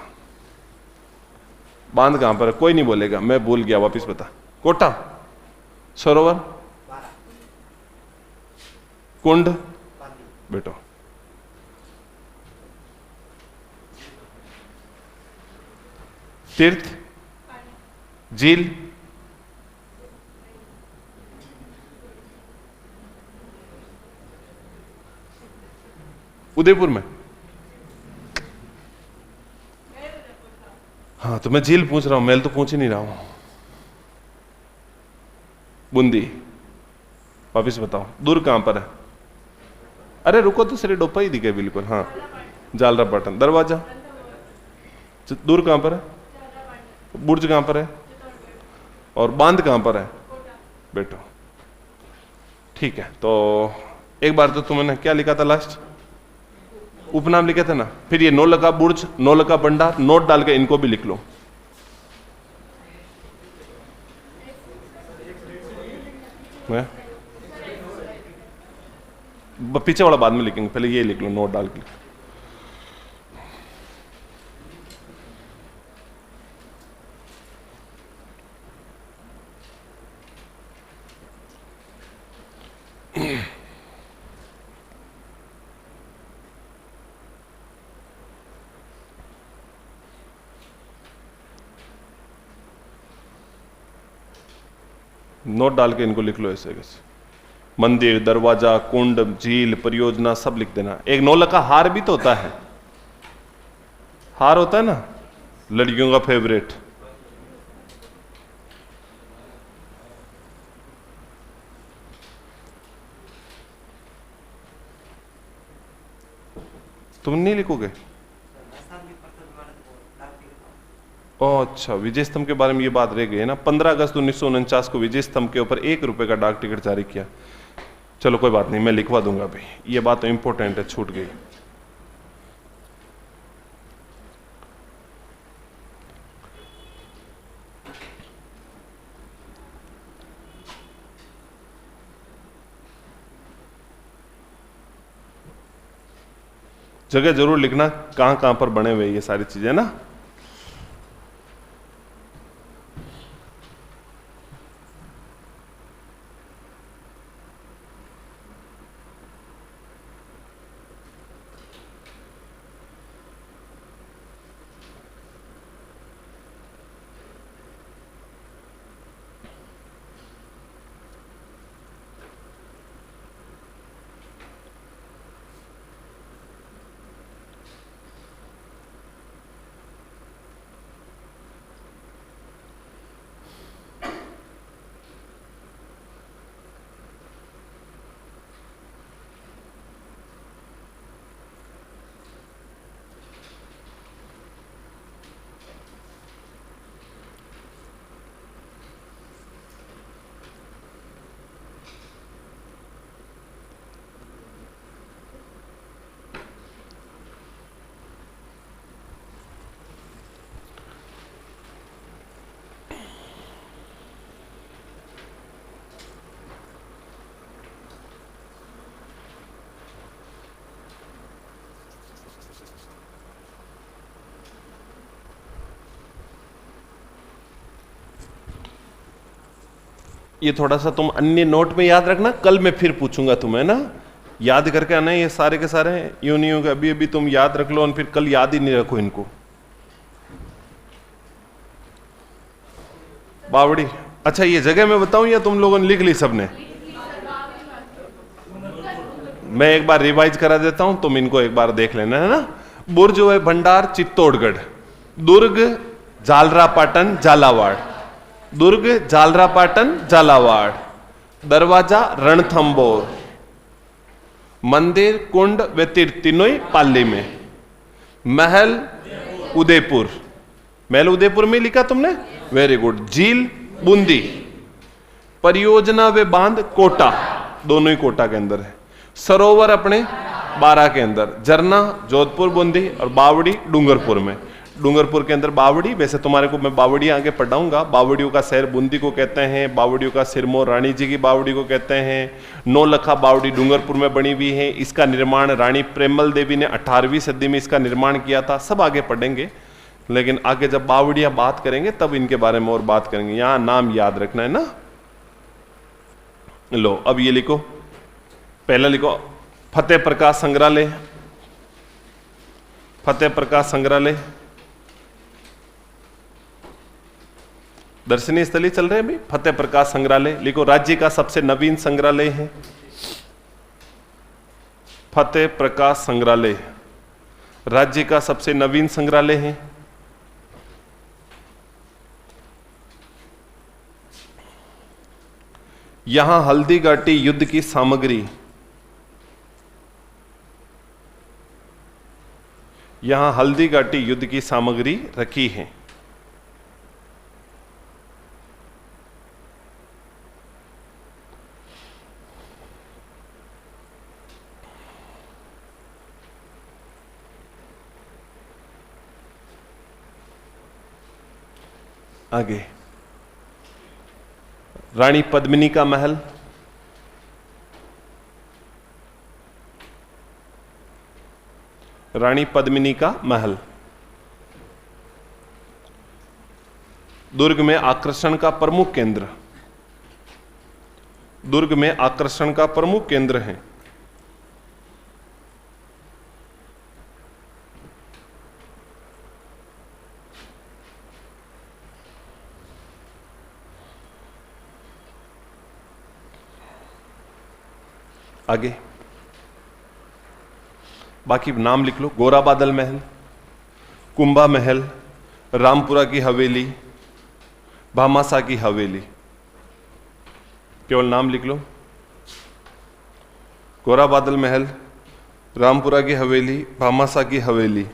बांध कहां पर है? कोई नहीं बोलेगा, मैं भूल गया, वापिस बता। कोटा। सरोवर, कुंड, बेटो तीर्थ, झील, उदयपुर में। हाँ तो मैं झील पूछ रहा हूं, महल तो पूछ ही नहीं रहा हूं। बूंदी, वापिस बताओ। दुर्ग कहां पर है? अरे रुको तो, सिरे डोपा ही दिखे बिल्कुल। हाँ, जालरा पाटन। दरवाजा, दुर्ग कहां पर है? बुर्ज कहां पर है? और बांध कहां पर है? बेटो ठीक है। तो एक बार तो तुमने क्या लिखा था लास्ट? उपनाम लिखे थे ना। फिर ये नौलखा बुर्ज, नौलखा भंडार, नोट डाल के इनको भी लिख लो। पीछे वाला बाद में लिखेंगे, पहले ये लिख लो, नोट डाल के। नोट डाल के इनको लिख लो ऐसे कैसे। मंदिर, दरवाजा, कुंड, झील, परियोजना सब लिख देना। एक नौलखा हार भी तो होता है, हार होता है ना लड़कियों का फेवरेट। तुम नहीं लिखोगे? ओह अच्छा, विजय स्तंभ के बारे में ये बात रह गई है ना। 15 अगस्त 1949 को विजय स्तंभ के ऊपर 1 रुपए का डाक टिकट जारी किया। चलो कोई बात नहीं, मैं लिखवा दूंगा भाई, ये बात तो इंपॉर्टेंट है, छूट गई। जगह जरूर लिखना कहां कहां पर बने हुए ये सारी चीजें ना। ये थोड़ा सा तुम अन्य नोट में याद रखना, कल मैं फिर पूछूंगा तुम्हें ना, याद करके आना। ये सारे के सारे यूं नहीं होगा, अभी अभी तुम याद रख लो और फिर कल याद ही नहीं रखो इनको। बावड़ी, अच्छा ये जगह मैं बताऊं या तुम लोगों ने लिख ली सबने? मैं एक बार रिवाइज करा देता हूं, तुम इनको एक बार देख लेना है ना। बुर्ज व भंडार चित्तौड़गढ़, दुर्ग झालरापाटन झालावाड़, दुर्ग झालरापाटन झालावाड़, दरवाजा रणथंबोर, मंदिर कुंड व तीर्थ तीनों ही पाली में, महल उदयपुर, महल उदयपुर में लिखा तुमने, वेरी गुड। झील बूंदी, परियोजना व बांध कोटा, दोनों ही कोटा के अंदर है, सरोवर अपने 12 के अंदर, झरना जोधपुर बूंदी और बावड़ी डूंगरपुर में। डूंगरपुर के अंदर बावड़ी, वैसे तुम्हारे को मैं बावड़ी आगे पढ़ाऊंगा। बावड़ियों का शहर बूंदी को कहते हैं, बावड़ियों का सिरमौर रानी जी की बावड़ी को कहते हैं। नौलखा बावड़ी डूंगरपुर में बनी हुई है। इसका निर्माण रानी प्रेमल देवी ने 18वीं सदी में इसका निर्माण किया था। सब आगे पढ़ेंगे, लेकिन आगे जब बावड़ियां बात करेंगे तब इनके बारे में और बात करेंगे। यहां नाम याद रखना है ना। लो अब ये लिखो, पहला लिखो फतेह प्रकाश संग्रहालय, फतेह प्रकाश संग्रहालय दर्शनीय स्थली चल रहे हैं अभी। फतेह प्रकाश संग्रहालय लिखो, राज्य का सबसे नवीन संग्रहालय है। फतेह प्रकाश संग्रहालय राज्य का सबसे नवीन संग्रहालय है। यहां हल्दी घाटी युद्ध की सामग्री, यहां हल्दी घाटी युद्ध की सामग्री रखी है। आगे रानी पद्मिनी का महल, रानी पद्मिनी का महल दुर्ग में आकर्षण का प्रमुख केंद्र, दुर्ग में आकर्षण का प्रमुख केंद्र है। आगे बाकी नाम लिख लो, गोरा बादल महल, कुंभा महल, रामपुरा की हवेली, भामासा की हवेली, केवल नाम लिख लो। गोरा बादल महल, रामपुरा की हवेली, भामासा की हवेली।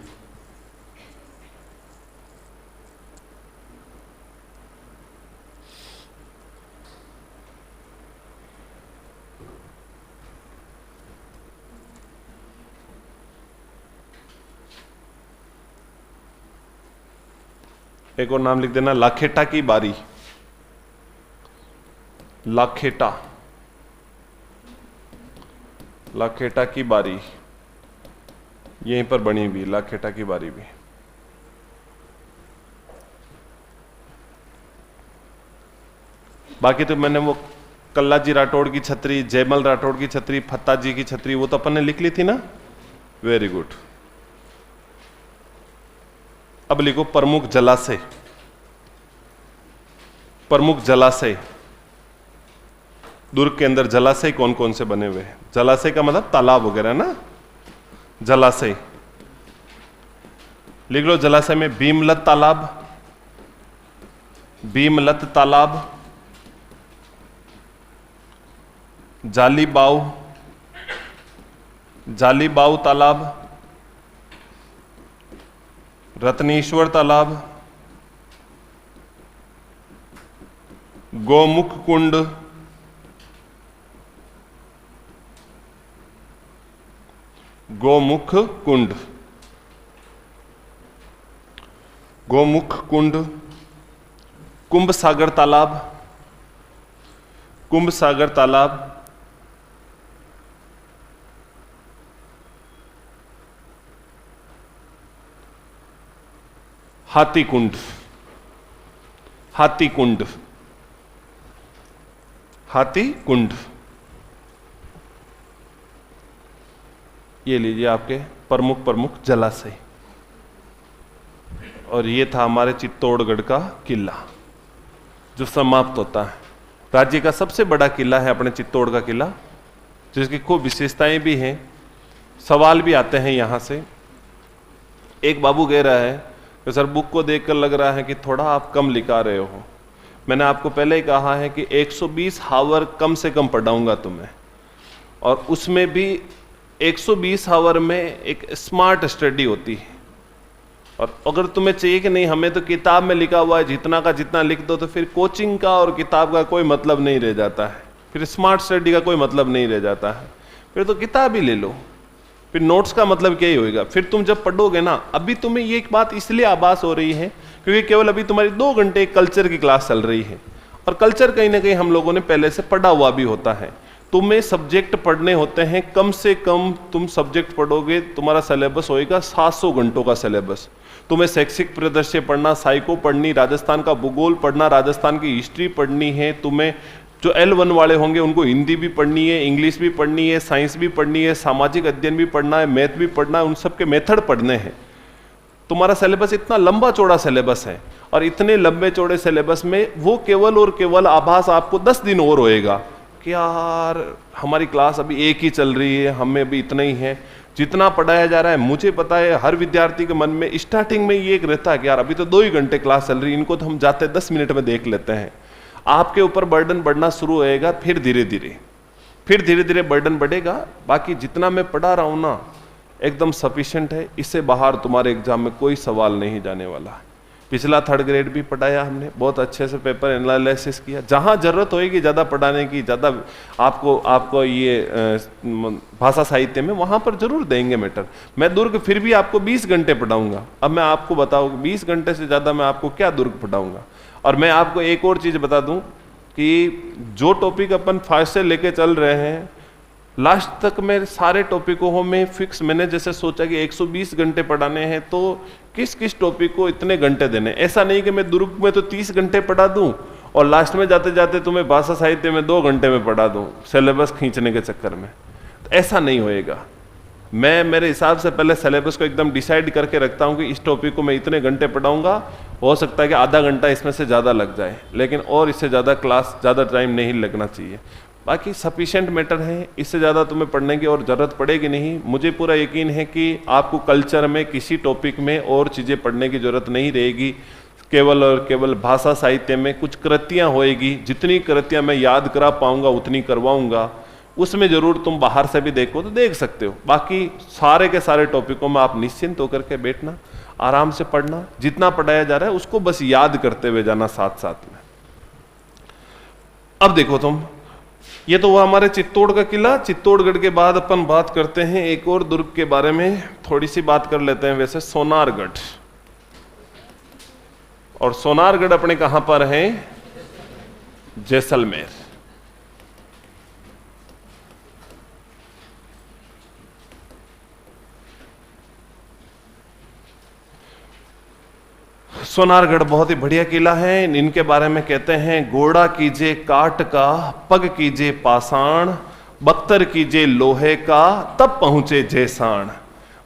एक और नाम लिख देना, लाखेटा की बारी, लाखेटा, लाखेटा की बारी। यहीं पर बनी हुई लाखेटा की बारी भी। बाकी तो मैंने वो कल्ला जी राठौड़ की छतरी, जयमल राठौड़ की छतरी, फत्ता जी की छतरी, वो तो अपन ने लिख ली थी ना। Very good. अब लिखो प्रमुख जलाशय। प्रमुख जलाशय, दुर्ग के अंदर जलाशय कौन कौन से बने हुए हैं? जलाशय का मतलब तालाब वगैरह ना, जलाशय लिख लो। जलाशय में भीमलत तालाब, भीमलत तालाब, जालीबाव, जालीबाव तालाब, रत्नेश्वर तालाब, गोमुख कुंड, गोमुख कुंड, गोमुख कुंड, कुंभ सागर तालाब, कुंभ सागर तालाब, हाथी कुंड, हाथी कुंड, हाथी कुंड। ये लीजिए आपके प्रमुख प्रमुख जलाशय। और ये था हमारे चित्तौड़गढ़ का किला जो समाप्त होता है। राज्य का सबसे बड़ा किला है अपने चित्तौड़ का किला, जिसकी खूब विशेषताएं भी हैं, सवाल भी आते हैं यहां से। एक बाबू कह रहा है कि सर बुक को देखकर लग रहा है कि थोड़ा आप कम लिखा रहे हो। मैंने आपको पहले ही कहा है कि 120 हावर कम से कम पढ़ाऊंगा तुम्हें, और उसमें भी 120 हावर में एक स्मार्ट स्टडी होती है। और अगर तुम्हें चाहिए कि नहीं हमें तो किताब में लिखा हुआ है जितना का जितना लिख दो, तो फिर कोचिंग का और किताब का कोई मतलब नहीं रह जाता है, फिर स्मार्ट स्टडी का कोई मतलब नहीं रह जाता है। फिर तो किताब ही ले लो, फिर नोट्स का मतलब क्या ही होएगा। फिर तुम जब पढ़ोगे ना, अभी तुम्हें ये एक बात इसलिए आभास हो रही है क्योंकि केवल अभी तुम्हारी 2 घंटे कल्चर की क्लास चल रही है, और कल्चर कहीं ना कहीं हम लोगों ने पहले से पढ़ा हुआ भी होता है। तुम्हें सब्जेक्ट पढ़ने होते हैं, कम से कम तुम सब्जेक्ट पढ़ोगे, तुम्हारा सिलेबस होएगा 700 घंटों का सिलेबस। तुम्हें शैक्षिक परिदृश्य पढ़ना, साइको पढ़नी, राजस्थान का भूगोल पढ़ना, राजस्थान की हिस्ट्री पढ़नी है। तुम्हें जो L1 वाले होंगे उनको हिंदी भी पढ़नी है, इंग्लिश भी पढ़नी है, साइंस भी पढ़नी है, सामाजिक अध्ययन भी पढ़ना है, मैथ भी पढ़ना है, उन सब के मेथड पढ़ने हैं। तुम्हारा सिलेबस इतना लंबा चौड़ा सिलेबस है, और इतने लंबे चौड़े सिलेबस में वो केवल और केवल आभास आपको 10 दिन और होएगा कि यार हमारी क्लास अभी एक ही चल रही है, हमें अभी इतना ही है। जितना पढ़ाया जा रहा है मुझे पता है, हर विद्यार्थी के मन में स्टार्टिंग में ये एक रहता है कि यार अभी तो 2 ही घंटे क्लास चल रही है, इनको तो हम जाते 10 मिनट में देख लेते हैं। आपके ऊपर बर्डन बढ़ना शुरू होएगा, फिर धीरे धीरे बर्डन बढ़ेगा। बाकी जितना मैं पढ़ा रहा हूं ना एकदम सफिशिएंट है, इससे बाहर तुम्हारे एग्जाम में कोई सवाल नहीं जाने वाला। पिछला 3rd ग्रेड भी पढ़ाया हमने, बहुत अच्छे से पेपर एनालिसिस किया। जहां जरूरत होएगी ज्यादा पढ़ाने की, ज्यादा आपको ये भाषा साहित्य में, वहां पर जरूर देंगे मैटर। मैं दुर्ग फिर भी आपको 20 घंटे पढ़ाऊंगा। अब मैं आपको बताऊं 20 घंटे से ज्यादा मैं आपको क्या दुर्ग पढ़ाऊंगा। और मैं आपको एक और चीज बता दूं कि जो टॉपिक अपन फास्ट से लेके चल रहे हैं, लास्ट तक मैं सारे टॉपिकों में फिक्स, मैंने जैसे सोचा कि 120 घंटे पढ़ाने हैं, तो किस किस टॉपिक को इतने घंटे देने। ऐसा नहीं कि मैं दुर्ग में तो 30 घंटे पढ़ा दूं और लास्ट में जाते जाते तुम्हें भाषा साहित्य में 2 घंटे में पढ़ा दूं सिलेबस खींचने के चक्कर में। तो ऐसा नहीं होएगा। मैं मेरे हिसाब से पहले सिलेबस को एकदम डिसाइड करके रखता हूं कि इस टॉपिक को मैं इतने घंटे पढ़ाऊंगा। हो सकता है कि आधा घंटा इसमें से ज़्यादा लग जाए, लेकिन और इससे ज़्यादा क्लास ज़्यादा टाइम नहीं लगना चाहिए। बाकी सफिशिएंट मैटर है, इससे ज़्यादा तुम्हें पढ़ने की और ज़रूरत पड़ेगी नहीं। मुझे पूरा यकीन है कि आपको कल्चर में किसी टॉपिक में और चीज़ें पढ़ने की ज़रूरत नहीं रहेगी। केवल और केवल भाषा साहित्य में कुछ कृतियाँ होएगी, जितनी कृतियाँ मैं याद करा पाऊंगा उतनी करवाऊंगा। उसमें जरूर तुम बाहर से भी देखो तो देख सकते हो। बाकी सारे के सारे टॉपिकों में आप निश्चिंत होकर के बैठना, आराम से पढ़ना, जितना पढ़ाया जा रहा है उसको बस याद करते हुए जाना साथ साथ में। अब देखो तुम, ये तो वो हमारे चित्तौड़ का किला। चित्तौड़गढ़ के बाद अपन बात करते हैं एक और दुर्ग के बारे में, थोड़ी सी बात कर लेते हैं वैसे, सोनारगढ़। और सोनारगढ़ अपने कहां पर है? जैसलमेर। सोनारगढ़ बहुत ही बढ़िया किला है। इनके बारे में कहते हैं, घोड़ा कीजिए काट का, पग कीजिए पाषाण, बख्तर कीजिए लोहे का, तब पहुंचे जैसाण।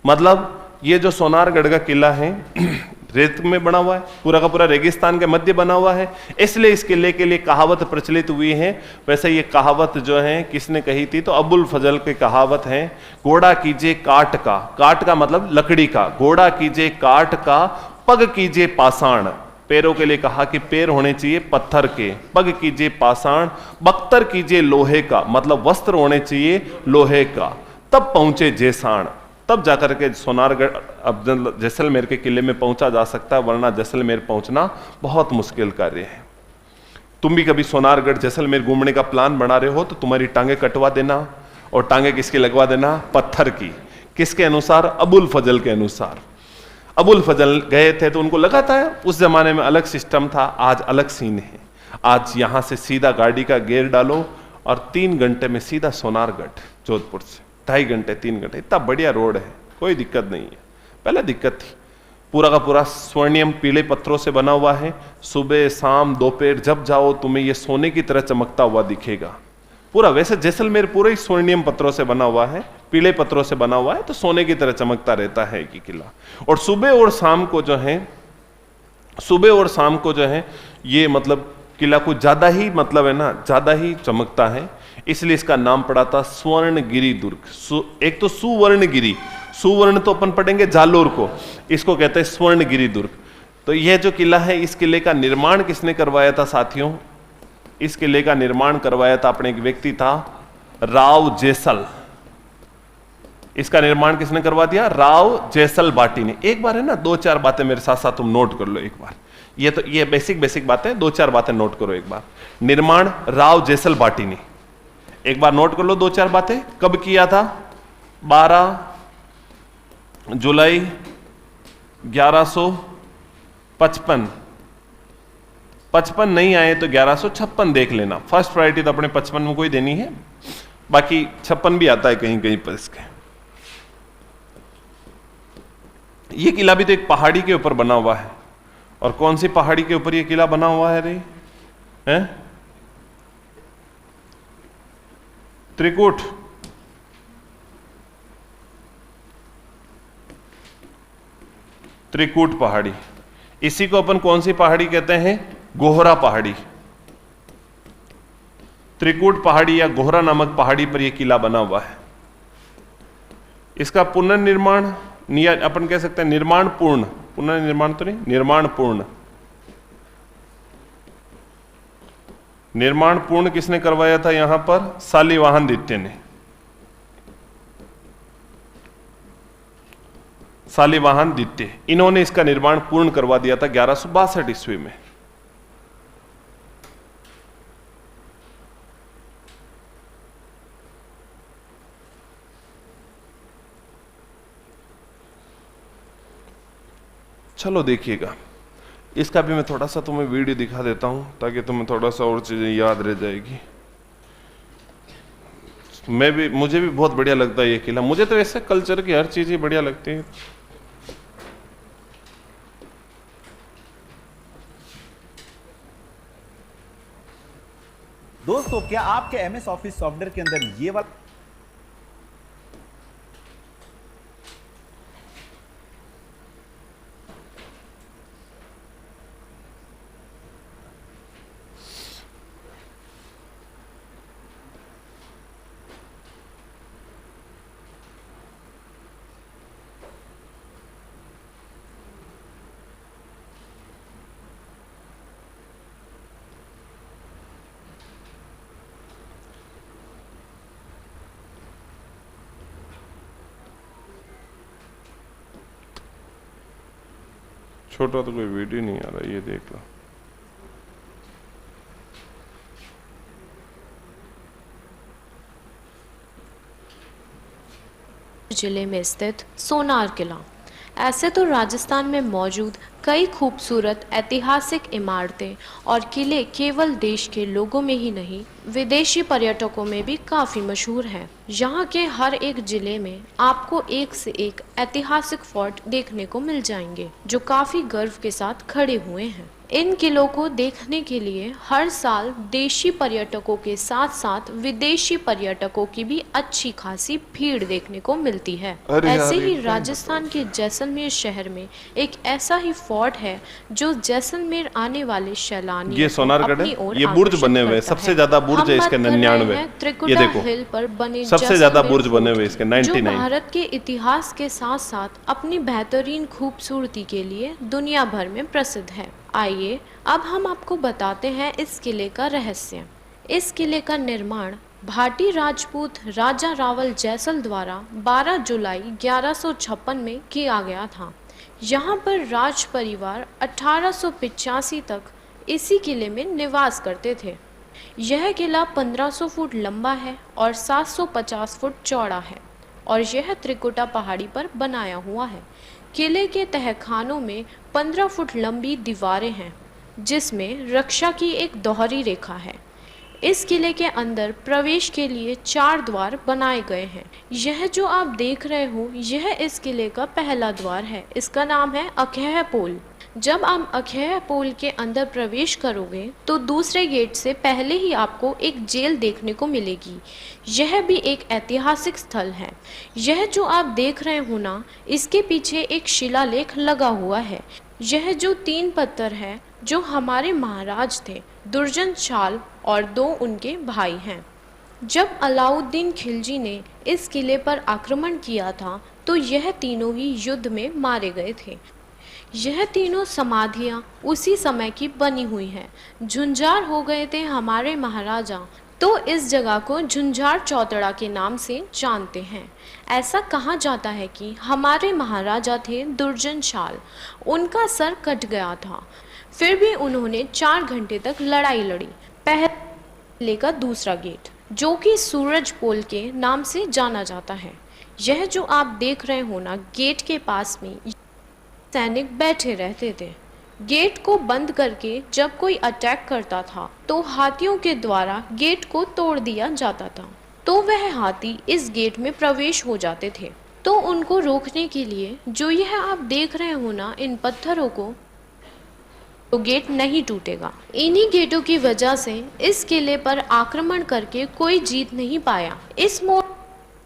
मतलब ये जो सोनारगढ़ का किला है रेत में बना हुआ है, पूरा का पूरा रेगिस्तान के मध्य बना हुआ है, इसलिए इस किले के लिए कहावत प्रचलित हुई है। वैसे ये कहावत जो है किसने कही थी, तो अबुल फजल की कहावत है। घोड़ा कीजिए काट का, काट का मतलब लकड़ी का, घोड़ा कीजिए काट का, पग कीजिए पाषाण, पैरों के लिए कहा कि पैर होने चाहिए पत्थर के, पग कीजिए पाषाण, बख्तर कीजिए लोहे का, मतलब वस्त्र होने चाहिए लोहे का, तब पहुंचे जैसाण। तब जाकर के सोनारगढ़ अब जैसलमेर के किले में पहुंचा जा सकता है, वरना जैसलमेर पहुंचना बहुत मुश्किल कार्य है। तुम भी कभी सोनारगढ़ जैसलमेर घूमने का प्लान बना रहे हो तो तुम्हारी टांगे कटवा देना, और टांगे किसकी लगवा देना, पत्थर की। किसके अनुसार, अबुल फजल के अनुसार। अबुल फजल गए थे तो उनको लगा था उस जमाने में अलग सिस्टम था, आज अलग सीन है। आज यहां से सीधा गाड़ी का गेयर डालो और 3 घंटे में सीधा सोनारगढ़, जोधपुर से 2.5 घंटे 3 घंटे, इतना बढ़िया रोड है, कोई दिक्कत नहीं है। पहले दिक्कत थी। पूरा का पूरा स्वर्णियम पीले पत्थरों से बना हुआ है। सुबह शाम दोपहर जब जाओ तुम्हें ये सोने की तरह चमकता हुआ दिखेगा पूरा। वैसे जैसलमेर पूरा ही स्वर्णियम पत्थरों से बना हुआ है, पीले पत्थरों से बना हुआ है, तो सोने की तरह चमकता रहता है ये किला। और सुबह और शाम को जो है, सुबह और शाम को जो है ये मतलब किला कुछ ज्यादा ही मतलब है ना, ज्यादा ही चमकता है, इसलिए इसका नाम पड़ा था स्वर्णगिरी दुर्ग। एक तो सुवर्णगिरी, सुवर्ण तो अपन पढ़ेंगे जालोर को, इसको कहते हैं स्वर्णगिरी दुर्ग। तो यह जो किला है, इस किले का निर्माण किसने करवाया था साथियों, इस किले का निर्माण करवाया था अपने एक व्यक्ति था राव जैसल। इसका निर्माण किसने करवा दिया, राव जैसल बाटी ने। एक बार है ना, 2-4 बातें मेरे साथ साथ तुम नोट कर लो एक बार। ये तो ये बेसिक बातें, 2-4 बातें नोट करो एक बार। निर्माण राव जैसल बाटी ने, एक बार नोट कर लो 2-4 बातें। कब किया था, 12 जुलाई 1155। 55 नहीं आए तो 1156 देख लेना। फर्स्ट प्रायोरिटी तो अपने 55 में कोई देनी है, बाकी 56 भी आता है कहीं कहीं पर इसके। ये किला भी तो एक पहाड़ी के ऊपर बना हुआ है। और कौन सी पहाड़ी के ऊपर ये किला बना हुआ है रे, हैं? त्रिकूट। त्रिकूट पहाड़ी, इसी को अपन कौन सी पहाड़ी कहते हैं, गोहरा पहाड़ी। त्रिकूट पहाड़ी या गोहरा नामक पहाड़ी पर यह किला बना हुआ है। इसका पुनर्निर्माण अपन कह सकते हैं निर्माण पूर्ण, पुनर्निर्माण तो नहीं, निर्माण पूर्ण। निर्माण पूर्ण किसने करवाया था यहां पर, शालिवाहन द्वितीय ने। शालिवाहन द्वितीय, इन्होंने इसका निर्माण पूर्ण करवा दिया था 1162 ईस्वी में। चलो देखिएगा, इसका भी मैं थोड़ा सा तुम्हें वीडियो दिखा देता हूं ताकि तुम्हें थोड़ा सा और चीजें याद रह जाएगी। मुझे भी बहुत बढ़िया लगता है ये किला। मुझे तो ऐसे कल्चर की हर चीज ही बढ़िया लगती है। दोस्तों, क्या आपके एमएस ऑफिस सॉफ्टवेयर के अंदर ये वाला छोटा तो कोई वीडियो नहीं आ रहा, ये देख लो। जिले में स्थित सोनार किला। ऐसे तो राजस्थान में मौजूद कई खूबसूरत ऐतिहासिक इमारतें और किले केवल देश के लोगों में ही नहीं, विदेशी पर्यटकों में भी काफ़ी मशहूर हैं। यहाँ के हर एक जिले में आपको एक से एक ऐतिहासिक फोर्ट देखने को मिल जाएंगे, जो काफ़ी गर्व के साथ खड़े हुए हैं। इन किलों को देखने के लिए हर साल देशी पर्यटकों के साथ साथ विदेशी पर्यटकों की भी अच्छी खासी भीड़ देखने को मिलती है। ऐसे ही राजस्थान के जैसलमेर शहर में एक ऐसा ही फोर्ट है जो जैसलमेर आने वाले सैलानियों ये सोनारगढ़ है, ये बुर्ज बने हुए, सबसे ज्यादा बुर्ज है इसके 99। ये देखो हिल पर बने सबसे ज्यादा बुर्ज बने हुए इसके 99। जो भारत के इतिहास के साथ साथ अपनी बेहतरीन खूबसूरती के लिए दुनिया भर में प्रसिद्ध है। आइए अब हम आपको बताते हैं इस किले का रहस्य। इस किले का निर्माण भाटी राजपूत राजा रावल जैसल द्वारा 12 जुलाई 1156 में किया गया था। यहाँ पर राज परिवार 1885 तक इसी किले में निवास करते थे। यह किला 1500 फुट लंबा है और 750 फुट चौड़ा है और यह त्रिकुटा पहाड़ी पर बनाया हुआ है। किले के तहखानों में 15 फुट लंबी दीवारें हैं, जिसमें रक्षा की एक दोहरी रेखा है। इस किले के अंदर प्रवेश के लिए 4 द्वार बनाए गए हैं। यह जो आप देख रहे हो, यह इस किले का पहला द्वार है। इसका नाम है अखेह पोल। जब आप अखेह पोल के अंदर प्रवेश करोगे तो दूसरे गेट से पहले ही आपको एक जेल देखने को मिलेगी। यह भी एक ऐतिहासिक स्थल है। यह जो आप देख रहे हो ना, इसके पीछे एक शिलालेख लगा हुआ है। यह जो 3 पत्थर है जो हमारे महाराज थे दुर्जन शाल और 2 उनके भाई हैं। जब अलाउद्दीन खिलजी ने इस किले पर आक्रमण किया था तो यह तीनों ही युद्ध में मारे गए थे। यह तीनों समाधियाँ उसी समय की बनी हुई हैं। झुंझार हो गए थे हमारे महाराजा, तो इस जगह को झुंझार चौतड़ा के नाम से जानते हैं। ऐसा कहा जाता है कि हमारे महाराजा थे दुर्जन शाल, उनका सर कट गया था, फिर भी उन्होंने 4 घंटे तक लड़ाई लड़ी। पहले किले का दूसरा गेट, जो कि सूरज पोल के नाम से जाना जाता है। यह जो आप देख रहे हो ना, गेट के पास में सैनिक बैठे रहते थे। गेट को बंद करके जब कोई अटैक करता था तो हाथियों के द्वारा गेट को तोड़ दिया जाता था, तो वह हाथी इस गेट में प्रवेश हो जाते थे। तो उनको रोकने के लिए जो यह आप देख रहे हो ना, इन पत्थरों को, तो गेट नहीं टूटेगा। इन्हीं गेटों की वजह से इस किले पर आक्रमण करके कोई जीत नहीं पाया। इस मोड़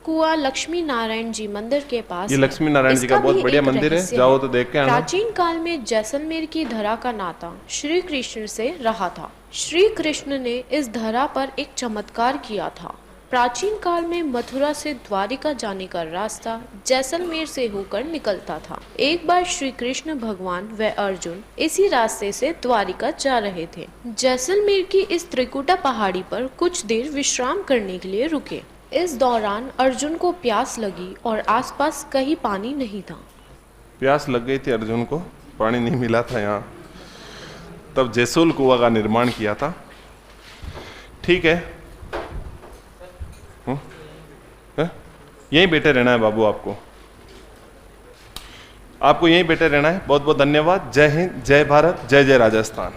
कुआ लक्ष्मी नारायण जी मंदिर के पास, ये लक्ष्मी नारायण जी का बहुत बढ़िया मंदिर है, जाओ तो देख के आना। प्राचीन काल में जैसलमेर की धरा का नाता श्री कृष्ण से रहा था। श्री कृष्ण ने इस धरा पर एक चमत्कार किया था। प्राचीन काल में मथुरा से द्वारिका जाने का रास्ता जैसलमेर से होकर निकलता था। एक बार श्री कृष्ण भगवान व अर्जुन इसी रास्ते से द्वारिका जा रहे थे। जैसलमेर की इस त्रिकुटा पहाड़ी पर कुछ देर विश्राम करने के लिए रुके। इस दौरान अर्जुन को प्यास लगी और आसपास कहीं पानी नहीं था। प्यास लग गई थी अर्जुन को, पानी नहीं मिला था यहाँ, तब जैसोल कुआं का निर्माण किया था। ठीक है, यहीं बैठे रहना है बाबू, आपको यहीं बैठे रहना है। बहुत बहुत धन्यवाद। जय हिंद, जय भारत, जय जय राजस्थान।